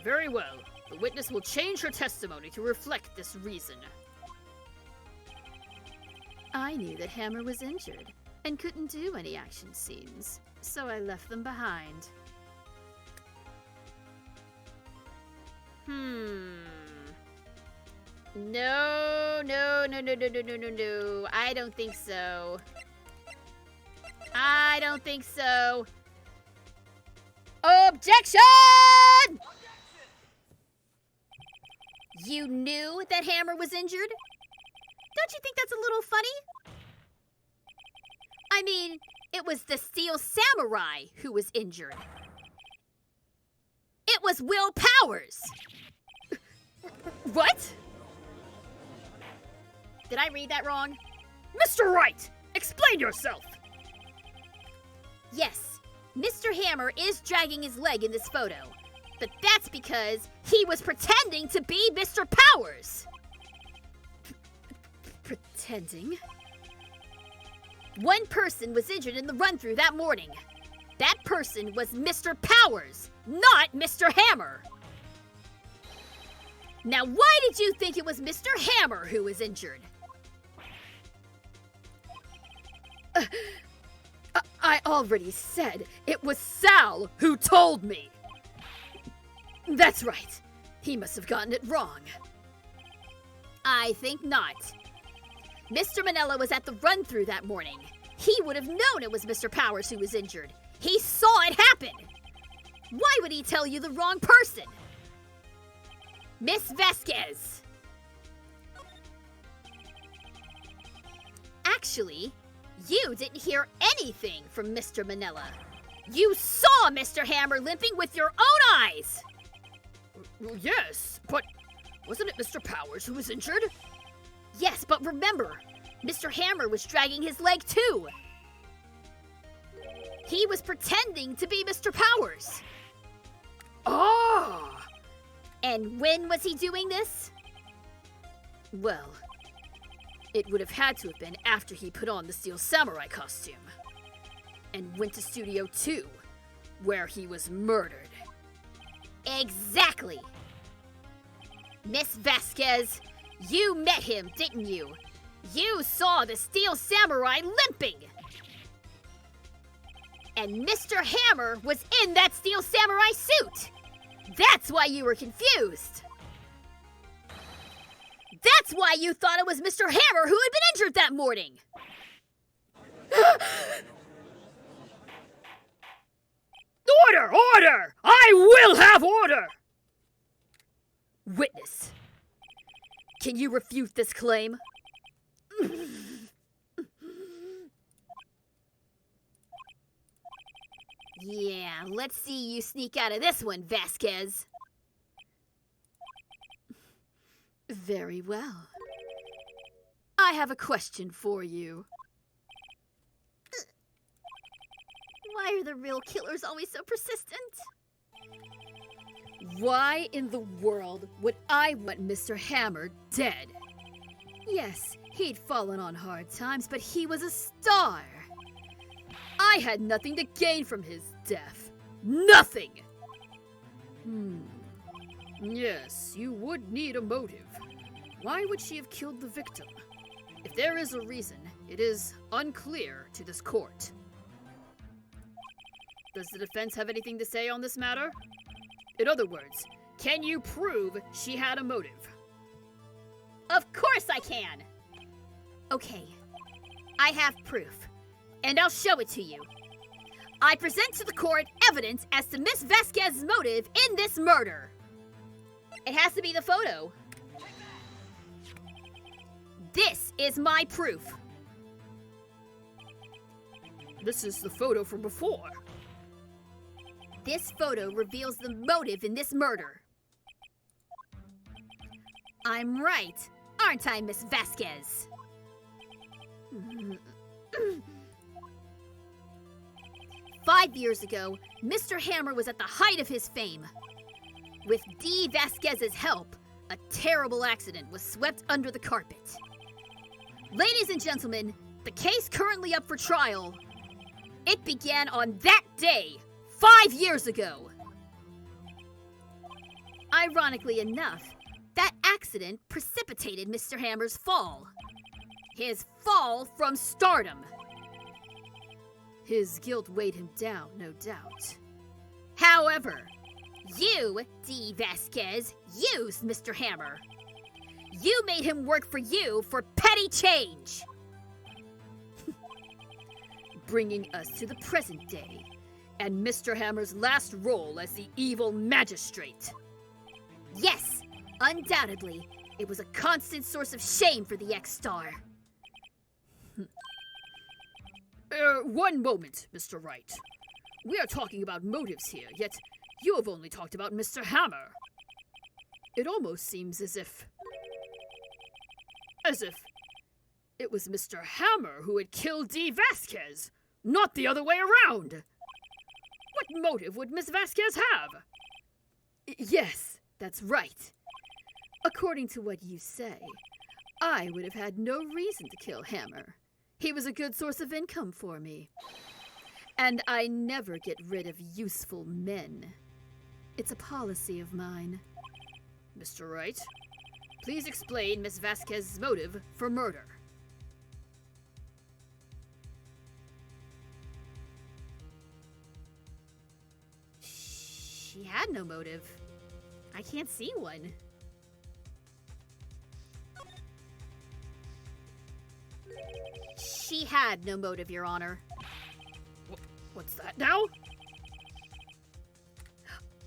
Very well. The witness will change her testimony to reflect this reason. I knew that Hammer was injured and couldn't do any action scenes, so I left them behind. No. I don't think so. I don't think so. Objection! You knew that Hammer was injured? Don't you think that's a little funny? I mean, it was the Steel Samurai who was injured. It was Will Powers. What? Did I read that wrong? Mr. Wright, explain yourself! Yes, Mr. Hammer is dragging his leg in this photo, but that's because he was pretending to be Mr. Powers. Pretending? One person was injured in the run-through that morning. That person was Mr. Powers, not Mr. Hammer. Now, why did you think it was Mr. Hammer who was injured? I already said it was Sal who told me. That's right. He must have gotten it wrong. I think not. Mr. Manella was at the run-through that morning. He would have known it was Mr. Powers who was injured. He saw it happen. Why would he tell you the wrong person? Miss Vasquez. Actually, you didn't hear anything from Mr. Manella. You saw Mr. Hammer limping with your own eyes. Yes, but wasn't it Mr. Powers who was injured? Yes, but remember, Mr. Hammer was dragging his leg too. He was pretending to be Mr. Powers. Ah! And when was he doing this? Well, it would have had to have been after he put on the Steel Samurai costume and went to Studio 2, where he was murdered. Exactly. Miss Vasquez, you met him, didn't you? You saw the Steel Samurai limping. And Mr. Hammer was in that Steel Samurai suit. That's why you were confused. That's why you thought it was Mr. Hammer who had been injured that morning. Order! Order! I will have order! Witness, can you refute this claim? Yeah, let's see you sneak out of this one, Vasquez. Very well. I have a question for you. Why are the real killers always so persistent? Why in the world would I want Mr. Hammer dead? Yes, he'd fallen on hard times, but he was a star. I had nothing to gain from his death. Nothing! Yes, you would need a motive. Why would she have killed the victim? If there is a reason, it is unclear to this court. Does the defense have anything to say on this matter? In other words, can you prove she had a motive? Of course I can! Okay, I have proof, and I'll show it to you. I present to the court evidence as to Miss Vasquez's motive in this murder. It has to be the photo. This is my proof. This is the photo from before. This photo reveals the motive in this murder. I'm right, aren't I, Miss Vasquez? 5 years ago, Mr. Hammer was at the height of his fame. With D. Vasquez's help, a terrible accident was swept under the carpet. Ladies and gentlemen, the case currently up for trial. It began on that day, 5 years ago. Ironically enough, that accident precipitated Mr. Hammer's fall. His fall from stardom. His guilt weighed him down, no doubt. However, you, D. Vasquez, used Mr. Hammer. You made him work for you for petty change. Bringing us to the present day, and Mr. Hammer's last role as the evil magistrate. Yes, undoubtedly, it was a constant source of shame for the ex-star. One moment, Mr. Wright. We are talking about motives here, yet you have only talked about Mr. Hammer. It almost seems as if it was Mr. Hammer who had killed D. Vasquez, not the other way around. What motive would Miss Vasquez have? Yes, that's right. According to what you say, I would have had no reason to kill Hammer. He was a good source of income for me. And I never get rid of useful men. It's a policy of mine. Mr. Wright, please explain Miss Vasquez's motive for murder. She had no motive. I can't see one. She had no motive, Your Honor. What's that now?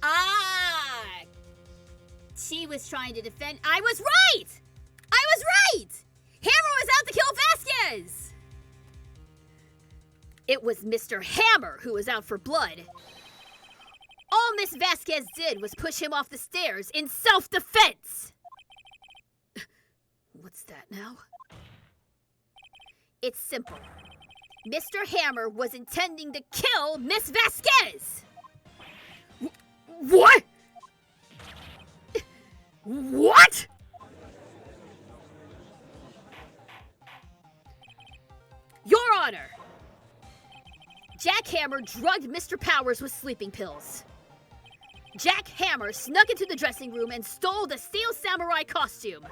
Ah! She was trying to defend. I was right! I was right! Hammer was out to kill Vasquez! It was Mr. Hammer who was out for blood. All Miss Vasquez did was push him off the stairs in self-defense. What's that now? It's simple. Mr. Hammer was intending to kill Miss Vasquez! What? What? Your Honor! Jack Hammer drugged Mr. Powers with sleeping pills. Jack Hammer snuck into the dressing room and stole the Steel Samurai costume.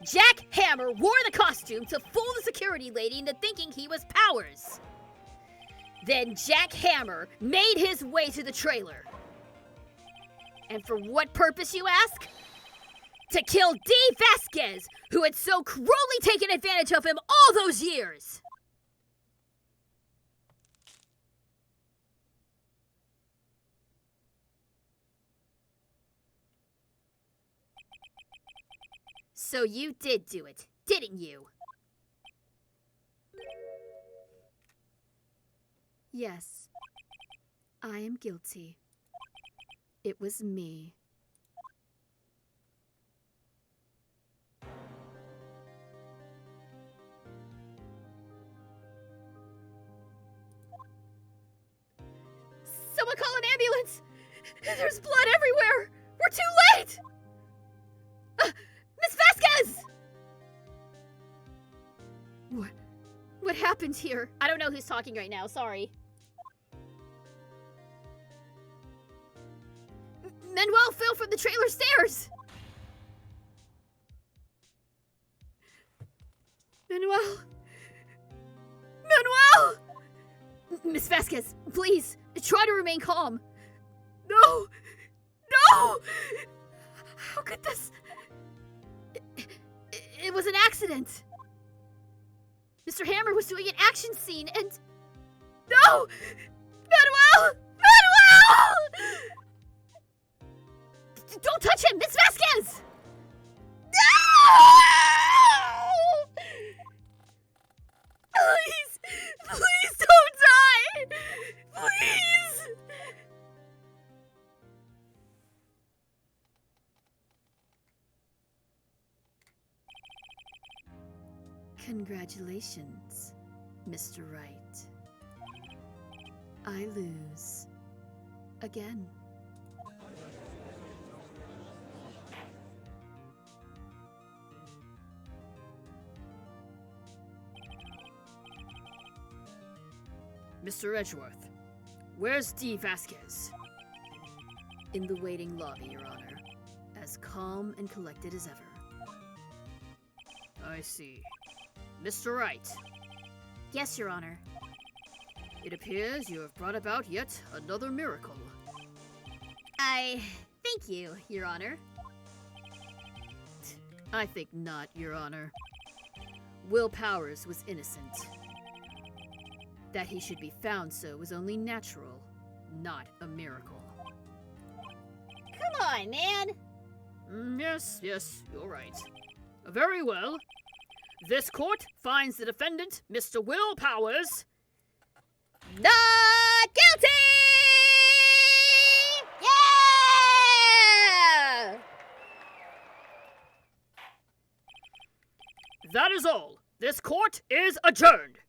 Jack Hammer wore the costume to fool the security lady into thinking he was Powers. Then Jack Hammer made his way to the trailer. And for what purpose, you ask? To kill Dee Vasquez, who had so cruelly taken advantage of him all those years. So you did do it, didn't you? Yes, I am guilty. It was me. Someone call an ambulance! There's blood everywhere! We're too late! Miss Vasquez! What happened here? I don't know who's talking right now, sorry. Manuel fell from the trailer stairs! Manuel! Manuel! Miss Vasquez, please, try to remain calm. No! No! How could this... It was an accident. Mr. Hammer was doing an action scene and... No! Manuel! Manuel! Don't touch him! Miss Vasquez! No! Please! Please don't die! Please! Congratulations, Mr. Wright. I lose. Again. Mr. Edgeworth, where's Dee Vasquez? In the waiting lobby, Your Honor. As calm and collected as ever. I see. Mr. Wright, Yes, Your Honor. it appears you have brought about yet another miracle. Thank you, Your Honor. I think not, Your Honor. Will Powers was innocent. That he should be found so was only natural, not a miracle. Come on, man! Yes, you're right. Very well. This court finds the defendant, Mr. Will Powers, Not guilty! Yeah! That is all. This court is adjourned.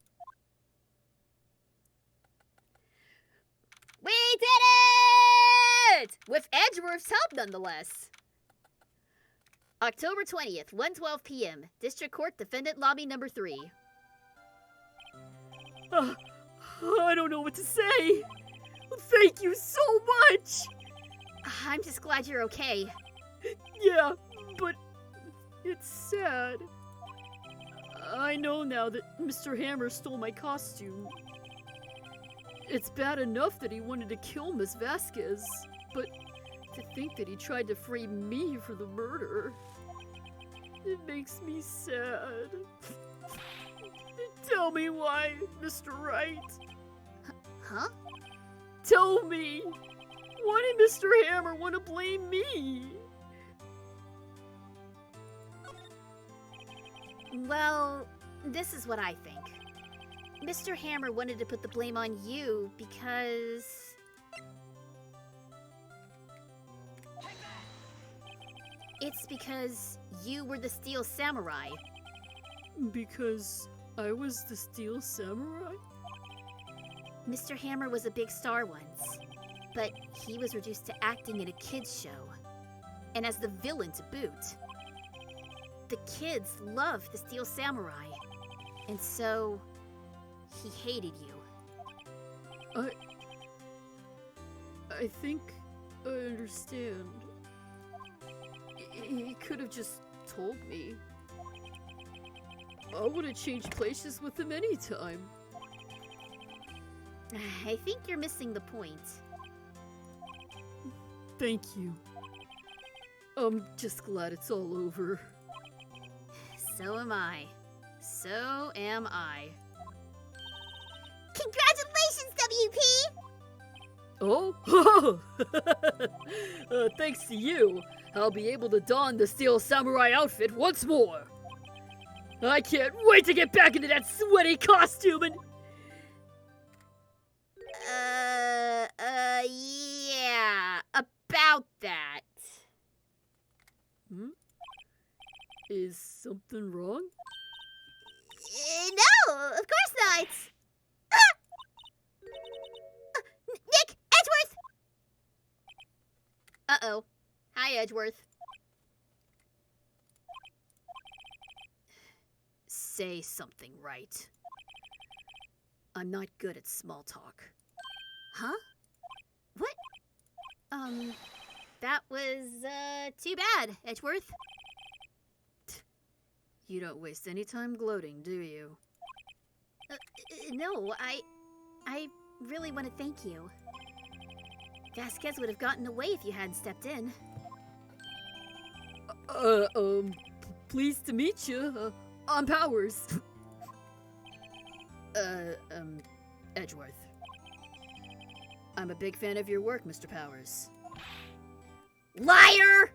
We did it! With Edgeworth's help, nonetheless. October 20th, 1:12 p.m. District Court Defendant Lobby Number 3. I don't know what to say. Thank you so much. I'm just glad you're okay. Yeah, but it's sad. I know now that Mr. Hammer stole my costume. It's bad enough that he wanted to kill Miss Vasquez, but to think that he tried to frame me for the murder, it makes me sad. Tell me why, Mr. Wright. Huh? Tell me, why did Mr. Hammer want to blame me? Well, this is what I think. Mr. Hammer wanted to put the blame on you because... It's because you were the Steel Samurai. Because I was the Steel Samurai? Mr. Hammer was a big star once, but he was reduced to acting in a kids' show, and as the villain to boot. The kids loved the Steel Samurai, and so he hated you. I think I understand. He could have just told me. I would have changed places with him anytime. I think you're missing the point. Thank you. I'm just glad it's all over. So am I. So am I. Congratulations, WP! Oh? Thanks to you, I'll be able to don the Steel Samurai outfit once more. I can't wait to get back into that sweaty costume and... Yeah, about that. Is something wrong? No, of course not. Nick, Edgeworth! Uh-oh. Hi, Edgeworth. Say something, Wright. I'm not good at small talk. Huh? What? That was, too bad, Edgeworth. You don't waste any time gloating, do you? No, I really want to thank you. Vasquez would have gotten away if you hadn't stepped in. Pleased to meet you. I'm Powers. Edgeworth. I'm a big fan of your work, Mr. Powers. Liar!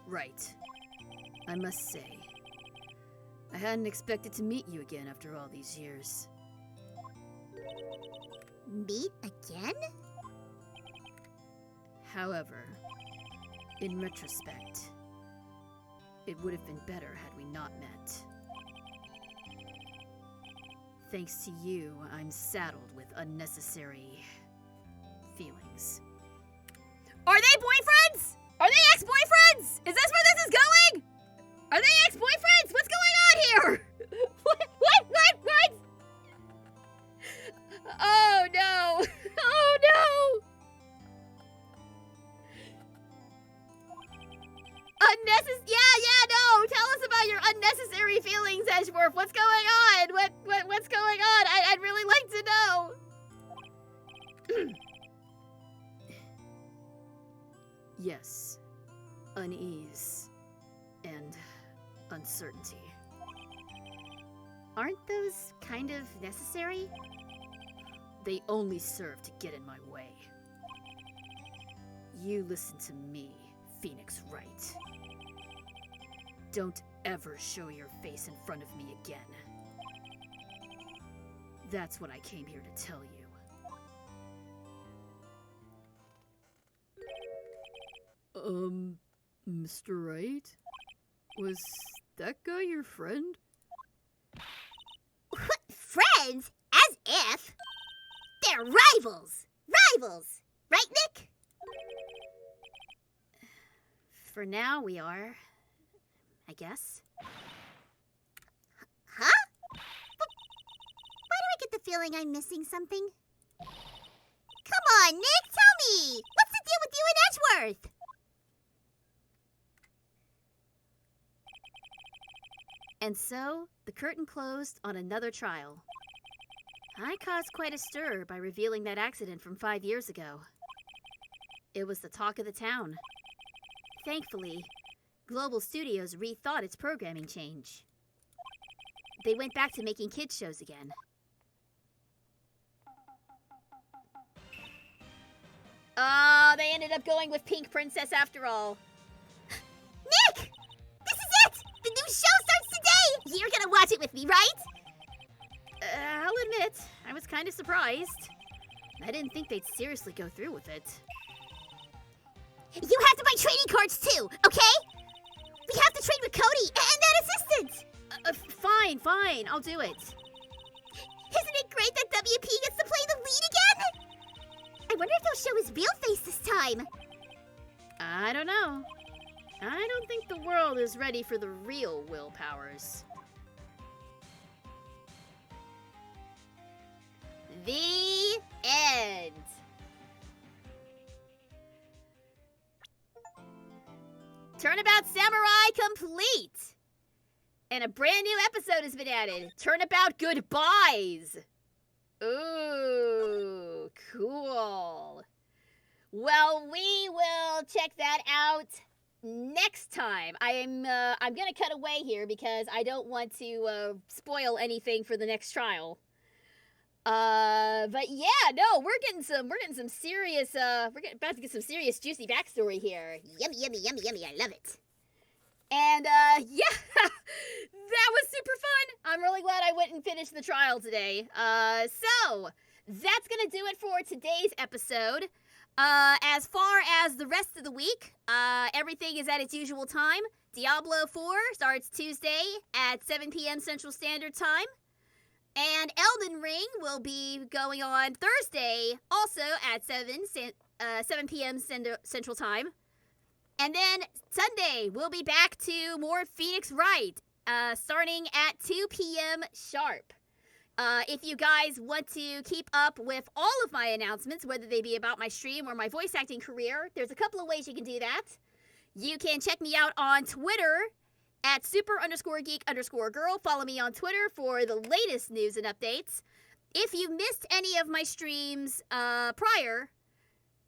Right. I must say, I hadn't expected to meet you again after all these years. Meet again? However, in retrospect, it would have been better had we not met. Thanks to you, I'm saddled with unnecessary feelings. Are they boyfriends? Are they ex-boyfriends? Is this where this is going? Are they ex-boyfriends? What's going on here? What? Oh no! Oh no! No! Tell us about your unnecessary feelings, Edgeworth. What's going on? What's going on? I'd really like to know. Yes, unease and uncertainty. Aren't those kind of necessary? They only serve to get in my way. You listen to me, Phoenix Wright. Don't ever show your face in front of me again. That's what I came here to tell you. Mr. Wright? Was that guy your friend? What, friends? As if. They're rivals! Rivals! Right, Nick? For now, we are. I guess. Huh? But why do I get the feeling I'm missing something? Come on, Nick, tell me! What's the deal with you and Edgeworth? And so, the curtain closed on another trial. I caused quite a stir by revealing that accident from 5 years ago. It was the talk of the town. Thankfully, Global Studios rethought its programming change. They went back to making kids shows again. Oh, they ended up going with Pink Princess after all. Nick! This is it! The new show starts today! You're gonna watch it with me, right? I'll admit, I was kind of surprised. I didn't think they'd seriously go through with it. You have to buy trading cards too, okay? We have to train with Cody and that assistant! Fine, I'll do it. Isn't it great that WP gets to play the lead again? I wonder if he'll show his real face this time. I don't know. I don't think the world is ready for the real Will Powers. The end. Turnabout Samurai complete. And a brand new episode has been added. Turnabout Goodbyes. Ooh, cool. Well, we will check that out next time. I'm gonna cut away here because I don't want to spoil anything for the next trial. But yeah, no, we're getting some serious about to get some serious juicy backstory here. Yummy, yummy, yummy, yummy. I love it. And yeah, that was super fun. I'm really glad I went and finished the trial today. So that's gonna do it for today's episode. As far as the rest of the week, everything is at its usual time. Diablo 4 starts Tuesday at 7 p.m. Central Standard Time. And Elden Ring will be going on Thursday, also at 7 p.m. Central Time. And then Sunday, we'll be back to more Phoenix Wright, starting at 2 p.m. sharp. If you guys want to keep up with all of my announcements, whether they be about my stream or my voice acting career, there's a couple of ways you can do that. You can check me out on Twitter at super_geek_girl. Follow me on Twitter for the latest news and updates. If you missed any of my streams prior,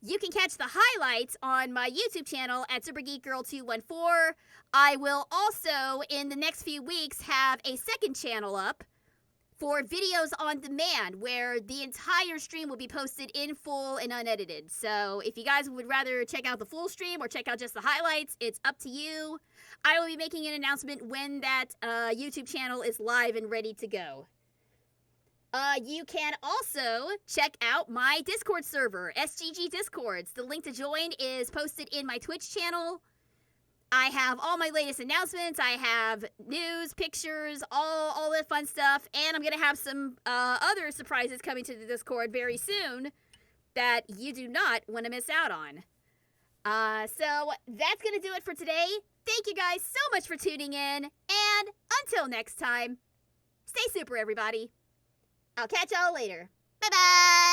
you can catch the highlights on my YouTube channel at supergeekgirl214. I will also, in the next few weeks, have a second channel up for videos on demand, where the entire stream will be posted in full and unedited. So if you guys would rather check out the full stream or check out just the highlights, it's up to you. I will be making an announcement when that YouTube channel is live and ready to go. You can also check out my Discord server, SGG Discords. The link to join is posted in my Twitch channel. I have all my latest announcements. I have news, pictures, all that fun stuff. And I'm going to have some other surprises coming to the Discord very soon that you do not want to miss out on. So that's going to do it for today. Thank you guys so much for tuning in. And until next time, stay super, everybody. I'll catch y'all later. Bye-bye.